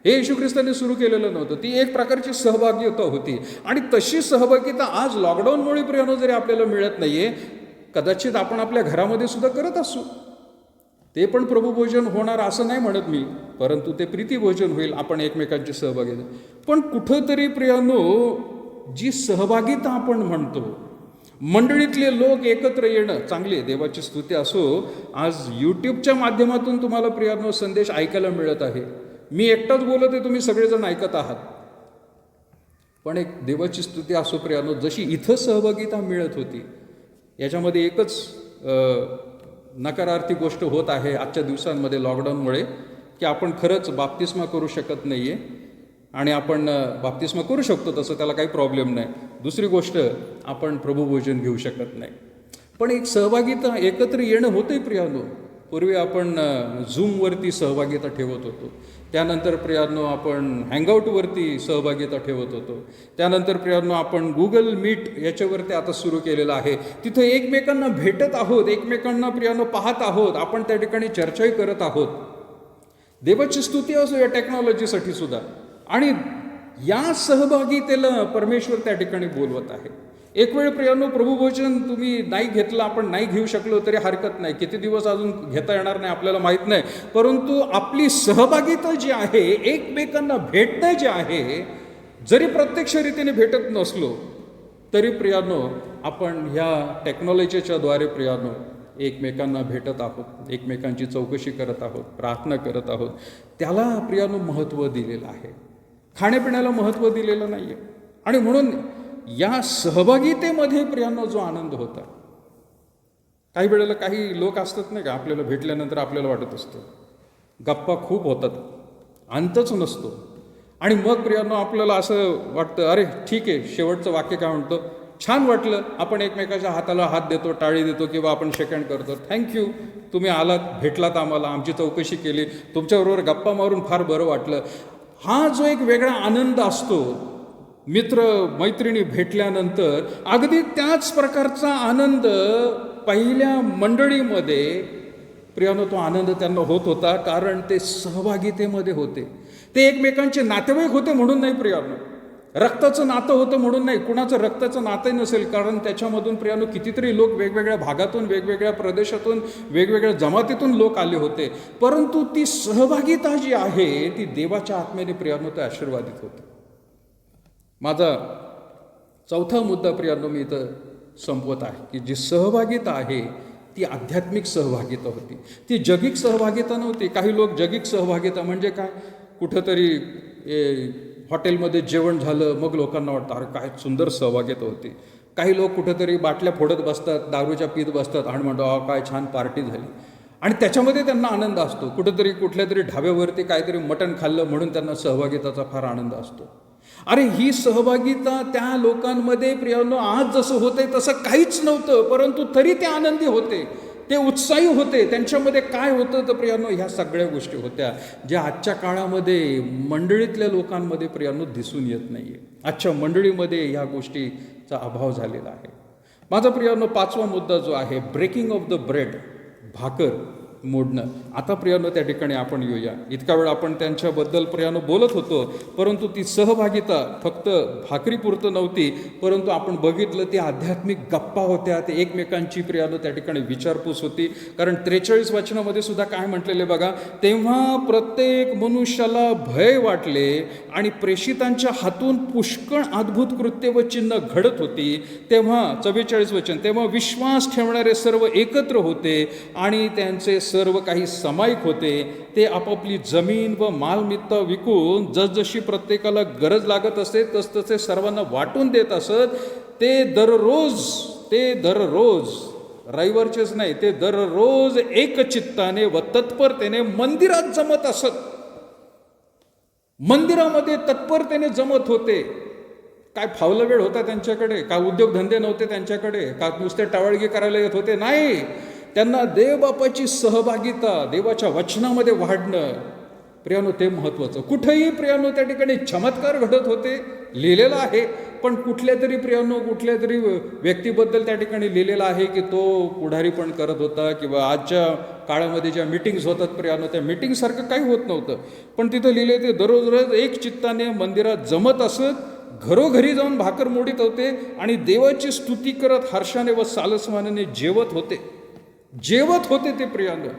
Speaker 5: हे येशू ख्रिस्ताने सुरू केलेलं नव्हतं. ती एक प्रकारची सहभागिता होती आणि तशी सहभागिता आज लॉकडाऊनमुळे प्रियानो जरी आपल्याला मिळत नाहीये, कदाचित आपण आपल्या घरामध्ये सुद्धा करत असू. ते पण प्रभुभोजन होणार असं नाही म्हणत मी, परंतु ते प्रीतिभोजन होईल. आपण एकमेकांची सहभागिता. पण कुठंतरी प्रियानो जी सहभागिता आपण म्हणतो, मंडळीतले लोक एकत्र येणं चांगली आहे, देवाची स्तुती असो. आज यूट्यूबच्या माध्यमातून तुम्हाला प्रियानो संदेश ऐकायला मिळत आहे. मी एकटाच बोलत आहे, तुम्ही सगळेजण ऐकत आहात. पण एक देवाची स्तुती असो प्रियानो, जशी इथं सहभागिता मिळत होती याच्यामध्ये एकच नकारार्थी गोष्ट होत आहे आजच्या दिवसांमध्ये लॉकडाऊनमुळे, की आपण खरंच बाप्तिस्मा करू शकत नाही आहे. आणि आपण बाप्तिस्मा करू शकतो तसं, त्याला काही प्रॉब्लेम नाही. दुसरी गोष्ट, आपण प्रभुभोजन घेऊ शकत नाही. पण एक सहभागिता एकत्र येणं होतंय प्रियानो. पूर्वी आपण झूमवरती सहभागिता ठेवत होतो, त्यानंतर प्रियानो आपण हँगआउटवरती सहभागिता ठेवत होतो, त्यानंतर प्रियानो आपण गुगल मीट याच्यावरती आता सुरू केलेलं आहे. तिथं एकमेकांना भेटत आहोत, एकमेकांना प्रियानो पाहत आहोत, आपण त्या ठिकाणी चर्चाही करत आहोत. देवाची स्तुती असो या टेक्नॉलॉजीसाठी सुद्धा. आणि या सहभागितेला परमेश्वर त्या ठिकाणी बोलवत आहे. एक वेळ प्रियानो प्रभुभोजन तुम्ही नाही घेतलं, आपण नाही घेऊ शकलो तरी हरकत नाही. किती दिवस अजून घेता येणार नाही आपल्याला माहीत नाही, परंतु आपली सहभागिता जी आहे, एकमेकांना भेटणं जे आहे, जरी प्रत्यक्ष रीतीने भेटत नसलो तरी प्रियानो आपण ह्या टेक्नॉलॉजीच्या द्वारे प्रियानो एकमेकांना भेटत आहोत, एकमेकांची चौकशी करत आहोत, प्रार्थना करत आहोत. त्याला प्रियानो महत्त्व दिलेलं आहे, खाण्यापिण्याला महत्त्व दिलेलं नाही आहे. आणि म्हणून या सहभागितेमध्ये प्रियानो जो आनंद होता, काही वेळेला काही लोक असतात नाही का, आपल्याला भेटल्यानंतर आपल्याला वाटत असतं गप्पा खूप होतात, अंतच नसतो. आणि मग प्रियानो आपल्याला असं वाटतं, अरे ठीक आहे, शेवटचं वाक्य काय म्हणतो, छान वाटलं, आपण एकमेकाच्या हाताला हात देतो, टाळी देतो किंवा आपण सेकंड करतो, थँक्यू, तुम्ही आलात, भेटलात आम्हाला, आमची चौकशी केली, तुमच्याबरोबर गप्पा मारून फार बरं वाटलं. हा जो एक वेगळा आनंद असतो मित्र मैत्रिणी भेटल्यानंतर, अगदी त्याच प्रकारचा आनंद पहिल्या मंडळीमध्ये प्रियानो तो आनंद त्यांना होत होता, कारण ते सहभागितेमध्ये होते. ते एकमेकांचे नातेवाईक होते म्हणून नाही प्रियानो, रक्ताचं नातं होतं म्हणून नाही, कुणाचं रक्ताचं नातं नसेल, कारण त्याच्यामधून प्रियानो कितीतरी लोक वेगवेगळ्या भागातून, वेगवेगळ्या प्रदेशातून, वेगवेगळ्या जमातीतून लोक आले होते, परंतु ती सहभागिता जी आहे ती देवाच्या आत्म्याने प्रियानो ते आशीर्वादित होते. माझा चौथा मुद्दा प्रियानो मी इथं संपवत आहे की जी सहभागिता आहे ती आध्यात्मिक सहभागिता होती, ती जगिक सहभागिता नव्हती. काही लोक जगिक सहभागिता म्हणजे काय, कुठंतरी हॉटेलमध्ये जेवण झालं मग लोकांना वाटतं अरे काय सुंदर सहभागिता होती. काही लोक कुठंतरी बाटल्या फोडत बसतात, दारूच्या पीत बसतात आणि म्हणतो काय छान पार्टी झाली, आणि त्याच्यामध्ये त्यांना आनंद असतो. कुठंतरी कुठल्या तरी ढाब्यावरती काहीतरी मटण खाल्लं म्हणून त्यांना सहभागिताचा फार आनंद असतो. अरे ही सहभागिता त्या लोकांमध्ये प्रियानो आज जसं होतंय तसं काहीच नव्हतं, परंतु तरी ते आनंदी होते, ते उत्साही होते. त्यांच्यामध्ये काय होतं तर प्रियानो ह्या सगळ्या गोष्टी होत्या ज्या आजच्या काळामध्ये मंडळीतल्या लोकांमध्ये प्रियानो दिसून येत नाही आहे. आजच्या मंडळीमध्ये ह्या गोष्टीचा अभाव झालेला आहे. माझा प्रियानो पाचवा मुद्दा जो आहे ब्रेकिंग ऑफ द ब्रेड, भाकर मोडणं. आता प्रियानो त्या ठिकाणी आपण येऊया. इतका वेळ आपण त्यांच्याबद्दल प्रियानो बोलत होतो, परंतु ती सहभागिता फक्त भाकरीपुरतं नव्हती, परंतु आपण बघितलं ती आध्यात्मिक गप्पा होत्या, ते एकमेकांची प्रियानो त्या ठिकाणी विचारपूस होती. कारण 43 वचनामध्ये सुद्धा काय म्हटलेले बघा, तेव्हा प्रत्येक मनुष्याला भय वाटले आणि प्रेषितांच्या हातून पुष्कळ अद्भुत कृत्य व चिन्ह घडत होती. तेव्हा 44 वचन, तेव्हा विश्वास ठेवणारे सर्व एकत्र होते आणि त्यांचे सर्व काही समायिक होते. ते आपापली जमीन व मालमत्ता विकून जसजशी प्रत्येकाला गरज लागत असे तसतसे सर्वांना वाटून देत असत. ते दररोज रविवारचेच नाही, ते दररोज एकचित्ताने व तत्परतेने मंदिरात जमत असत. मंदिरामध्ये तत्परतेने जमत होते. काय फावला वेळ होता त्यांच्याकडे, का उद्योगधंदे नव्हते त्यांच्याकडे, का नुसते टावळगी करायला येत होते, नाही. त्यांना देवबापाची सहभागिता, देवाच्या वचनामध्ये वाढणं प्रियानो ते महत्त्वाचं. कुठेही प्रियानो त्या ठिकाणी चमत्कार घडत होते, लिहिलेलं आहे, पण कुठल्या तरी प्रियानो कुठल्या तरी व्यक्तीबद्दल त्या ठिकाणी लिहिलेलं आहे की तो पुढारी पण करत होता, किंवा आजच्या काळामध्ये ज्या मीटिंग्स होतात प्रियानो त्या मीटिंगसारखं काही होत नव्हतं. पण तिथं लिहिले ते दररोज एक चित्ताने मंदिरात जमत असत, घरोघरी जाऊन भाकर मोडीत होते आणि देवाची स्तुती करत हर्षाने व सालस्मानाने जेवत होते ते प्रियानो.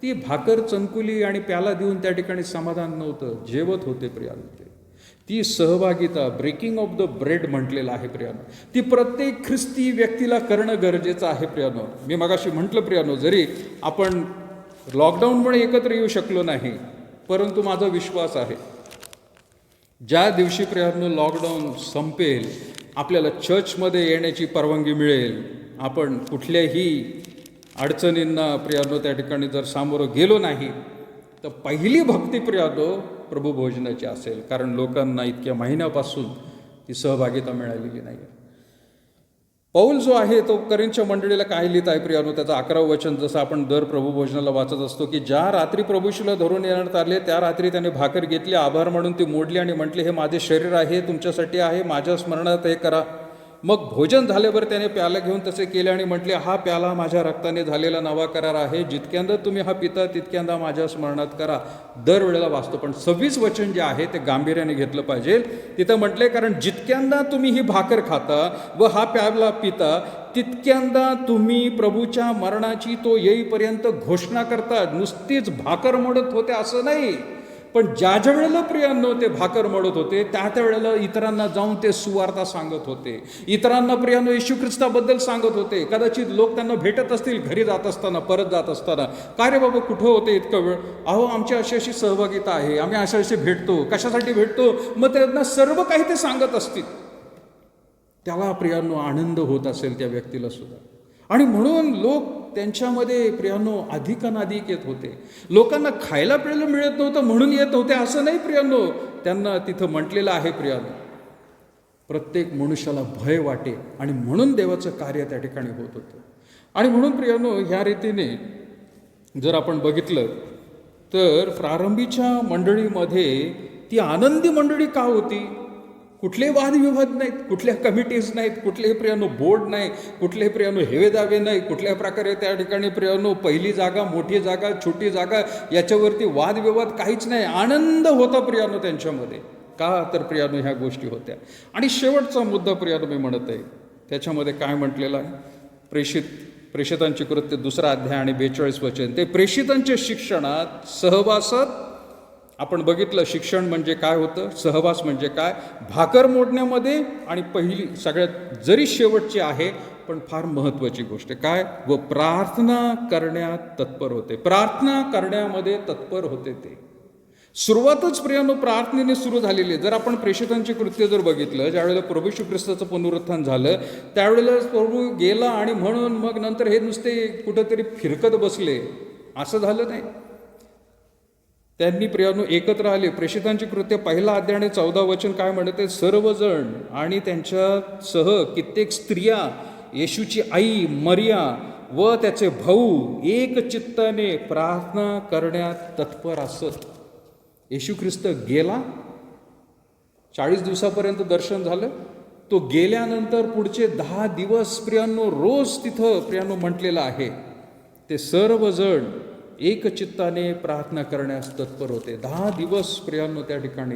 Speaker 5: ती भाकर चणकुली आणि प्याला देऊन त्या ठिकाणी समाधान नव्हतं, जेवत होते प्रियानो. ती सहभागिता ब्रेकिंग ऑफ द ब्रेड म्हटलेलं आहे प्रियानो. ती प्रत्येक ख्रिस्ती व्यक्तीला करणं गरजेचं आहे प्रियानो. मी मगाशी म्हटलं प्रियानो, जरी आपण लॉकडाऊनमुळे एकत्र येऊ शकलो नाही, परंतु माझा विश्वास आहे ज्या दिवशी प्रियानो लॉकडाऊन संपेल, आपल्याला चर्चमध्ये येण्याची परवानगी मिळेल. आपण कुठल्याही अडचणींना प्रियानो त्या ठिकाणी जर सामोरं गेलो नाही तर पहिली भक्ती प्रियानो प्रभू भोजनाची असेल, कारण लोकांना इतक्या महिन्यापासून ती सहभागिता मिळालेली नाही. पौल जो आहे तो करिंथच्या मंडळीला काय लिहित आहे प्रियानो, त्याचं 11वं वचन जसं आपण दर प्रभू भोजनाला वाचत असतो की ज्या रात्री प्रभूशीला धरून येण्यात आले त्या रात्री त्याने भाकर घेतली, आभार म्हणून ती मोडली आणि म्हटले, हे माझे शरीर आहे, तुमच्यासाठी आहे, माझ्या स्मरणात हे करा. मग भोजन झाल्यावर त्याने प्याला घेऊन तसे केले आणि म्हटले, हा प्याला माझ्या रक्ताने झालेला नवा करार आहे, जितक्यांदा तुम्ही हा पिता तितक्यांदा माझ्या स्मरणात करा. दरवेळेला वाचतो, पण 26 वचन जे आहे ते गांभीर्याने घेतलं पाहिजे. तिथं म्हटले, कारण जितक्यांदा तुम्ही ही भाकर खाता व हा प्याला पिता तितक्यांदा तुम्ही प्रभूच्या मरणाची तो येईपर्यंत घोषणा करता. नुसतीच भाकर मोडत होते असं नाही, पण ज्या ज्या वेळेला प्रियांनो ते भाकर मोडत होते त्या त्या वेळेला इतरांना जाऊन ते सुवार्ता सांगत होते, इतरांना प्रियांनो येशू ख्रिस्ताबद्दल सांगत होते. कदाचित लोक त्यांना भेटत असतील घरी जात असताना, परत जात असताना, काय रे बाबा कुठं होते इतका वेळ, अहो आमची अशी अशी सहभागिता आहे, आम्ही अशा अशी भेटतो, कशासाठी भेटतो, मग त्यांना सर्व काही ते सांगत असतील. त्याला प्रियांनो आनंद होत असेल त्या व्यक्तीला सुद्धा. आणि म्हणून लोक त्यांच्यामध्ये प्रियांनो अधिकाधिक येत होते. लोकांना खायला प्यायला मिळत नव्हतं म्हणून येत होते असं नाही प्रियांनो. त्यांना तिथं म्हटलेलं आहे प्रियांनो, प्रत्येक मनुष्याला भय वाटे आणि म्हणून देवाचं कार्य त्या ठिकाणी होत होतं. आणि म्हणून प्रियांनो ह्या रीतीने जर आपण बघितलं तर प्रारंभीच्या मंडळीमध्ये ती आनंदी मंडळी का होती? कुठले वादविवाद नाहीत, कुठल्या कमिटीज नाहीत, कुठलेही प्रियानो बोर्ड नाही, कुठलेही प्रियानो हेवे दावे नाही, कुठल्या प्रकारे त्या ठिकाणी प्रियानो पहिली जागा, मोठी जागा, छोटी जागा याच्यावरती वादविवाद काहीच नाही. आनंद होता प्रियानो त्यांच्यामध्ये. का तर प्रियानो ह्या गोष्टी होत्या. आणि शेवटचा मुद्दा प्रियानो मी म्हणत आहे, त्याच्यामध्ये काय म्हटलेलं आहे, प्रेषितांची कृत्य 2 अध्याय आणि 42 वचन. ते प्रेषितांच्या शिक्षणात सहवासात आपण बघितलं. शिक्षण म्हणजे काय होतं, सहवास म्हणजे काय, भाकर मोडण्यामध्ये. आणि पहिली सगळ्यात जरी शेवटची आहे पण फार महत्त्वाची गोष्ट काय, व प्रार्थना करण्यात तत्पर होते. प्रार्थना करण्यामध्ये तत्पर होते. ते सुरुवातच प्रियानो प्रार्थनेने सुरू झालेली आहे. जर आपण प्रेषितांची कृत्य जर बघितलं, ज्यावेळेला प्रभू येशू ख्रिस्ताचं पुनरुत्थान झालं त्यावेळेला प्रभू गेला आणि म्हणून मग नंतर हे नुसते कुठंतरी फिरकत बसले असं झालं नाही. त्यांनी प्रियानो एकत्र आले. प्रेषितांची कृत्य 1 अध्याय आणि 14 वचन काय म्हणते, सर्वजण आणि त्यांच्यासह कित्येक स्त्रिया, येशूची आई मरिया व त्याचे भाऊ एक चित्ताने प्रार्थना करण्यात तत्पर असत. येशू ख्रिस्त गेला, 40 दिवसापर्यंत दर्शन झालं. तो गेल्यानंतर पुढचे 10 दिवस प्रियांनो रोज तिथं प्रियांनो म्हटलेलं आहे, ते सर्वजण एक चित्ताने प्रार्थना करण्यास तत्पर होते. 10 दिवस प्रियांनो त्या ठिकाणी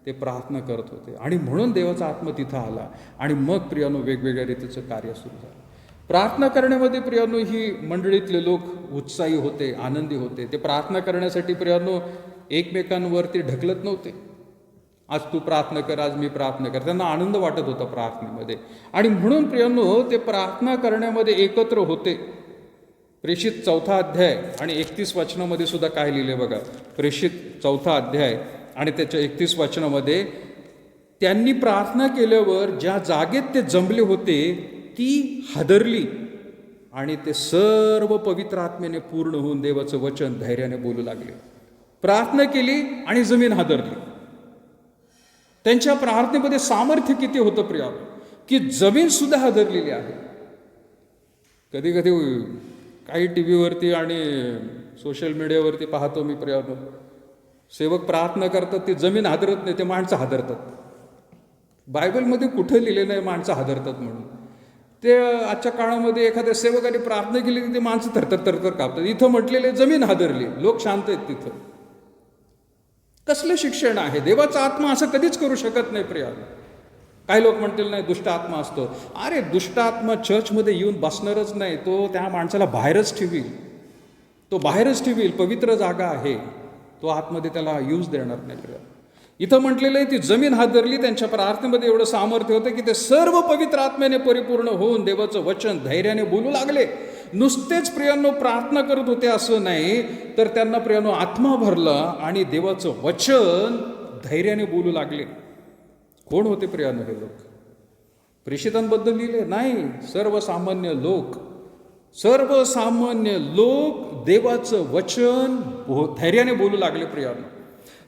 Speaker 5: ते प्रार्थना करत होते. आणि म्हणून देवाचा आत्मा तिथं आला आणि मग प्रियांनो वेगवेगळ्या रीतीचं कार्य सुरू झालं. प्रार्थना करण्यामध्ये प्रियांनो ही मंडळीतले लोक उत्साही होते, आनंदी होते. ते प्रार्थना करण्यासाठी प्रियांनो एकमेकांवरती ढकलत नव्हते. आज तू प्रार्थना कर, आज मी प्रार्थना कर. त्यांना आनंद वाटत होता प्रार्थनेमध्ये. आणि म्हणून प्रियांनो ते प्रार्थना करण्यामध्ये एकत्र होते. प्रेषित 4 अध्याय आणि 31 वचनामध्ये सुद्धा काय लिहिले बघा. प्रेषित 4 अध्याय आणि त्याच्या 31 वचनामध्ये, त्यांनी प्रार्थना केल्यावर ज्या जागेत ते जमले होते ती हादरली आणि ते सर्व पवित्र आत्म्याने पूर्ण होऊन देवाचं वचन धैर्याने बोलू लागले. प्रार्थना केली आणि जमीन हादरली. त्यांच्या प्रार्थनेमध्ये सामर्थ्य किती होतं प्रिया, की जमीन सुद्धा हादरलेली आहे. कधी कधी काही टी व्हीवरती आणि सोशल मीडियावरती पाहतो मी प्रियानो, सेवक प्रार्थना करतात, ती जमीन हादरत नाही, ते माणसं हादरतात. बायबलमध्ये कुठं लिहिलं नाही माणसं हादरतात म्हणून. ते आजच्या काळामध्ये एखाद्या सेवकाने प्रार्थना केली की ते माणसं थरथर थरथर कापतात. इथं म्हटलेले जमीन हादरली, लोक शांत आहेत तिथं. कसलं शिक्षण आहे? देवाचा आत्मा असं कधीच करू शकत नाही प्रिया. काही लोक म्हणतील नाही दुष्ट आत्मा असतो. अरे दुष्ट आत्मा चर्चमध्ये येऊन बसणारच नाही, तो त्या माणसाला बाहेरच ठेवील. तो बाहेरच ठेवील. पवित्र जागा आहे, तो आतमध्ये त्याला यूज देणार नाही प्रिया. इथं म्हटलेलं आहे ती जमीन हादरली. त्यांच्या प्रार्थनेमध्ये एवढं सामर्थ्य होतं की ते सर्व पवित्र आत्म्याने परिपूर्ण होऊन देवाचं वचन धैर्याने बोलू लागले. नुसतेच प्रियांनो प्रार्थना करत होते असं नाही, तर त्यांना प्रियांनो आत्मा भरला आणि देवाचं वचन धैर्याने बोलू लागले. कोण होते प्रियांनो हे लोक? प्रेषितांबद्दल लिहिले नाही, सर्वसामान्य लोक. सर्वसामान्य लोक देवाचं वचन धैर्याने बोलू लागले प्रियांनो.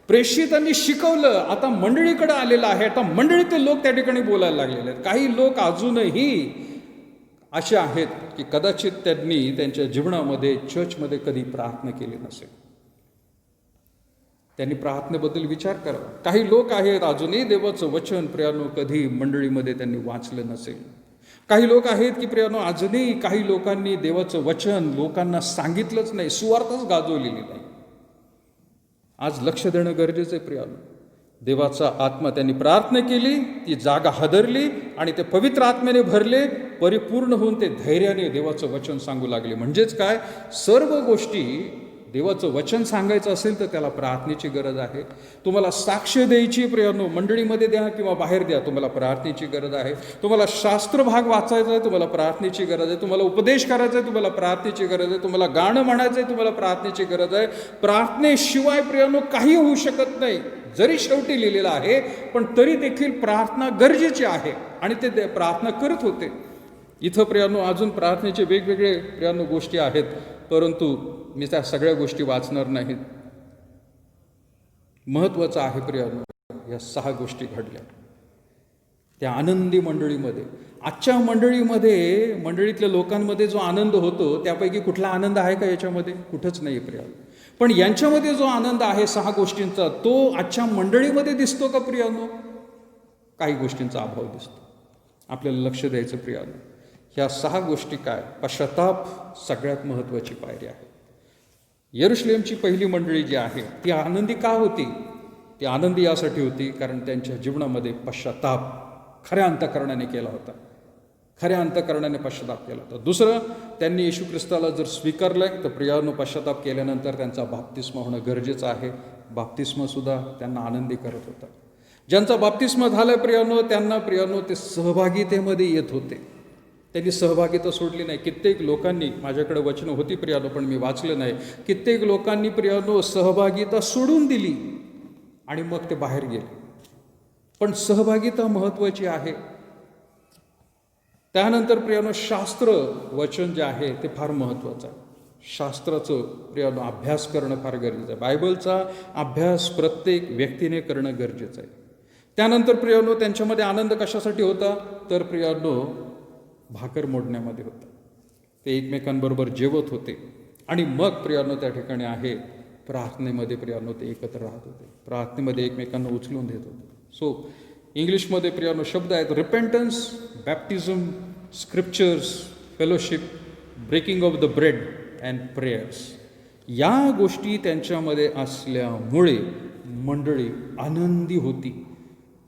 Speaker 5: प्रेषितांनी शिकवलं, आता मंडळीकडे आलेलं आहे, आता मंडळीतील लोक त्या ठिकाणी बोलायला लागलेले आहेत. काही लोक अजूनही असे आहेत की कदाचित त्यांनी त्यांच्या जीवनामध्ये चर्चमध्ये कधी प्रार्थना केली नसेल. त्यांनी प्रार्थनेबद्दल विचार करावा. काही लोक आहेत अजूनही देवाचं वचन प्रियानो कधी मंडळीमध्ये त्यांनी वाचलं नसेल. काही लोक आहेत की प्रियानो अजूनही काही लोकांनी देवाचं वचन लोकांना सांगितलंच नाही, सुवार्ताच गाजवलेली नाही. आज लक्ष देणं गरजेचं आहे प्रियानो. देवाचा आत्मा त्यांनी प्रार्थना केली, ती जागा हादरली आणि ते पवित्र आत्म्याने भरले, परिपूर्ण होऊन ते धैर्याने देवाचं वचन सांगू लागले. म्हणजेच काय, सर्व गोष्टी देवाचं वचन सांगायचं असेल तर त्याला प्रार्थनेची गरज आहे. तुम्हाला साक्ष द्यायची प्रियानो मंडळीमध्ये द्या किंवा बाहेर द्या, तुम्हाला प्रार्थनेची गरज आहे. तुम्हाला शास्त्र भाग वाचायचा आहे, तुम्हाला प्रार्थनेची गरज आहे. तुम्हाला उपदेश करायचा आहे, तुम्हाला प्रार्थनेची गरज आहे. तुम्हाला गाणं म्हणायचं आहे, तुम्हाला प्रार्थनेची गरज आहे. प्रार्थनेशिवाय प्रियानो काही होऊ शकत नाही. जरी शेवटी लिहिलेलं आहे पण तरी देखील प्रार्थना गरजेची आहे आणि ते प्रार्थना करत होते. इथं प्रियानो अजून प्रार्थनेचे वेगवेगळे प्रियानो गोष्टी आहेत, परंतु मी त्या सगळ्या गोष्टी वाचणार नाहीत. महत्त्वाचं आहे प्रियानो, या 6 गोष्टी घडल्या त्या आनंदी मंडळीमध्ये. आजच्या मंडळीमध्ये, मंडळीतल्या लोकांमध्ये जो आनंद होतो त्यापैकी कुठला आनंद आहे का याच्यामध्ये? कुठंच नाही प्रियानो. पण यांच्यामध्ये जो आनंद आहे 6 गोष्टींचा, तो आजच्या मंडळीमध्ये दिसतो का प्रियानो? काही गोष्टींचा अभाव दिसतो. आपल्याला लक्ष द्यायचं प्रियानो. ह्या 6 गोष्टी काय? पश्चाताप सगळ्यात महत्त्वाची पायरी आहे. यरुशलेमची पहिली मंडळी जी आहे ती आनंदी का होती? ती ती आनंदी यासाठी होती कारण त्यांच्या जीवनामध्ये पश्चाताप खऱ्या अंतःकरणाने केला होता, खऱ्या अंतःकरणाने पश्चाताप केला होता. दुसरं, त्यांनी येशू ख्रिस्ताला जर स्वीकारलं तर प्रियानो पश्चाताप केल्यानंतर त्यांचा बाप्तिस्मा होणं गरजेचं आहे. बाप्तिस्मसुद्धा त्यांना आनंदी करत होता. ज्यांचा बाप्तिस्मा झाला प्रियानो, त्यांना प्रियानो ते सहभागितेमध्ये येत होते. त्यांनी सहभागिता सोडली नाही. कित्येक लोकांनी, माझ्याकडे वचनं होती प्रियानो पण मी वाचलं नाही, कित्येक लोकांनी प्रियानो सहभागिता सोडून दिली आणि मग ते बाहेर गेले. पण सहभागिता महत्त्वाची आहे. त्यानंतर प्रियानो शास्त्र वचन जे आहे ते फार महत्त्वाचं आहे. शास्त्राचं प्रियानो अभ्यास करणं फार गरजेचं आहे. बायबलचा अभ्यास प्रत्येक व्यक्तीने करणं गरजेचं आहे. त्यानंतर प्रियानो त्यांच्यामध्ये आनंद कशासाठी होता तर प्रियानो भाकर मोडण्यामध्ये होता. ते एकमेकांबरोबर जेवत होते आणि मग प्रियानो त्या ठिकाणी आहे प्रार्थनेमध्ये प्रियानो ते एकत्र राहत होते. प्रार्थनेमध्ये एकमेकांना उचलून देत होते. सो इंग्लिशमध्ये प्रियानो शब्द आहेत repentance, baptism, scriptures, fellowship, breaking of the bread and prayers. या गोष्टी त्यांच्यामध्ये असल्यामुळे मंडळी आनंदी होती.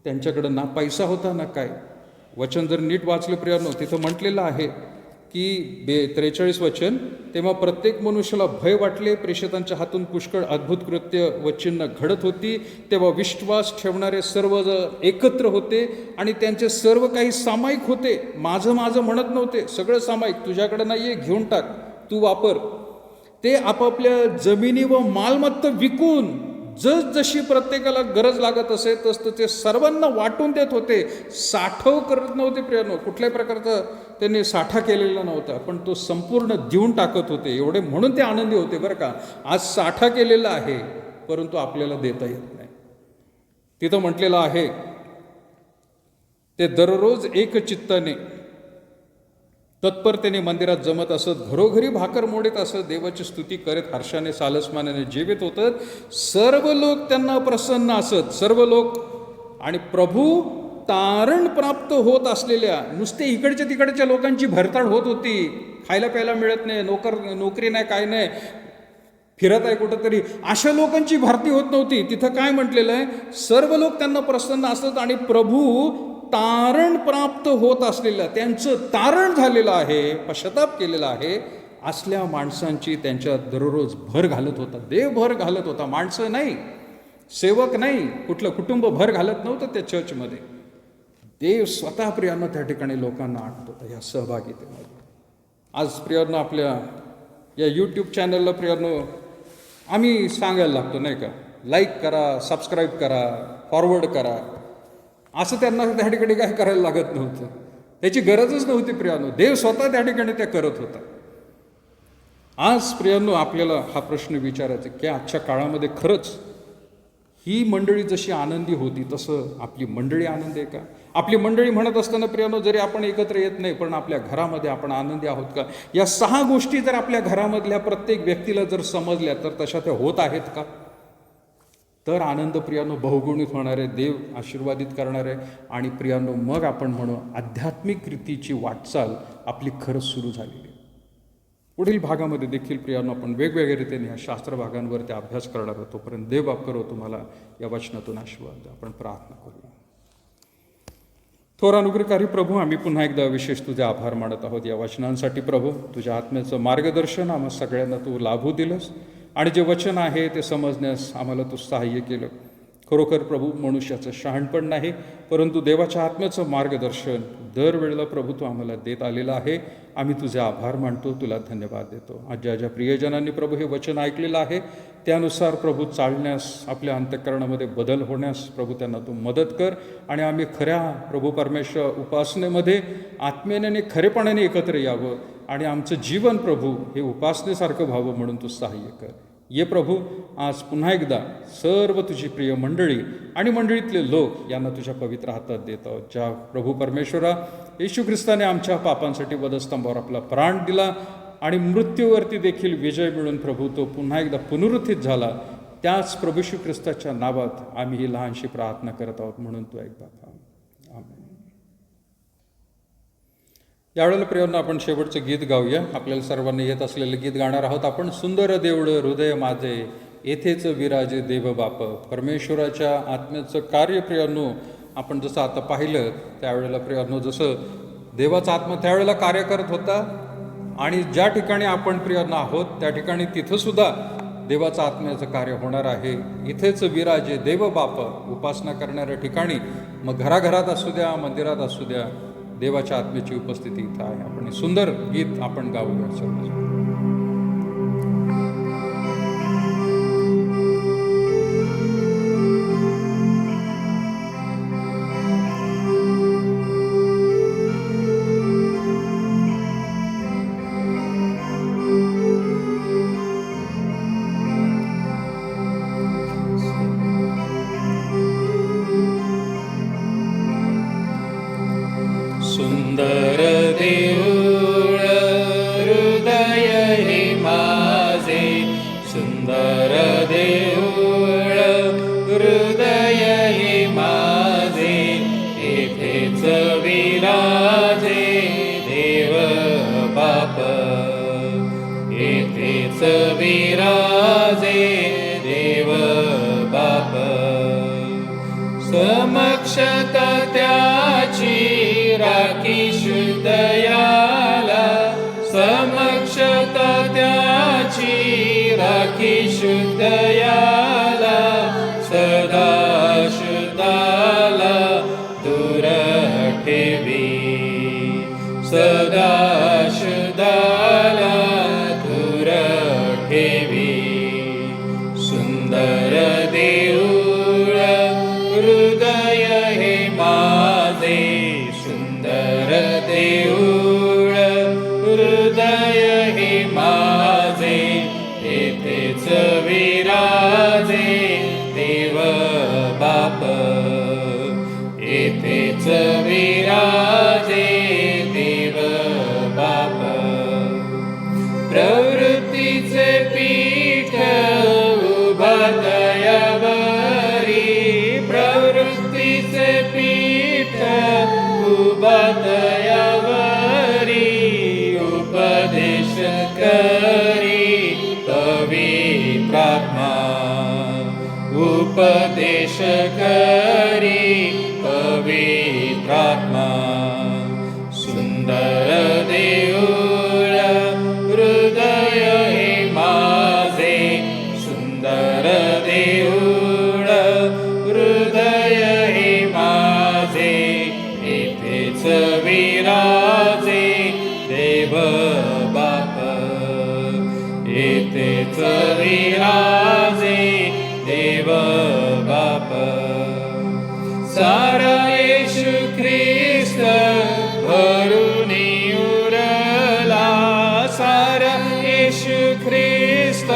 Speaker 5: त्यांच्याकडं ना पैसा होता ना काय. वचन जर नीट वाचलं प्रियानो, तिथं म्हटलेलं आहे की 43 वचन, तेव्हा प्रत्येक मनुष्याला भय वाटले. प्रेषितांच्या हातून पुष्कळ अद्भुत कृत्य व चिन्ह घडत होती. तेव्हा विश्वास ठेवणारे सर्व एकत्र होते आणि त्यांचे सर्व काही सामायिक होते. माझं माझं म्हणत नव्हते, सगळं सामायिक. तुझ्याकडे नाहीये, घेऊन टाक, तू वापर. ते आपापल्या जमिनी व मालमत्ता विकून जशी प्रत्येकाला गरज लागत असे तसं ते सर्वांना वाटून देत होते. साठव करत नव्हते प्रियानो, कुठल्याही प्रकारचा त्यांनी साठा केलेला नव्हता, पण तो संपूर्ण देऊन टाकत होते. एवढे म्हणून ते आनंदी होते बरं का. आज साठा केलेला आहे परंतु आपल्याला देता येत नाही. तिथं म्हटलेलं आहे ते दररोज एक चित्ताने तत्परतेने मंदिरात जमत असत, घरोघरी भाकर मोडत असत, देवाची स्तुती करत हर्षाने सालसमानाने जीवित होतात. सर्व लोक त्यांना प्रसन्न असत. सर्व लोक आणि प्रभू तारण प्राप्त होत असलेल्या, नुसते इकडच्या तिकडच्या लोकांची भरताड होत होती. खायला प्यायला मिळत नाही, नोकरी नाही, काय नाही, फिरत आहे कुठंतरी, अशा लोकांची भरती होत नव्हती. तिथं काय म्हटलेलं आहे, सर्व लोक त्यांना प्रसन्न असत आणि प्रभू तारण प्राप्त होत असलेलं, त्यांचं तारण झालेलं आहे, पश्चाताप केलेला आहे असल्या माणसांची त्यांच्यात दररोज भर घालत होता. देव भर घालत होता, माणसं नाही, सेवक नाही, कुठलं कुटुंब भर घालत नव्हतं त्या चर्चमध्ये. देव स्वतः प्रियांनो त्या ठिकाणी लोकांना आणत होता या सहभागितेमध्ये. आज प्रियांनो आपल्या या यूट्यूब चॅनलला प्रियांनो आम्ही सांगायला लागतो नाही का, लाईक करा, सबस्क्राईब करा, फॉरवर्ड करा. असं त्यांना त्या ठिकाणी काय करायला लागत नव्हतं, त्याची गरजच नव्हती प्रियांनो. देव स्वतः त्या ठिकाणी त्या करत होता. आज प्रियांनो आपल्याला हा प्रश्न विचारायचा की आजच्या काळामध्ये खरंच ही मंडळी जशी आनंदी होती तसं आपली मंडळी आनंदी आहे का? आपली मंडळी म्हणत असताना प्रियांनो जरी आपण एकत्र येत नाही पण आपल्या घरामध्ये आपण आनंदी आहोत का? या 6 गोष्टी जर आपल्या घरामधल्या प्रत्येक व्यक्तीला जर समजल्या तर तशा त्या होत आहेत का? तर आनंद प्रियांनो बहुगुणित होणार आहे, देव आशीर्वादित करणार आहे आणि प्रियांनो मग आपण म्हणू आध्यात्मिक रीतीची वाटचाल आपली खरंच सुरू झालेली आहे. पुढील भागामध्ये देखील प्रियांनो आपण वेगवेगळ्या रीतीने ह्या शास्त्र भागांवरती अभ्यास करणार आहोत. तोपर्यंत देव बाप करो तुम्हाला या वचनातून आशीर्वाद द्या. आपण प्रार्थना करूया. थोर अनुग्रहकारी प्रभू, आम्ही पुन्हा एकदा विशेष तुझे आभार मानत आहोत या वचनांसाठी. प्रभू, तुझ्या आत्म्याचं मार्गदर्शन आम्हा सगळ्यांना तू लाभू दिलंस आणि जे वचन आहे ते समजण्यास आम्हाला तू सहाय्य केलं. खरोखर प्रभू, मनुष्याचं शहाणपण नाही परंतु देवाच्या आत्म्याचं मार्गदर्शन दरवेळेला प्रभू तू आम्हाला देत आलेलं आहे. आम्ही तुझे आभार मानतो, तुला धन्यवाद देतो. आज ज्या ज्या प्रियजनांनी प्रभू हे वचन ऐकलेलं आहे त्यानुसार प्रभू चालण्यास, आपल्या अंतःकरणामध्ये बदल होण्यास प्रभू त्यांना तू मदत कर आणि आम्ही खऱ्या प्रभू परमेश्वर उपासनेमध्ये आत्म्याने आणि खरेपणाने एकत्र यावं आणि आमचं जीवन प्रभू हे उपासनेसारखं व्हावं म्हणून तू सहाय्य कर. ये प्रभू, आज पुन्हा एकदा सर्व तुझी प्रिय मंडळी आणि मंडळीतले लोक यांना तुझ्या पवित्र हातात देत आहोत. ज्या प्रभू परमेश्वरा येशू ख्रिस्ताने आमच्या पापांसाठी वधस्तंभावर आपला प्राण दिला आणि मृत्यूवरती देखील विजय मिळून प्रभू तो पुन्हा एकदा पुनरुत्थित झाला, त्याच प्रभू येशू ख्रिस्ताच्या नावात आम्ही ही लहानशी प्रार्थना करत आहोत म्हणून तो ऐक बाबा. आमेन. यावेळेला प्रियांनो आपण शेवटचं गीत गाऊया. आपल्याला सर्वांना येत असलेलं गीत गाणार आहोत आपण. सुंदर देवळं हृदय माझे येथेच विराजे देव बाप. परमेश्वराच्या आत्म्याचं कार्य प्रियांनो आपण जसं आता पाहिलं त्यावेळेला प्रियांनो जसं देवाचा आत्मा त्यावेळेला कार्य करत होता आणि ज्या ठिकाणी आपण प्रियांनो आहोत त्या ठिकाणी तिथंसुद्धा देवाचं आत्म्याचं कार्य होणार आहे. इथेच विराजे देव बाप. उपासना करणाऱ्या ठिकाणी मग घराघरात असू द्या, मंदिरात असू द्या, देवाच्या आत्म्याची उपस्थिती इथं आहे. आपण हे सुंदर गीत आपण गाऊया सर्व.
Speaker 3: सुंदर देऊळ हृदय हे माझे, सुंदर देऊळ हृदय हे माझे, येथेच विराजे देव बाप, येथेच विराजे देव बाप. समक्षता त्याची राखी शुद्धयाला, समक्षता त्याची राखी शुद्धयाला, सदा शुद्धाला दूर ठेवी, सदा शुद्धाला दूर ठेवी. सुंदर देऊळ हृदय हे माझे, सुंदर देऊळ हृदय हे माझे, येथेच विराजे देव बाप, येथेच विराजे देव बाप. प्रवृत्तीचे पीठ उभा तयावरी, प्रवृत्तीचे पीठ उभा तयावरी, उपदेश करी पवित्रात्मा, उपदेश करी पवित्रात्मा. सुंदर देऊळ हृदय हे माझे, सुंदर देऊळ हृदय हे माझे, येथेच विराजे देव बाप, येथेच विराजे देव बाप. सारा येशू ख्रिस्त भरून उरला, सारा येशू ख्रिस्त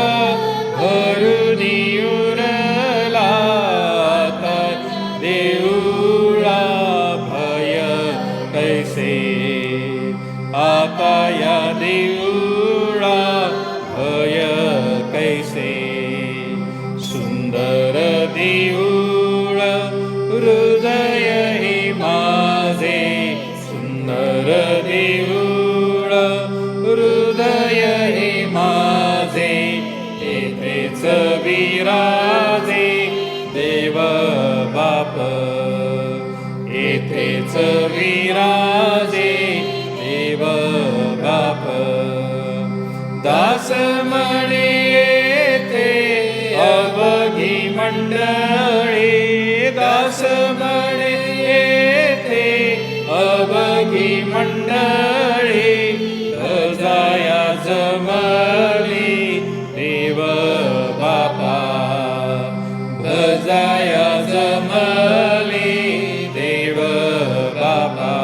Speaker 3: भरून उरला. आता देऊळा भय कैसे, आता या देऊळा भय कैसे. सुंदर देऊळ हृदय हे माझे, सुंदर देऊळ हृदय हे माझे, येथेच विराजे देव बाप, येथेच विराजे देव बाप. दास म्हणे येथे अवघी मंडळी, दास म्हणे येथे अवघी मंडळी, भजाया जमली देव बापा, भजाया जमली देव बापा.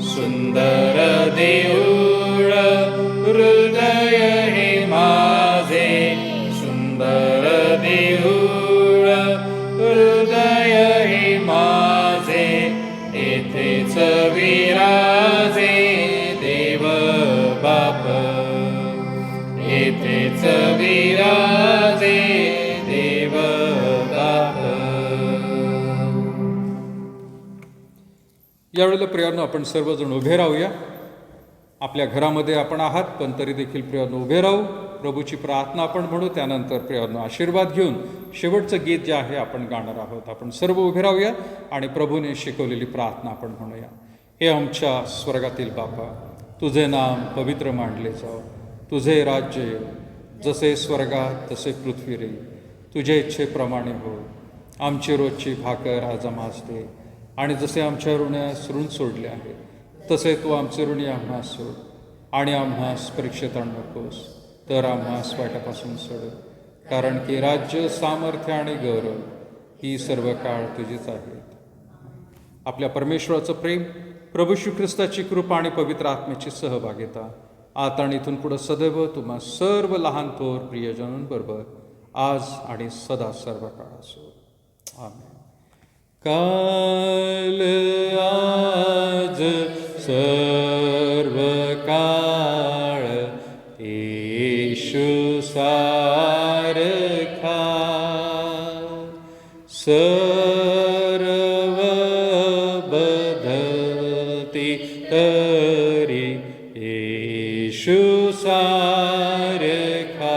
Speaker 3: सुंदर देऊळ हृदय हे माझे, सुंदर देऊळ हृदय हे माझे, येथेच विराजे देव बाप, येथेच विराजे देव बाप.
Speaker 5: यावेळेला प्रियांनो आपण सर्वजण उभे राहूया. आपल्या घरामध्ये आपण आहात पण तरी देखील प्रियांनो उभे राहू. प्रभूची प्रार्थना आपण म्हणू, त्यानंतर प्रियानो आशीर्वाद घेऊन शेवटचं गीत जे आहे आपण गाणार आहोत. आपण सर्व उभे राहूया आणि प्रभूने शिकवलेली प्रार्थना आपण म्हणूया. हे आमच्या स्वर्गातील बापा, तुझे नाम पवित्र मानले जाओ, तुझे राज्य येऊ, जसे स्वर्गात तसे पृथ्वीवर. तुझ्या इच्छेप्रमाणे हो. आमची रोजची भाकर आज आम्हास दे, आणि जसे आमच्या ऋणास ऋण सोडले आहे तसे तू आमचे ऋणी आम्हास सोड, आणि आम्हास परीक्षेत आणू नकोस, तर आम्हास वाईटापासून सोड. कारण की राज्य, सामर्थ्य आणि गौरव ही सर्व काळ तुझीच आहेत. आपल्या परमेश्वराचं प्रेम, प्रभू श्री ख्रिस्ताची कृपा आणि पवित्र आत्म्याची सहभागिता आता आणि इथून पुढे सदैव तुम्हा सर्व लहान थोर प्रियजनांबरोबर आज आणि सदा सर्व काळ असो. आमेन. काल आज सर्व काळ येशू सारखा, सर्व बदलती तरी येशू सारखा.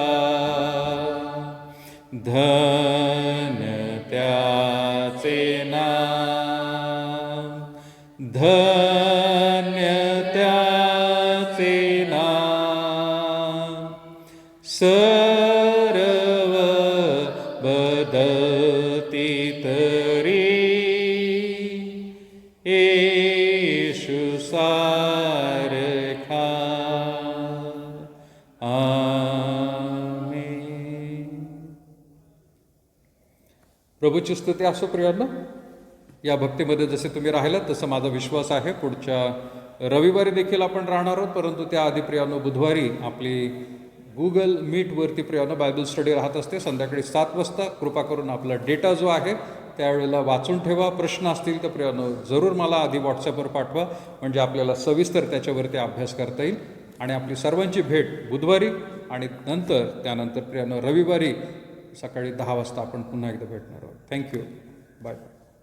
Speaker 5: धन्य त्याचे नाम, धन्य त्याचे नाम. सर्व बदलती तरी येशू सारखा. आमेन. प्रभूची स्तुती असो प्रियांनो. या भक्तीमध्ये जसे तुम्ही राहिलात तसं माझा विश्वास आहे पुढच्या रविवारी देखील आपण राहणार आहोत. परंतु त्याआधी प्रियांनो बुधवारी आपली गुगल मीटवरती प्रियांनो बायबल स्टडी राहत असते संध्याकाळी 7 वाजता. कृपा करून आपला डेटा जो आहे त्यावेळेला वाचून ठेवा. प्रश्न असतील तर प्रियांनो जरूर मला आधी व्हॉट्सअपवर पाठवा, म्हणजे आपल्याला सविस्तर त्याच्यावरती अभ्यास करता येईल. आणि आपली सर्वांची भेट बुधवारी आणि त्यानंतर प्रियांनो रविवारी सकाळी 10 वाजता आपण पुन्हा एकदा भेटणार आहोत. थँक्यू. बाय.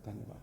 Speaker 5: धन्यवाद.